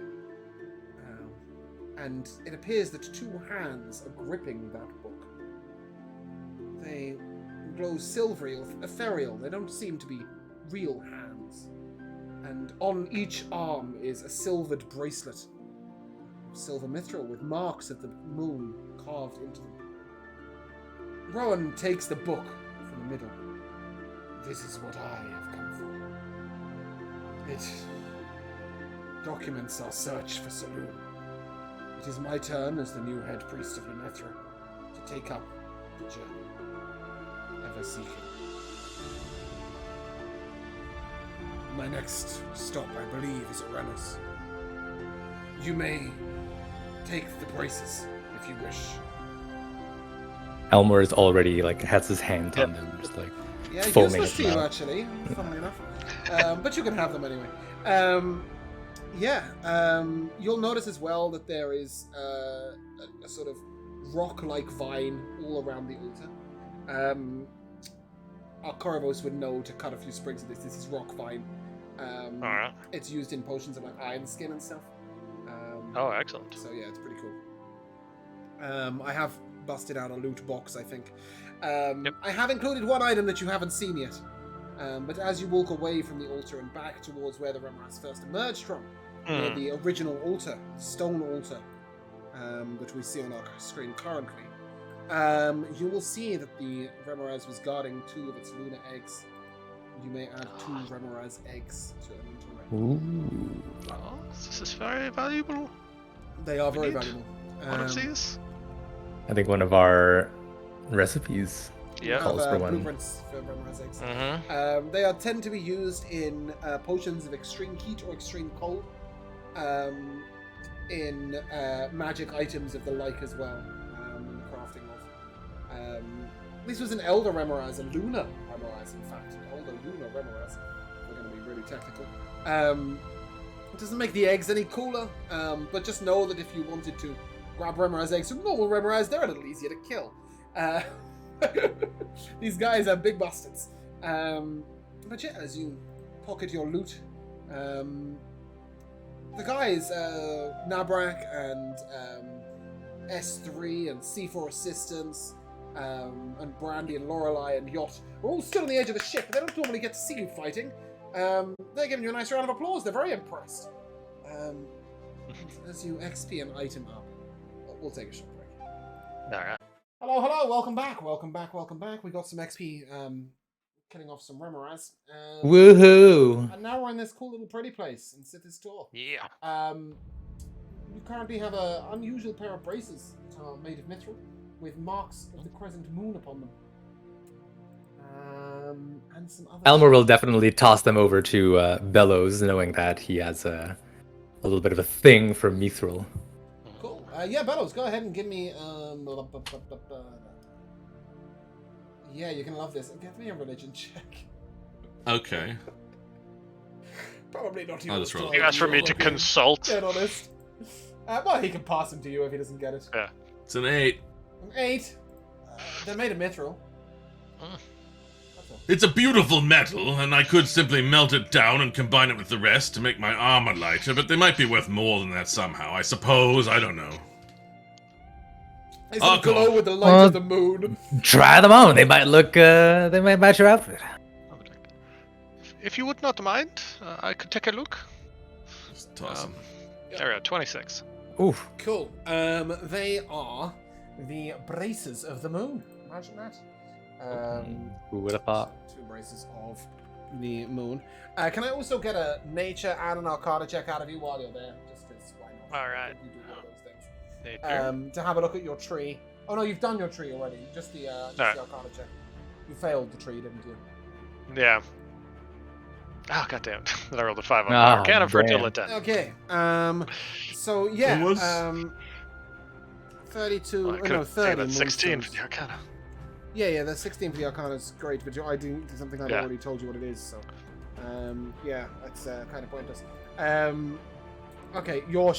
And it appears that two hands are gripping that book. They glow silvery or ethereal. They don't seem to be real hands. And on each arm is a silvered bracelet, silver mithril with marks of the moon carved into them. Rohan takes the book from the middle. This is what I have come for. It documents our search for Saloon. It is my turn as the new head priest of Lemethra to take up the journey, ever seeking. My next stop, I believe, is Arenas. You may take the braces if you wish. Elmore is already has his hand on them, just foaming useless at to the you mouth. actually, funnily enough. But you can have them anyway. You'll notice as well that there is a sort of rock-like vine all around the altar. Our Corvos would know to cut a few sprigs of this. This is rock vine. Alright. It's used in potions of iron skin and stuff. Oh, excellent. So yeah, it's pretty cool. I have busted out a loot box, I think. Yep. I have included one item that you haven't seen yet. But as you walk away from the altar and back towards where the Remorhaz first emerged from, near the original altar, stone altar, that we see on our screen currently, you will see that the Remorhaz was guarding 2 of its lunar eggs. You may add 2 Remorhaz eggs to an inventory. Ooh. Oh, this is very valuable. They are very Neat. valuable. One of these? I think one of our recipes Yeah. calls for one. Blueprints for Remorhaz eggs. Mm-hmm. They tend to be used in potions of extreme heat or extreme cold, in magic items of the like as well, in the crafting of. This was an Elder Remorhaz, a Lunar Remorhaz, in fact. An Elder Lunar Remorhaz. We're going to be really technical. It doesn't make the eggs any cooler, but just know that if you wanted to grab Remorhaz eggs from normal Remorhaz, they're a little easier to kill. These guys are big bastards. But yeah, as you pocket your loot, the guys, Nabrak and S3 and C4 Assistants, and Brandy and Lorelei and Yacht are all stood on the edge of the ship, but they don't normally get to see you fighting. They're giving you a nice round of applause. They're very impressed. As you XP an item up, we'll take a short break. Alright. Hello, welcome back. We got some XP, killing off some Remorhaz. Woohoo! And now we're in this cool little pretty place in Sithis Tor. Yeah. You currently have an unusual pair of braces made of mithril with marks of the crescent moon upon them. And some other... Elmore will definitely toss them over to Bellows, knowing that he has a little bit of a thing for mithril. Cool. Yeah, Bellows, go ahead and give me... Yeah, you're going to love this. Give me a religion check. Okay. Probably not I'll just roll. You asked for me to consult. Get honest. Well, he can pass them to you if he doesn't get it. Yeah. It's an 8. An 8. They're made of mithril. That's all. It's a beautiful metal, and I could simply melt it down and combine it with the rest to make my armor lighter, but they might be worth more than that somehow, I suppose. I don't know. They sort of glow with the light of the moon. Try them on. They might look. They might match your outfit. If you would not mind, I could take a look. Just toss them. There we go, 26. Oof. Cool. They are the braces of the moon. Imagine that. Who would have thought? 2 braces of the moon. Can I also get a nature and an arcana check out of you while you're there? Just because why not? Alright. You do all those things. Nature. To have a look at your tree. Oh no, you've done your tree already. Just the arcana check. You failed the tree, didn't you? Yeah. Oh, goddamn. Then I rolled a 5 on Oh, power. Cannon for a damn. total of 10. Okay. So yeah. It was- 32. Well, I Oh, could no, have 30. taken that 16 for moonstones. the Arcana. Yeah, the 16 for the Arcana is great, but I do something I've Yeah. already told you what it is, so yeah, that's kind of pointless. Okay, your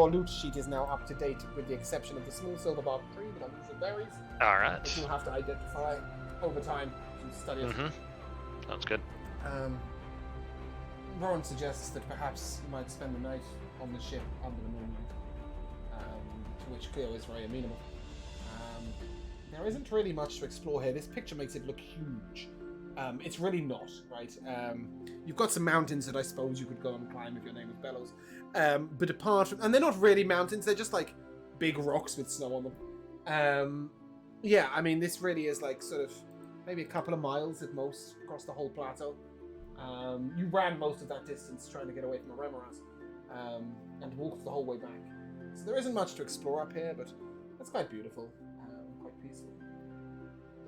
loot sheet is now up to date, with the exception of the small silver bark tree with unusual berries, which Alright. you'll have to identify over time to study it. Sounds good. Rohan suggests that perhaps you might spend the night on the ship under the moonlight, to which Cleo is very amenable. There isn't really much to explore here. This picture makes it look huge. It's really not, right? You've got some mountains that I suppose you could go and climb if your name was Bellows. But apart from... And they're not really mountains, they're just like big rocks with snow on them. Yeah, I mean, this really is like sort of maybe a couple of miles at most across the whole plateau. You ran most of that distance trying to get away from the Remoras, and walked the whole way back. So there isn't much to explore up here, but it's quite beautiful, quite peaceful.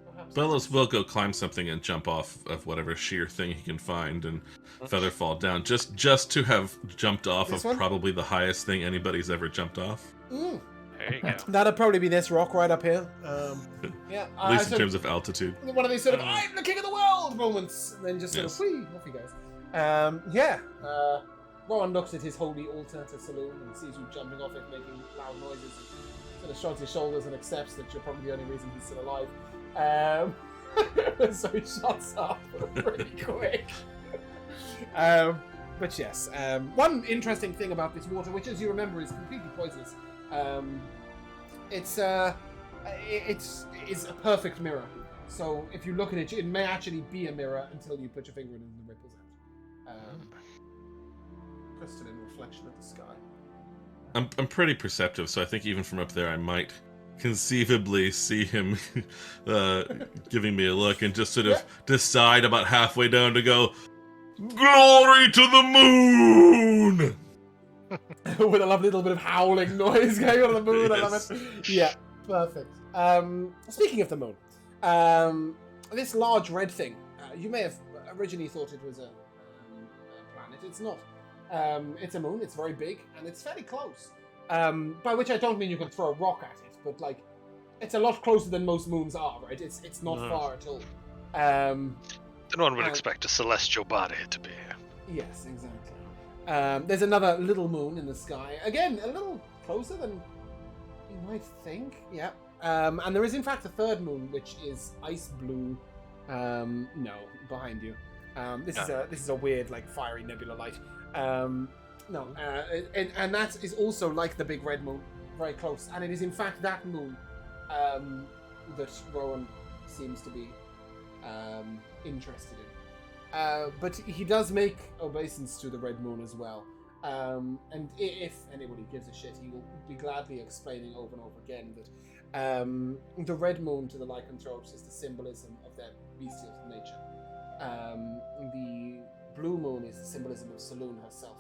So perhaps Bellows will go climb something and jump off of whatever sheer thing he can find and feather fall down. Just to have jumped off This of one? probably the highest thing anybody's ever jumped off. Mm, There you go. that'd probably be this rock right up here. Yeah, At least in terms of altitude. one of these sort of "I'm the king of the world" moments, and then just sort Yes. of whee, off he goes. Rohan looks at his holy altar to Saloon and sees you jumping off it, making loud noises, and sort of shrugs his shoulders and accepts that you're probably the only reason he's still alive. So he shuts up pretty quick. But yes, one interesting thing about this water, which as you remember is completely poisonous, it's a perfect mirror. So if you look at it, it may actually be a mirror until you put your finger in it and the ripples out. Crystalline reflection of the sky. I'm pretty perceptive, so I think even from up there I might conceivably see him giving me a look and just sort of decide about halfway down to go, "Glory to the moon!" With a lovely little bit of howling noise going on the moon. I love Yes. it. Yeah, perfect. Speaking of the moon, this large red thing, you may have originally thought it was a planet. It's not. It's a moon. It's very big and it's fairly close. By which I don't mean you can throw a rock at it, but like it's a lot closer than most moons are. Right? It's not far at all. Then one would expect a celestial body to be here. Yes, exactly. There's another little moon in the sky. Again, a little closer than you might think. Yeah. And there is in fact a third moon, which is ice blue. No, behind you. This is a weird, like, fiery nebula light. And that is also like the big red moon, very close. And it is in fact that moon that Rohan seems to be interested in. But he does make obeisance to the red moon as well. And if anybody gives a shit, he will be gladly explaining over and over again that the red moon to the lycanthropes is the symbolism of their bestial nature. The blue moon is the symbolism of Saloon herself.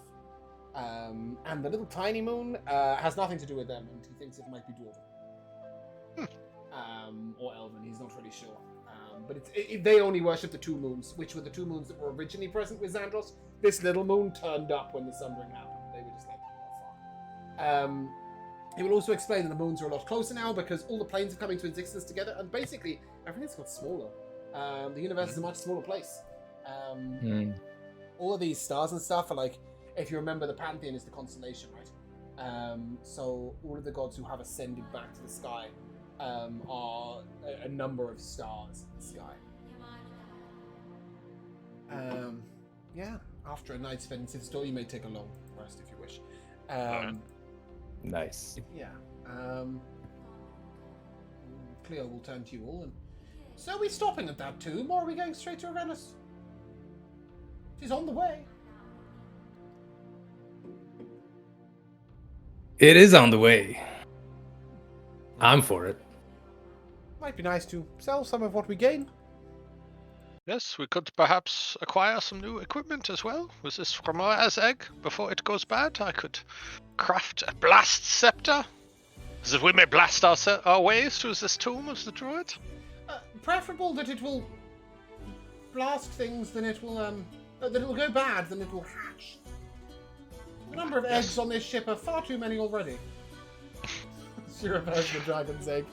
And the little tiny moon has nothing to do with them, and he thinks it might be Dwarven. Or Elven, he's not really sure. But they only worship the two moons, which were the two moons that were originally present with Xandros. This little moon turned up when the Sundering happened. They were just like, oh fuck. He will also explain that the moons are a lot closer now because all the planes are coming to existence together, and basically everything's got smaller. The universe is a much smaller place. All of these stars and stuff are like, if you remember, the Pantheon is the constellation, right? So all of the gods who have ascended back to the sky are a number of stars in the sky. Yeah, after a night spent in Sithis Tor, you may take a long rest if you wish. Nice. Yeah. Cleo will turn to you all. And so are we stopping at that tomb, or are we going straight to Arenas? She's on the way. It is on the way. I'm for it. Might be nice to sell some of what we gain. Yes, we could perhaps acquire some new equipment as well. Was this from our egg before it goes bad? I could craft a blast scepter, so that we may blast our ways through this tomb of the druid. Preferable that it will blast things than it will, that it will go bad than it will hatch. The number of eggs on this ship are far too many already. She refers to the dragon's egg.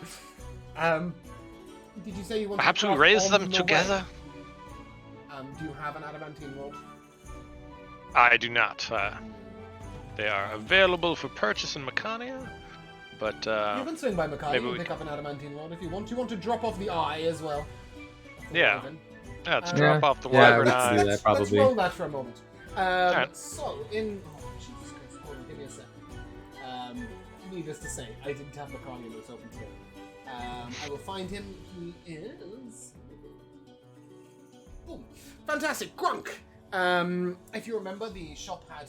Did you say you want Perhaps to we craft raise on them the together? way? Do you have an adamantine rod? I do not. They are available for purchase in Mecania, but You can swing by Makai maybe and we pick up an adamantine rod if you want. You want to drop off the eye as well. Yeah. let's Yeah, drop off the yeah, wyvern we can do eye. that. Let's probably. roll that for a moment. Alright. So, in... Oh, Jesus Christ. Hold on, give me a second. Needless to say, I didn't have Macaulay notes open today. I will find him. He is... Boom. Fantastic. Grunk! If you remember, the shop had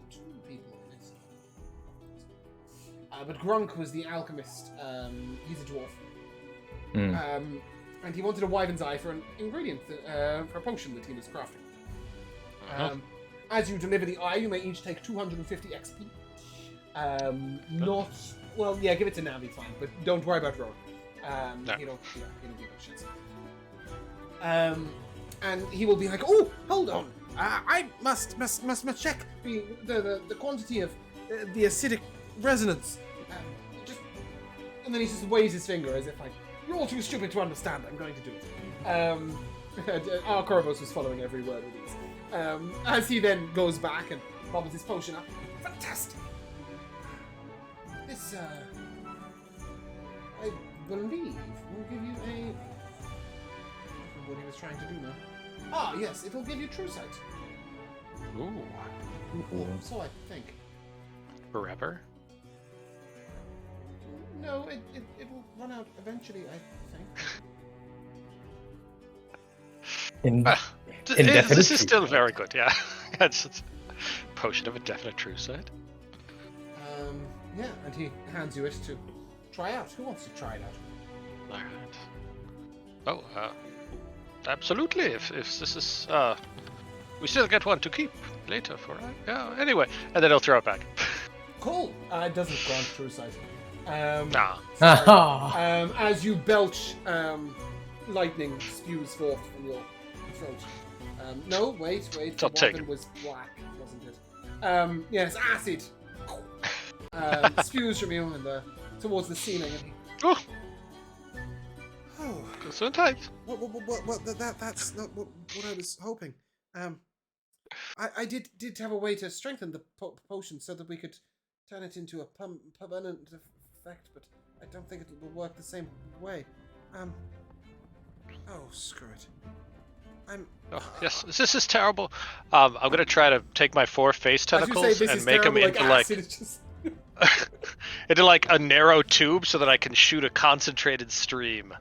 2 people in it. But Grunk was the alchemist. He's a dwarf. And he wanted a wyvern's eye for an ingredient, for a potion that he was crafting. As you deliver the eye, you may each take 250 XP. Well, yeah, give it to Navi, fine, but don't worry about Rohan. No. He don't give a shit. And he will be like, oh, hold on, I must check the quantity of the acidic resonance. And then he just waves his finger as if like, you're all too stupid to understand. I'm going to do it. Our Corvus was following every word of these. As he then goes back and bubbles his potion up. Fantastic. This, I believe, will give you a... I don't know what he was trying to do now. Ah, yes, it will give you true sight. Ooh. So I think. Forever? No, it will run out eventually, I think. This is still very good, yeah. It's potion of indefinite true sight. Yeah, and he hands you it to try out. Who wants to try it out? Alright. Oh, absolutely. If this is, we still get one to keep later for, yeah, anyway. And then he'll throw it back. Cool. It doesn't grant true sight. Nah. As you belch, lightning spews forth from your throat. No, wait. The weapon was black, wasn't it? Yes, acid. Spews from you and towards the ceiling. And he... Oh. So tight. That's not what I was hoping. I did have a way to strengthen the potion so that we could turn it into a permanent effect, but I don't think it will work the same way. Oh, screw it. Yes, this is terrible. I'm gonna try to take my 4 face tentacles and make them into into like a narrow tube so that I can shoot a concentrated stream.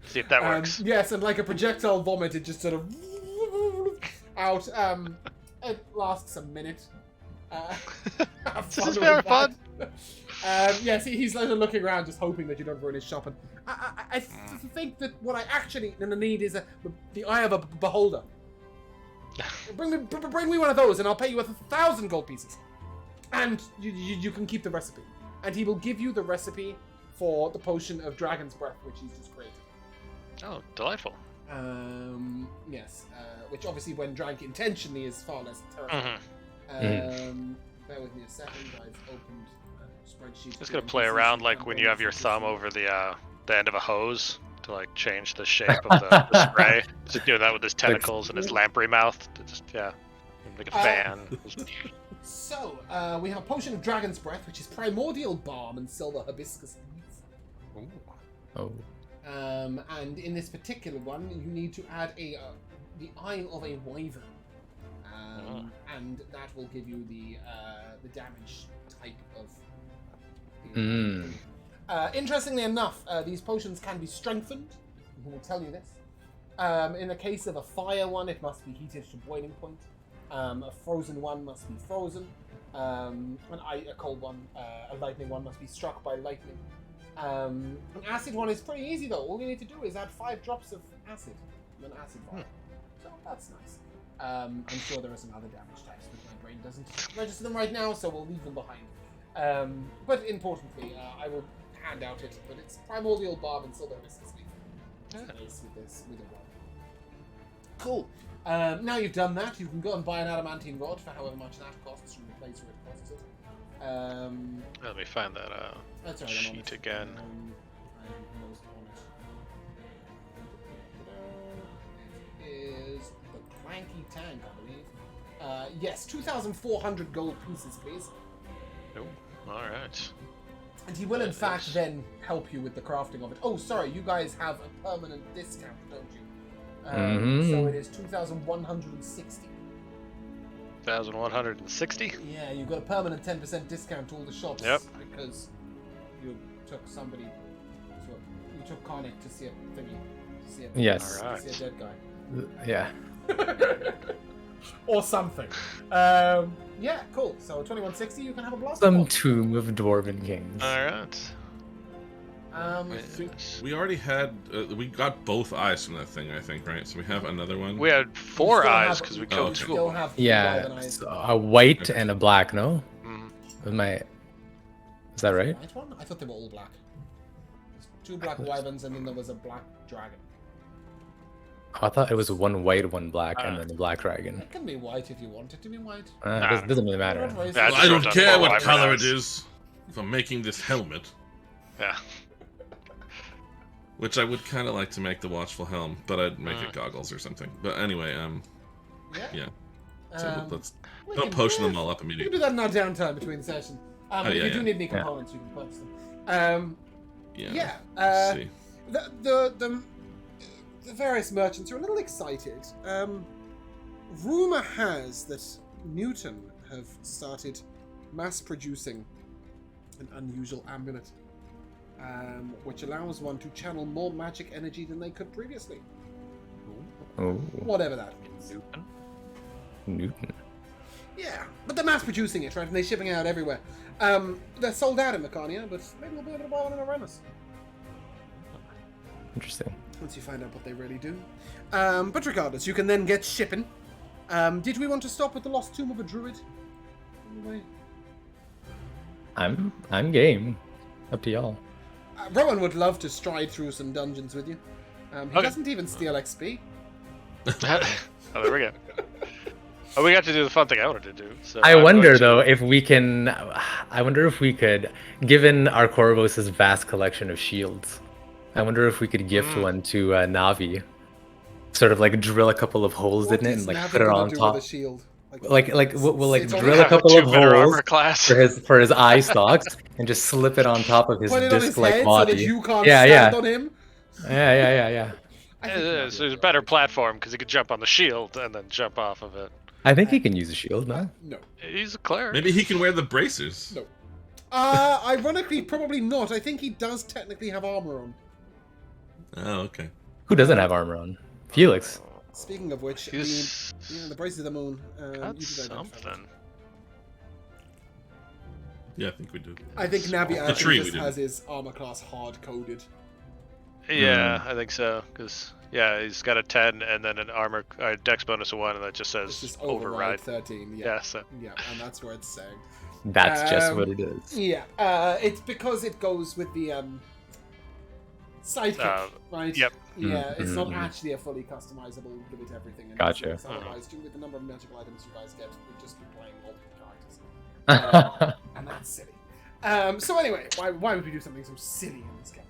See if that works. Yes, and like a projectile vomit, it just sort of out. It lasts a minute. This is very fun. Yes, he's like looking around, just hoping that you don't ruin his shop. And I think that what I actually need is the eye of a beholder. Bring me one of those, and I'll pay you 1,000 gold pieces, and you can keep the recipe. And he will give you the recipe for the potion of dragon's breath, which he's just created. Oh, delightful. Yes, which obviously, when drank intentionally, is far less terrifying. Bear with me a second. I've opened spreadsheet. Just gonna play around like when you have your thumb over the end of a hose to like change the shape of the spray. Just doing that with his tentacles and his lamprey mouth. To just make a fan. So we have a potion of dragon's breath, which is primordial balm and silver hibiscus leaves. Oh. And in this particular one, you need to add the eye of a wyvern. And that will give you the damage type of. Interestingly enough, these potions can be strengthened. Who will tell you this? In the case of a fire one, it must be heated to boiling point. A frozen one must be frozen. A cold one, a lightning one must be struck by lightning. An acid one is pretty easy though. All you need to do is add 5 drops of acid from an acid vial. So that's nice. I'm sure there are some other damage types, but my brain doesn't register them right now, so we'll leave them behind. But importantly, I will hand out it, but it's primordial barb and silver hibiscus leaf. Space with this, with a rod. Cool. Now you've done that, you can go and buy an adamantine rod for however much that costs from the place where it costs it. Let me find that That's all right, I'm on sheet it. again. I'm most on it. It is the clanky tank, I believe. Yes, 2,400 gold pieces, please. Oh, all right. And he will, in fact, then help you with the crafting of it. Oh, sorry, you guys have a permanent discount, don't you? So it is 2,160. 1,160. Yeah, you've got a permanent 10% discount to all the shops. Yep. Because you took somebody. You took Karnik to see a thingy. To see a, Yes. All right. to see a dead guy. Yeah. Or something. Yeah, cool. So 2160, you can have a blast. Some off. tomb of dwarven kings. All right. I think we already had. We got both eyes from that thing, I think, right? So we have another one. We had You 4 still eyes have- because we you killed okay. 2 still of them. have 3 Yeah, Wyvern eyes. so a white and a black. No, Mhm. was my. Is that right? White one? I thought they were all black. There's 2 black wyverns and then there was a black dragon. Oh, I thought it was one white, one black, and then the black dragon. It can be white if you want it to be white. Doesn't really matter. Not racist. Yeah, Well, I don't Just care four what wyvern color eyes. it is. If I'm making this helmet, Yeah. which I would kind of like to make the watchful helm, but I'd make it goggles or something. But anyway, yeah. So let's we don't can- potion yeah, them all up We can immediately. do that in our downtime between sessions. If yeah, you do yeah. need any components, you can purchase them. Yeah. Let's see. The various merchants are a little excited. Rumor has that Newton have started mass producing an unusual amulet, which allows one to channel more magic energy than they could previously. Oh, Whatever that means. Newton. Yeah, but they're mass producing it, right? And they're shipping it out everywhere. They're sold out in Mecania, but maybe we'll be able to buy one in Aramis Interesting. once you find out what they really do. But regardless, you can then get shipping. Did we want to stop with the lost tomb of a druid? Anyway. I'm game. Up to y'all. Rohan would love to stride through some dungeons with you. He Okay. doesn't even steal XP. Oh, there we go. Oh, we got to do the fun thing I wanted to do. So I I'm wonder going to- though if we can. I wonder if we could, given our Corvos' vast collection of shields, I wonder if we could gift one to Navi. Sort of like drill a couple of holes What in it is and like Navi put it gonna on do top. with a shield? Like we'll like It's on drill the- a couple of 2 better holes armor class. for his eye stalks and just slip it on top of his Put it on his disc-like head body. so that you can't Yeah, stand yeah. on him. Yeah. I think It Navi is. will There's a do better it. platform because he could jump on the shield and then jump off of it. I think he can use a shield, no? No. He's a cleric. Maybe he can wear the bracers. No. Ironically, probably not. I think he does technically have armor on. Oh, okay. Who doesn't have armor on? Felix. Speaking of which, He's the Braces of the Moon. got You did identify that. something. Yeah, I think we do. I think Navi The actually tree we just did. has his armor class hard coded. Yeah, I think so. Because he's got a 10 and then an armor dex bonus of 1, and that just It's says just override override. 13. Yeah. Yeah. So Yeah, and that's where it's saying. That's just what it is. Yeah, it's because it goes with the sidekick, right? yep. Yeah, it's not Mhm. actually a fully customizable give it everything. And Gotcha. it's otherwise, with the number of magical items you guys get, we'd just be playing multiple characters, and that's silly. So anyway, why would we do something so silly in this game?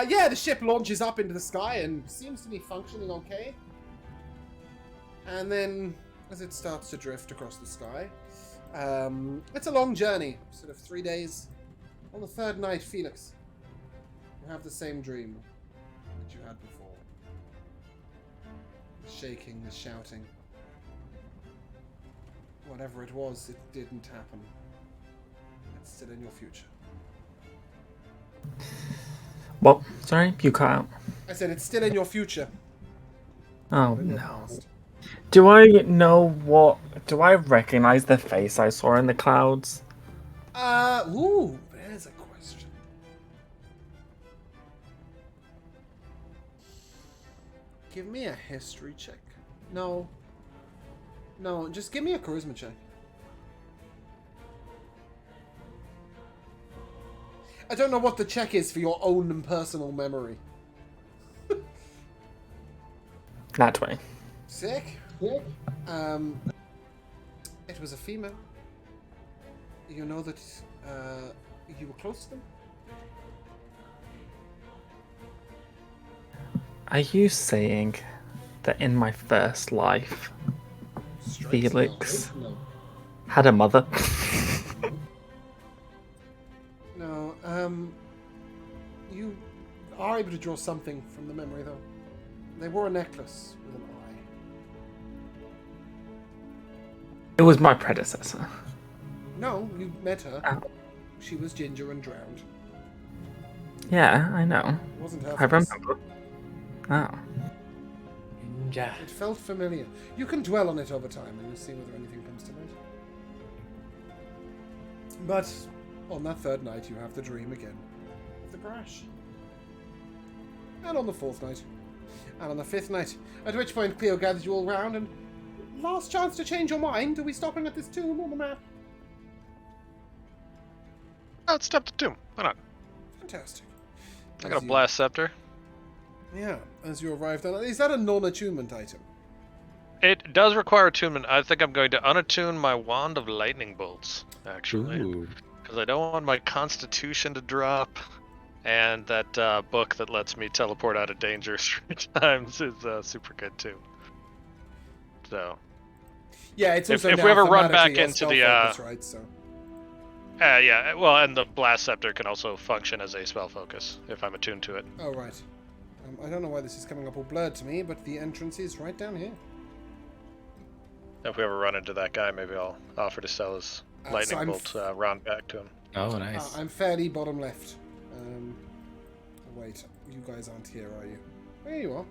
Yeah, the ship launches up into the sky and seems to be functioning okay. And then, as it starts to drift across the sky, it's a long journey, sort of 3 days. On the 3rd night, Felix, you have the same dream that you had before. The shaking, the shouting. Whatever it was, it didn't happen. It's still in your future. Well, sorry, you cut out. I said it's still in your future. Oh not in your no. past. Do I know what? Do I recognize the face I saw in the clouds? Ooh, there's a question. Give me a history check. No, just give me a charisma check. I don't know what the check is for your own personal memory. Nat 20. Sick. It was a female. You know that you were close to them? Are you saying that in my first life, Felix had a mother? No, you are able to draw something from the memory, though. They wore a necklace with an eye. It was my predecessor. No, you met her. Oh. She was ginger and drowned. Yeah, I know. It wasn't her I face. remember. Oh. Yeah. It felt familiar. You can dwell on it over time and you'll see whether anything comes to light. But on that third night, you have the dream again of the crash. And on the fourth night. And on the fifth night. At which point, Cleo gathers you all round and... Last chance to change your mind. Are we stopping at this tomb on the map? Let's step the tomb. Why not? Fantastic. I got a blast scepter. Yeah, as you arrived on... Is that a non-attunement item? It does require attunement. I think I'm going to unattune my wand of lightning bolts, actually. Because I don't want my constitution to drop. And that book that lets me teleport out of danger 3 times is super good, too. So... Yeah, it's also if we ever run back mathematically a into spell the focus, right? So yeah, well, and the blast scepter can also function as a spell focus if I'm attuned to it. oh right. I don't know why this is coming up all blurred to me, but the entrance is right down here. If we ever run into that guy, maybe I'll offer to sell his lightning bolt round back to him. Oh, nice. I'm fairly bottom left. Wait, you guys aren't here, are you? There you are.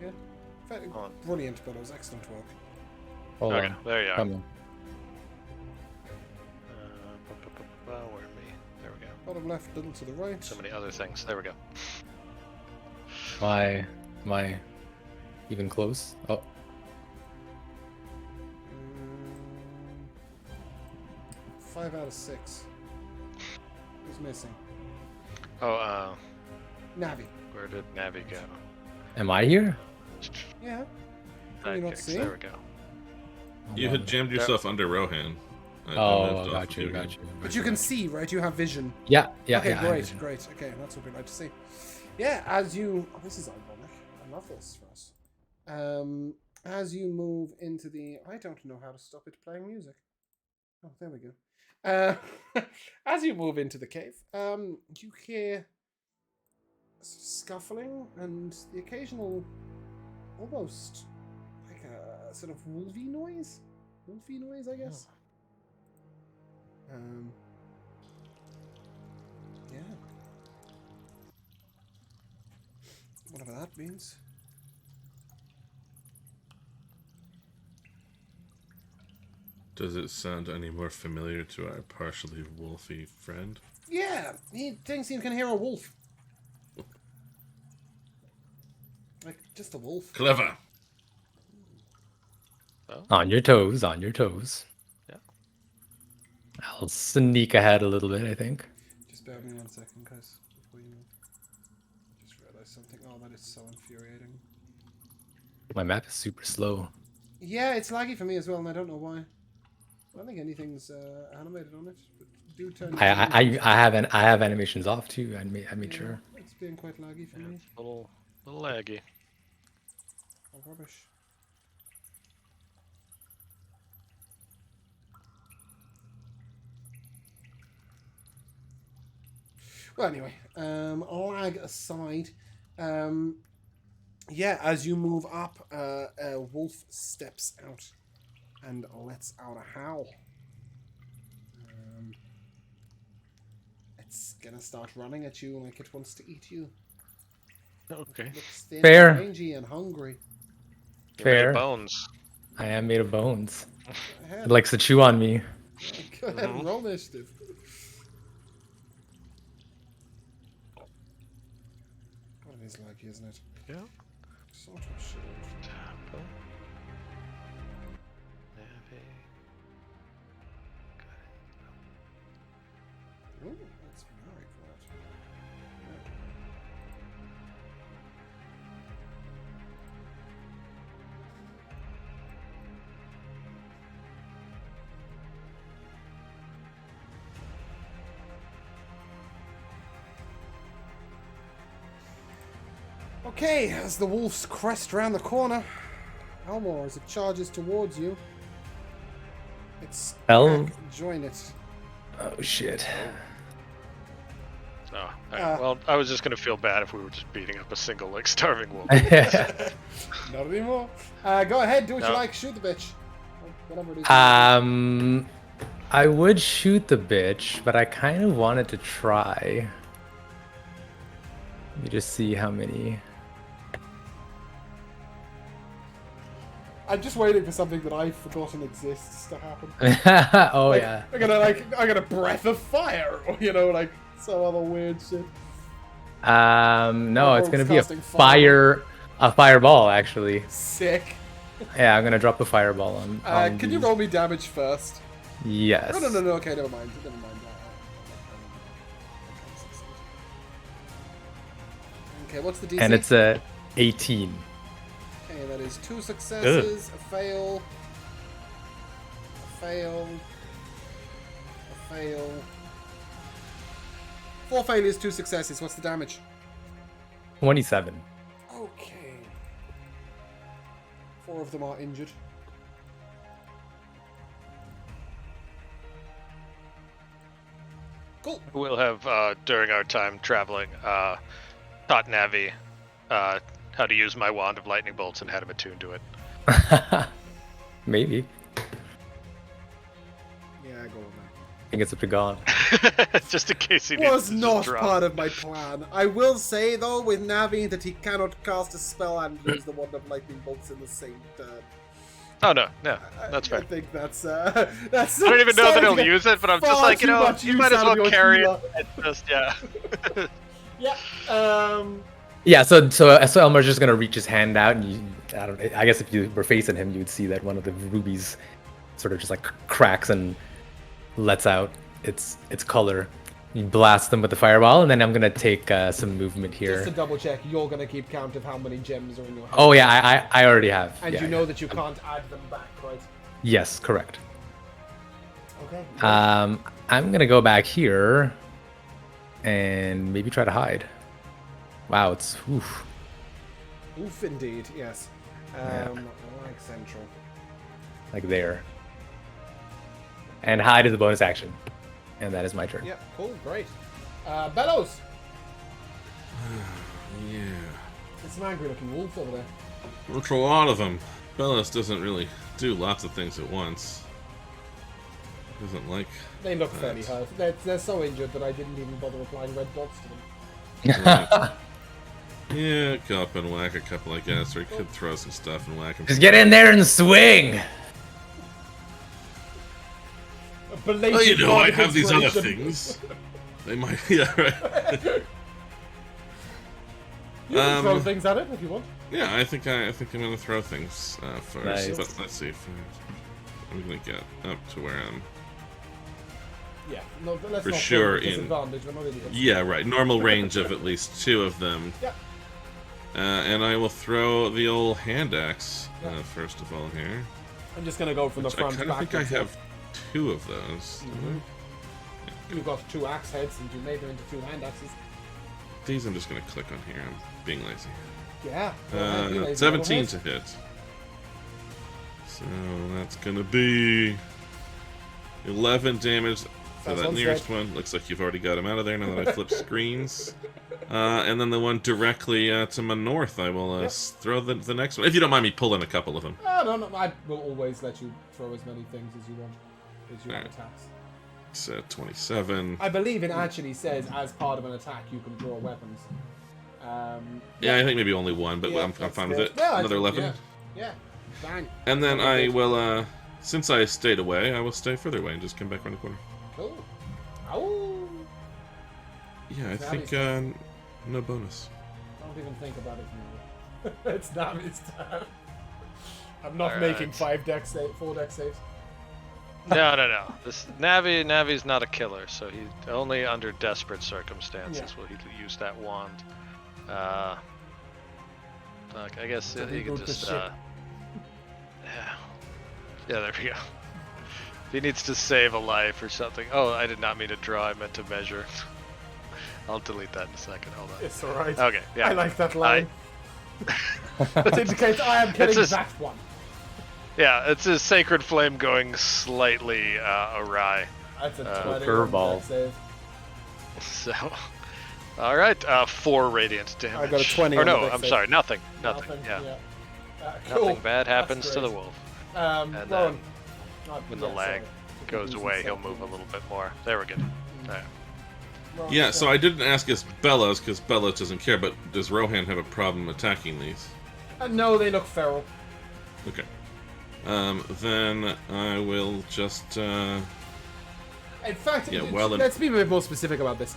Yeah. Brilliant, Bellows. Excellent work. Hold Okay, on. there you are. Come on. Where are we? There we go. Bottom left, little to the right. So many other things. There we go. Am I even close? Oh, 5 out of 6. Who's missing? Oh, Navi. where did Navi go? am I here? Yeah. Can you not Sidekicks, see? there we go. You had jammed yourself under Rohan. Oh, got you. But you can see, right? You have vision. Yeah. Okay, yeah, I great, vision. great. Okay, that's what we'd like to see. Yeah, as you... Oh, this is ironic. I love this for us. As you move into the... I don't know how to stop it playing music. Oh, there we go. As you move into the cave, you hear scuffling and the occasional, almost like a sort of wolfy noise. Wolfy noise, I guess. Yeah. Whatever that means. Does it sound any more familiar to our partially wolfy friend? Yeah, he thinks he can hear a wolf. Like, just a wolf. Clever. On your toes, on your toes. Yeah. I'll sneak ahead a little bit, I think. Just bear with me 1 second, guys, before you move. Just realized something. Oh, that is so infuriating. My map is super slow. Yeah, it's laggy for me as well, and I don't know why. I don't think anything's animated on it, but do turn. I have animations off too. I made sure. It's being quite laggy for me. It's a little laggy. Oh, rubbish. Well, anyway, lag aside, yeah, as you move up, a wolf steps out and lets out a howl. It's gonna start running at you like it wants to eat you. Okay. It looks thin, Fair. rangy, and hungry. You're made Fair. of bones. I am made of bones. Go It ahead, likes to chew on me. go ahead and roll initiative. God, it is laggy, isn't it? Yeah. Sort of shit. Temple. Navi. Ooh, that's very Okay, as the wolves crest round the corner, Elmore, as it charges towards you, it's join it. Oh shit. Oh, all right. Well, I was just gonna feel bad if we were just beating up a single like starving wolf. Not anymore. Go ahead, do what you like. Shoot the bitch. Whatever it is. I would shoot the bitch, but I kind of wanted to try. Let me just see how many. I'm just waiting for something that I've forgotten exists to happen. Oh like, yeah. I got a breath of fire, or like some other weird shit. No, it's gonna be a fire. fireball actually. Sick. Yeah, I'm gonna drop the fireball on can you roll me damage first? Yes. No. Okay, never mind. Okay, what's the DC? And it's a 18. Okay, that is 2 successes, a fail, a fail, a fail. 4 failures, 2 successes. What's the damage? 27. Okay. 4 of them are injured. Cool. We'll have, during our time traveling, taught Navi how to use my wand of lightning bolts and had him attuned to it. Maybe. Yeah, go with that. I think it's up to God. Just in case he needs Was to not just drop. part of my plan. I will say though, with Navi, that he cannot cast a spell and use the wand of lightning bolts in the same turn. Oh no, that's fair. I think that's. I don't even know that he'll use it, but I'm just like, you might as well carry it. It's just, yeah. Yeah. Yeah, so Elmer's just gonna reach his hand out, and I guess if you were facing him, you'd see that one of the rubies sort of just like cracks and lets out its color. You blast them with the fireball, and then I'm gonna take some movement here. Just to double check, you're gonna keep count of how many gems are in your hand. Oh yeah, I already have. And yeah, you know that you can't add them back, right? Yes, correct. Okay. I'm gonna go back here and maybe try to hide. Wow, it's oof. Oof, indeed. Yes. I like central. Like there. And hide is a bonus action. And that is my turn. Yeah, cool, great. Bellows! Yeah. There's some angry looking wolves over there. There's a lot of them. Bellows doesn't really do lots of things at once. Doesn't like. They look fairly hurt. They're so injured that I didn't even bother applying red dots to them. Right. Yeah, go up and whack a couple, I guess, or you could throw some stuff and whack them. Just get in there and swing! Well, you know, I have these other things. They might, yeah, right. You can throw things at it if you want. Yeah, I think I'm gonna throw things first. Nice. But let's see. I'm gonna get up to where I'm. Yeah, no, let's For not sure put disadvantage. We're not idiots. Yeah, right. Normal range of at least 2 of them. Yeah. And I will throw the old hand axe first of all here. I'm just gonna go from the front I kind of think I have 2 of those. You've got 2 axe heads and you made them into 2 hand axes. These I'm just gonna click on here. I'm being lazy. Yeah. 17 to hit. So that's gonna be 11 damage for that nearest one. Looks like you've already got him out of there now that I flip screens. And then the one directly to my north, I will throw the next one. If you don't mind me pulling a couple of them. No, I will always let you throw as many things as you want. As you have attacks. So 27. I believe it actually says as part of an attack you can draw weapons. Yeah, I think maybe only one, but I'm fine with it. Yeah, another 11. Yeah. Bang. And then I will, since I stayed away, I will stay further away and just come back around the corner. Cool. Ow. Yeah, I think no bonus. Don't even think about it now. It's Navi's turn. I'm not All making right. 4 deck saves. No. This Navi's not a killer, so he only under desperate circumstances will he use that wand. Look, I guess he can just yeah, there we go. If he needs to save a life or something. Oh, I did not mean to draw. I meant to measure. I'll delete that in a second. Hold on. It's alright. Okay, yeah. I like that line. It indicates I am getting that one. Yeah, it's his sacred flame going slightly awry. That's a curveball. save. So, all right, 4 radiant damage. I got a 20 Or on the no, dex I'm save. sorry, nothing. Yeah. Cool. Nothing bad happens That's to the great. wolf. And then when the lag goes away, he'll move a little bit more. There we go. There. Yeah, so I didn't ask us Bellows, because Bellows doesn't care, but does Rohan have a problem attacking these? No, they look feral. Okay. Then I will just, In fact, Yeah, well, let's be a bit more specific about this.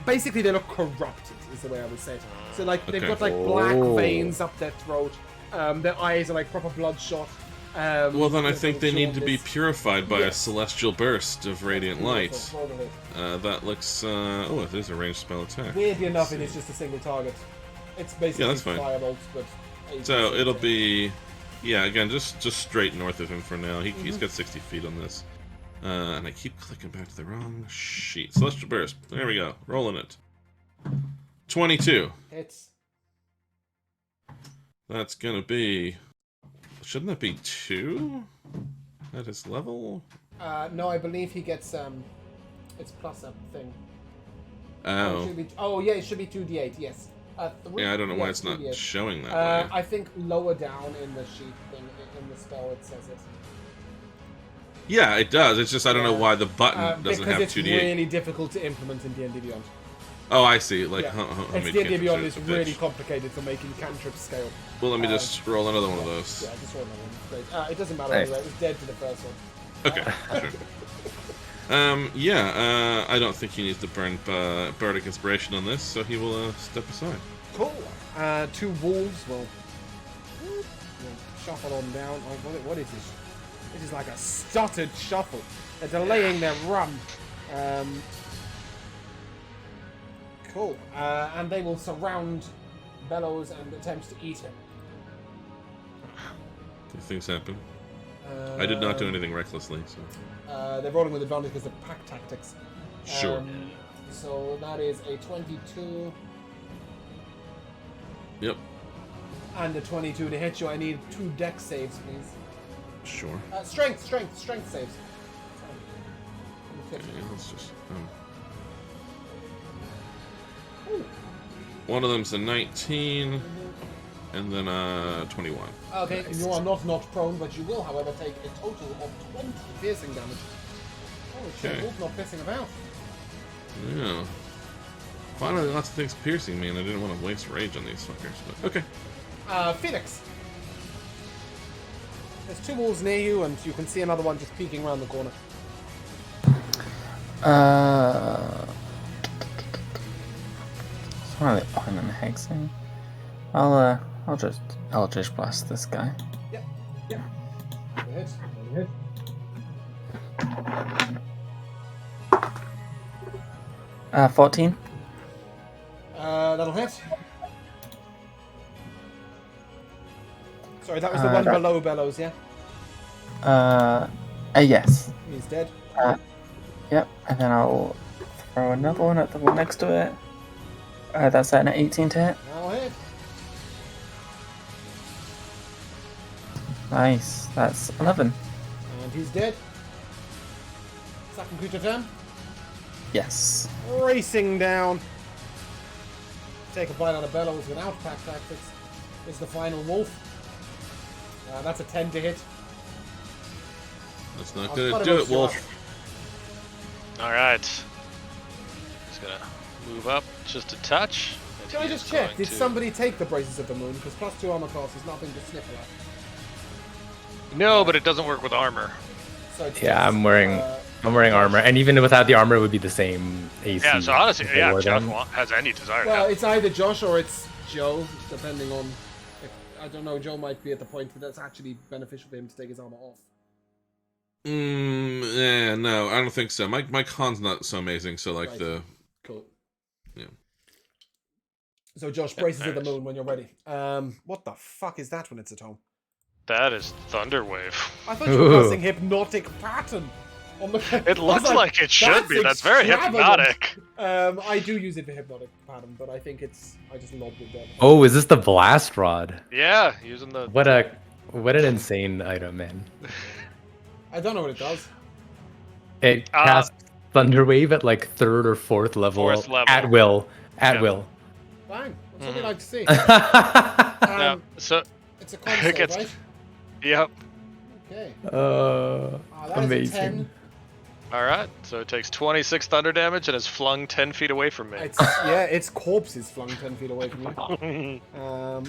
Basically, they look corrupted, is the way I would say it. So, like, they've Okay. got, like, black Oh. veins up their throat. Their eyes are, like, proper bloodshot. well then I there's think they little need to be jaundice. purified by a Yes. celestial burst of radiant light. Beautiful, roll the hit. That looks, oh, there's a ranged spell attack. Weirdly enough, it Let's is just a single target. It's basically that's fine. firebolts, but... So it'll be, yeah, again, just straight north of him for now. He's got 60 feet on this. And I keep clicking back to the wrong sheet. Celestial Burst. There we go. Rolling it. 22. Hits. That's gonna be... Shouldn't that be 2? At his level? No, I believe he gets, it's plus a thing. It Oh. should be, yeah, it should be 2d8, yes. 3, Yeah, I don't know why yeah, it's not 2d8. showing that way. I think lower down in the sheet thing, in the spell, it says it. Yeah, it does. It's just I don't know why the button doesn't because have it's 2d8. really difficult to implement in D&D Beyond. Oh, I see. Like, Yeah. let It's me D&D get Beyond to is the really pitch. complicated for making cantrips scale. Well, let me just roll another one of those. Yeah, just roll another one. Great. It doesn't matter Nice. anyway. It was dead to the first one. Okay, sure. Yeah, I don't think he needs to burn Bardic Inspiration on this, so he will step aside. Cool. 2 wolves will shuffle on down. Oh, what is this? This is like a stuttered shuffle. They're delaying their run. Cool. And they will surround Bellows and attempt to eat him. These things happen. I did not do anything recklessly, so... They're rolling with advantage because of pack tactics. Sure. So that is a 22 Yep, and a 22 to hit you. I need 2 dex saves, please. sure. Strength saves. Okay, let's just... One of them's a 19, and then a 21. Okay, you are not prone, but you will, however, take a total of 20 piercing damage. Holy shit, Okay. Wolf not pissing about. Yeah. Finally, lots of things piercing me, and I didn't want to waste rage on these fuckers, but okay. Phoenix. There's 2 wolves near you, and you can see another one just peeking around the corner. It's one of the Omen hexing. I'll just Eldritch Blast this guy. Yep. Hit. 14. That'll hit. Sorry, that was the one that- below Bellows, yeah? Yes. He's dead. Yep, and then I'll throw another one at the one next to it. That's at an 18 to hit. That'll hit. Nice, that's 11. And he's dead. Second creature turn. Yes. Racing down. Take a bite out of Bellows without pack tactics. Is the final wolf. That's a 10 to hit. That's not I'll gonna cut do off it, your Wolf. Alright. Just gonna move up just a touch. and Can I he just is check? going Did to- somebody take the Braces of the Moon? Because +2 armor class is nothing to sniffle at. No, but it doesn't work with armor. So it's Yeah, just, I'm wearing armor, and even without the armor, it would be the same AC. Yeah, so honestly, if I yeah, wore Josh them. has any desire to Well, have. it's either Josh or it's Joe, depending on. If, I don't know. Joe might be at the point that that's actually beneficial for him to take his armor off. Yeah, no, I don't think so. My con's not so amazing, so like Right. Cool. Yeah. So Josh, Braces of the nice. Moon when you're ready. What the fuck is that when it's at home? That is Thunderwave. I thought you were casting Hypnotic Pattern. On the, It looks like it should be. That's very extravagant. hypnotic. I do use it for hypnotic pattern, but I think I just lobbed it down. Oh, is this the blast rod? Yeah, using the. What an insane item, man. I don't know what it does. It casts Thunderwave at like 3rd or 4th level, Fourth level. at will. At Yeah. will. Fine. That's what we like to see. Yeah, so It's a console, gets- right? yep. Okay. That is a Amazing. 10. All right. So it takes 26 thunder damage and is flung 10 feet away from me. Its corpse is flung 10 feet away from you. I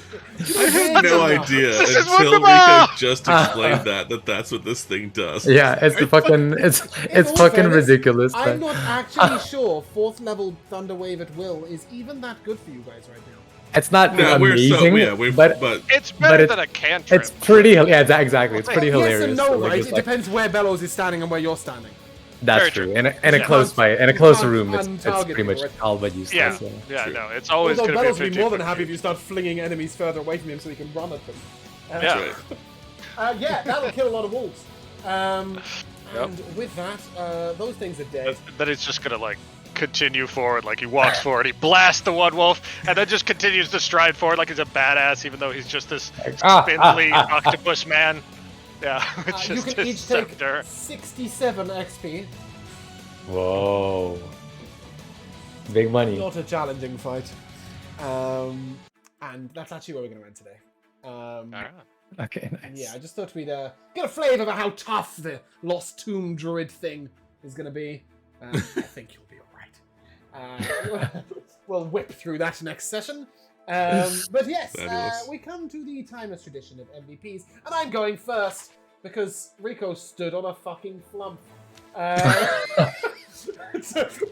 had no idea This is until wonderful! Rico just explained that's what this thing does. Yeah, it's the fucking it's all fucking fairness, ridiculous. I'm but not actually sure 4th level Thunder Wave at will is even that good for you guys right now. It's not No, amazing, but It's better it- than a cantrip. it's pretty. Yeah, exactly. It's pretty hilarious. Yes and no, so, like, right? it's It like- depends where Bellows is standing and where you're standing. That's Very true. true. In a Yeah. close fight, in a You closer can't room, it's untarget pretty much it, right? all but useless. Yeah, so. yeah, True. no, it's always Although going to be Bellows a will be more than 50-50. happy if you start flinging enemies further away from him so he can run at them. Yeah. Yeah, that'll kill a lot of wolves. And Yep. with that, those things are dead. Then it's just going to, like, continue forward. Like, he walks forward, he blasts the one wolf, and then just continues to stride forward like he's a badass, even though he's just this spindly octopus man. Yeah, it's You just can his each take scepter. 67 XP. Whoa. Big money. Not a challenging fight. And that's actually where we're going to end today. All right. Okay, nice. Yeah, I just thought we'd get a flavour of how tough the Lost Tomb Druid thing is going to be. I think you'll be alright. We'll whip through that next session. But yes, Fabulous. we come to the timeless tradition of MVPs, and I'm going first because Rico stood on a fucking flump.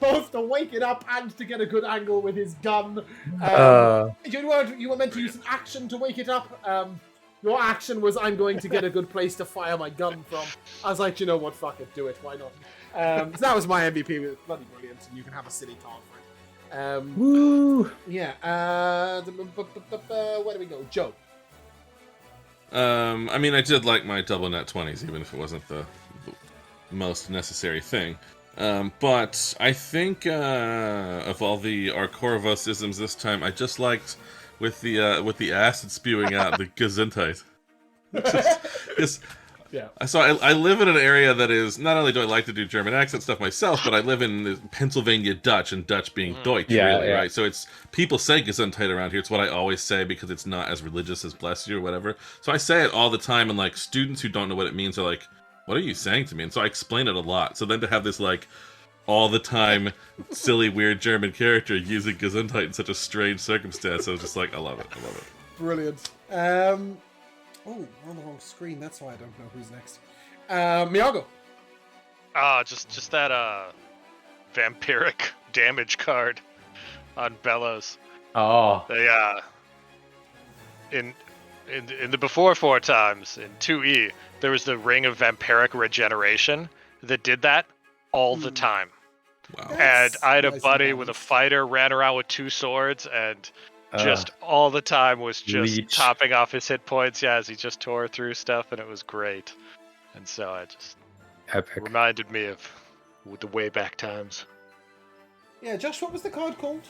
Both to wake it up and to get a good angle with his gun. You were meant to use an action to wake it up. Your action was, I'm going to get a good place to fire my gun from. I was like, you know what, fuck it, do it, why not? So that was my MVP, it was bloody brilliant, and you can have a silly card for it. Woo! Yeah, where do we go? Joe. I mean, I did like my double net 20s, even if it wasn't the most necessary thing. But I think of all the Arcorvos isms this time, I just liked with the acid spewing out the Gesundheit. Yeah. I live in an area that is, not only do I like to do German accent stuff myself, but I live in the Pennsylvania Dutch, and Dutch being Deutsch, Yeah, really, yeah. right? So it's, people say Gesundheit around here. It's what I always say because it's not as religious as bless you or whatever. So I say it all the time, and like students who don't know what it means are like, what are you saying to me? And so I explain it a lot. So then to have this like all the time silly weird German character using Gesundheit in such a strange circumstance, I was just like, I love it. Brilliant. Oh, we're on the wrong screen. That's why I don't know who's next. Miyago. Just that vampiric damage card on Bellows. Oh. They in the before 4 times in 2E, there was the Ring of Vampiric Regeneration that did that all the time. Wow. And I had a nice buddy and with a balanced. fighter, ran around with 2 swords, and just all the time was just Leech. topping off his hit points. Yeah, as he just tore through stuff, and it was great. And so it just Epic. reminded me of the way back times. Yeah, Josh, what was the card called?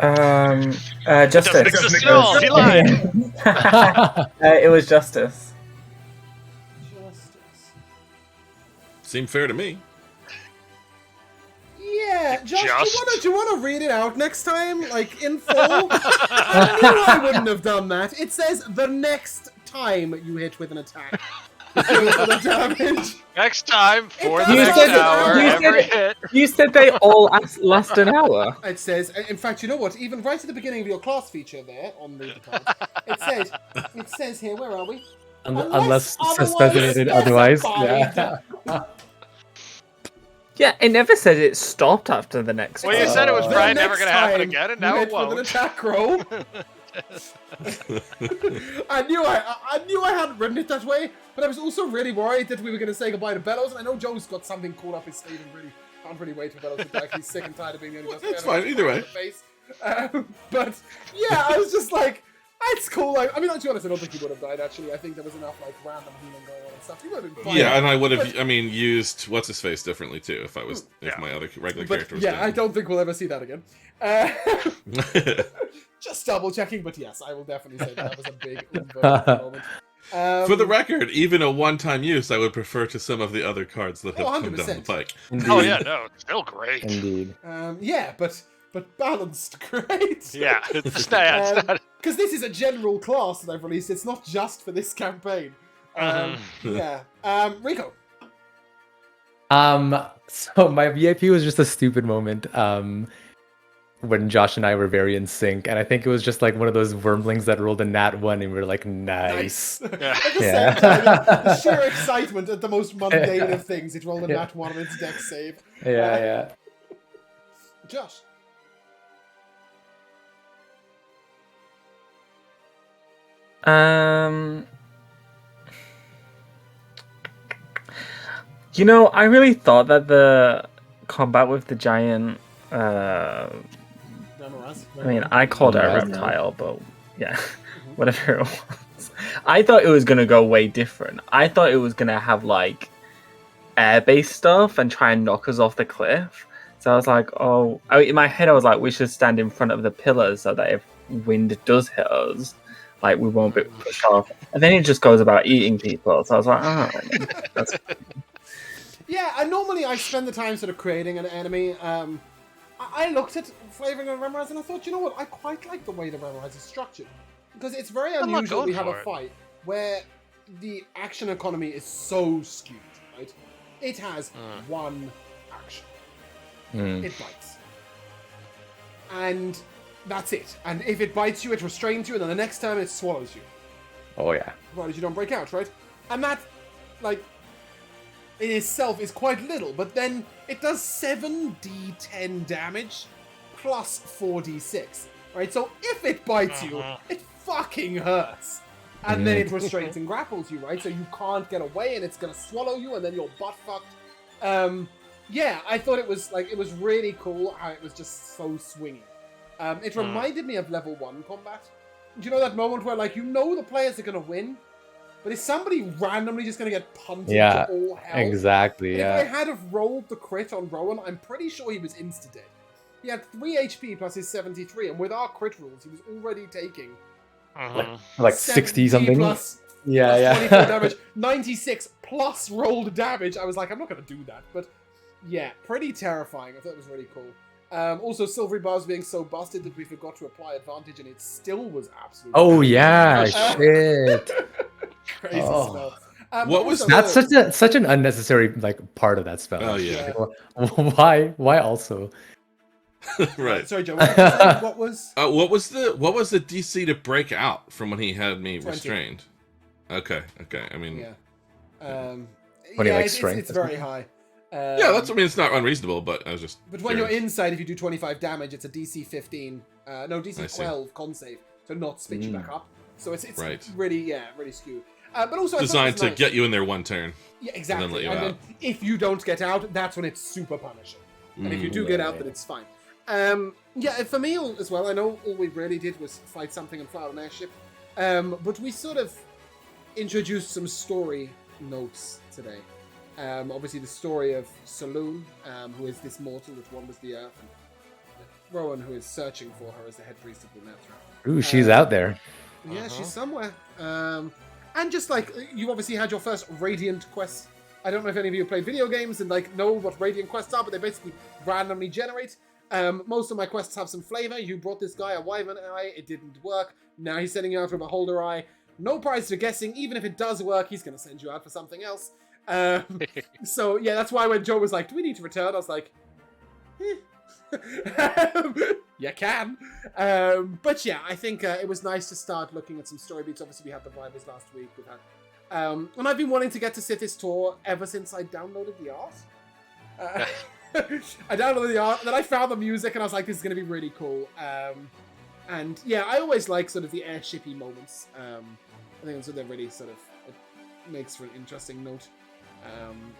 Justice. Doesn't exist at all. He lied. It was Justice. Justice. Seemed fair to me. Yeah, Josh, Just? do you want to read it out next time? Like, in full? I knew I wouldn't have done that. It says, the next time you hit with an attack. For the damage. Next time, for the You next said it- hour, you said every it- hit. You said they all last an hour. It says, in fact, you know what? Even right at the beginning of your class feature there, on the card, it says here, where are we? Unless otherwise specified otherwise. specified. Yeah. Yeah, it never said it stopped after the next Well, you one. said it was The probably never next going to happen time again, and you now hit it with an won't. attack roll. I knew I hadn't written it that way, but I was also really worried that we were going to say goodbye to Bellows, and I know Joe's got something caught up his sleeve and can't really wait for Bellows to back. He's sick and tired of being the only person. It's fine, either way. But yeah, I was just like, It's cool. Like, I mean, to be honest, I don't think he would have died. Actually, I think there was enough like random healing going on and stuff. He would have been fine. Yeah, and I would have, used what's his face differently too if my other regular character was yeah, dead. I don't think we'll ever see that again. Just double checking, but yes, I will definitely say that was a big moment. For the record, even a one-time use, I would prefer to some of the other cards that have come down the 100%. pike. Indeed. Oh yeah, no, it's still great. Indeed. Yeah, but balanced, great. Yeah, it's not. Because this is a general class that I've released. It's not just for this campaign. Yeah. Rico. So my VIP was just a stupid moment. When Josh and I were very in sync, and I think it was just like one of those wormlings that rolled a nat 1, and we were like, nice. At the same time, the sheer excitement at the most mundane of things. It rolled a nat 1 on its dex save. Yeah. Josh. I really thought that the combat with the giant, I mean, I called it a reptile, but yeah, whatever it was. I thought it was going to go way different. I thought it was going to have like air-based stuff and try and knock us off the cliff. So I was like, in my head I was like, we should stand in front of the pillars so that if wind does hit us, like we won't be pushed off. And then it just goes about eating people. So I was like, that's... Yeah, and normally I spend the time sort of creating an enemy. I looked at flavoring of Memorize and I thought, you know what, I quite like the way the Memorize is structured. Because it's very unusual we have a fight where the action economy is so skewed, right? It has one action. It bites. And that's it. And if it bites you, it restrains you, and then the next time it swallows you. Oh, yeah. Provided you don't break out, right? And that, like, in itself is quite little, but then it does 7d10 damage plus 4d6, right? So if it bites you, it fucking hurts. And then it restrains and grapples you, right? So you can't get away, and it's gonna swallow you, and then you're butt fucked. Yeah, I thought it was really cool how it was just so swingy. It reminded me of level 1 combat. Do you know that moment where, like, the players are gonna win, but is somebody randomly just going to get punted to all hell? Exactly, If I had have rolled the crit on Rohan, I'm pretty sure he was insta-dead. He had 3 HP plus his 73, and with our crit rules, he was already taking... Like 60-something? Plus 24 damage, 96 plus rolled damage. I was like, I'm not going to do that. But yeah, pretty terrifying. I thought it was really cool. Also, Silvery Bars being so busted that we forgot to apply advantage, and it still was absolutely... Oh, yeah, shit. Crazy stuff. What was That's such an unnecessary part of that spell. Oh yeah. Why also? Right. Sorry, Joe. What was? What was the DC to break out from when he had me 20. restrained? Okay. I mean. Yeah. When he likes strength. It's very high. Yeah, it's not unreasonable, but I was just. But when you're inside, if you do 25 damage, it's a DC 15. No, DC 12 con save, so not spit you back up. So it's right. really skewed. But also designed to get you in there one turn. Yeah, exactly. And then let you out. Then if you don't get out, that's when it's super punishing. And if you do get out, then it's fine. Yeah, for me as well, I know all we really did was fight something and fly on an airship. But we sort of introduced some story notes today. Obviously the story of Saloon, who is this mortal that wanders the earth, and Rohan, who is searching for her as the head priest of the Netra. Ooh, she's out there. Yeah, she's somewhere. And just like, you obviously had your first Radiant quest. I don't know if any of you played video games and know what Radiant quests are, but they basically randomly generate. Most of my quests have some flavor. You brought this guy a Wyvern Eye, it didn't work. Now he's sending you out for a Beholder Eye. No prize for guessing. Even if it does work, he's going to send you out for something else. So yeah, that's why when Joe was like, do we need to return? I was like, you can. But yeah, I think it was nice to start looking at some story beats. Obviously, we had the Vibers last week. We've had, and I've been wanting to get to Sithis Tor ever since I downloaded the art. I downloaded the art, and then I found the music, and I was like, this is going to be really cool. And yeah, I always like sort of the airshippy moments. I think that's what they're really sort of, it makes for an interesting note.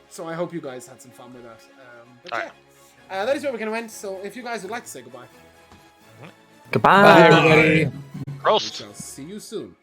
So I hope you guys had some fun with that. But yeah, that is where we're going to end. So if you guys would like to say goodbye. Goodbye, everybody. Prost. We shall see you soon.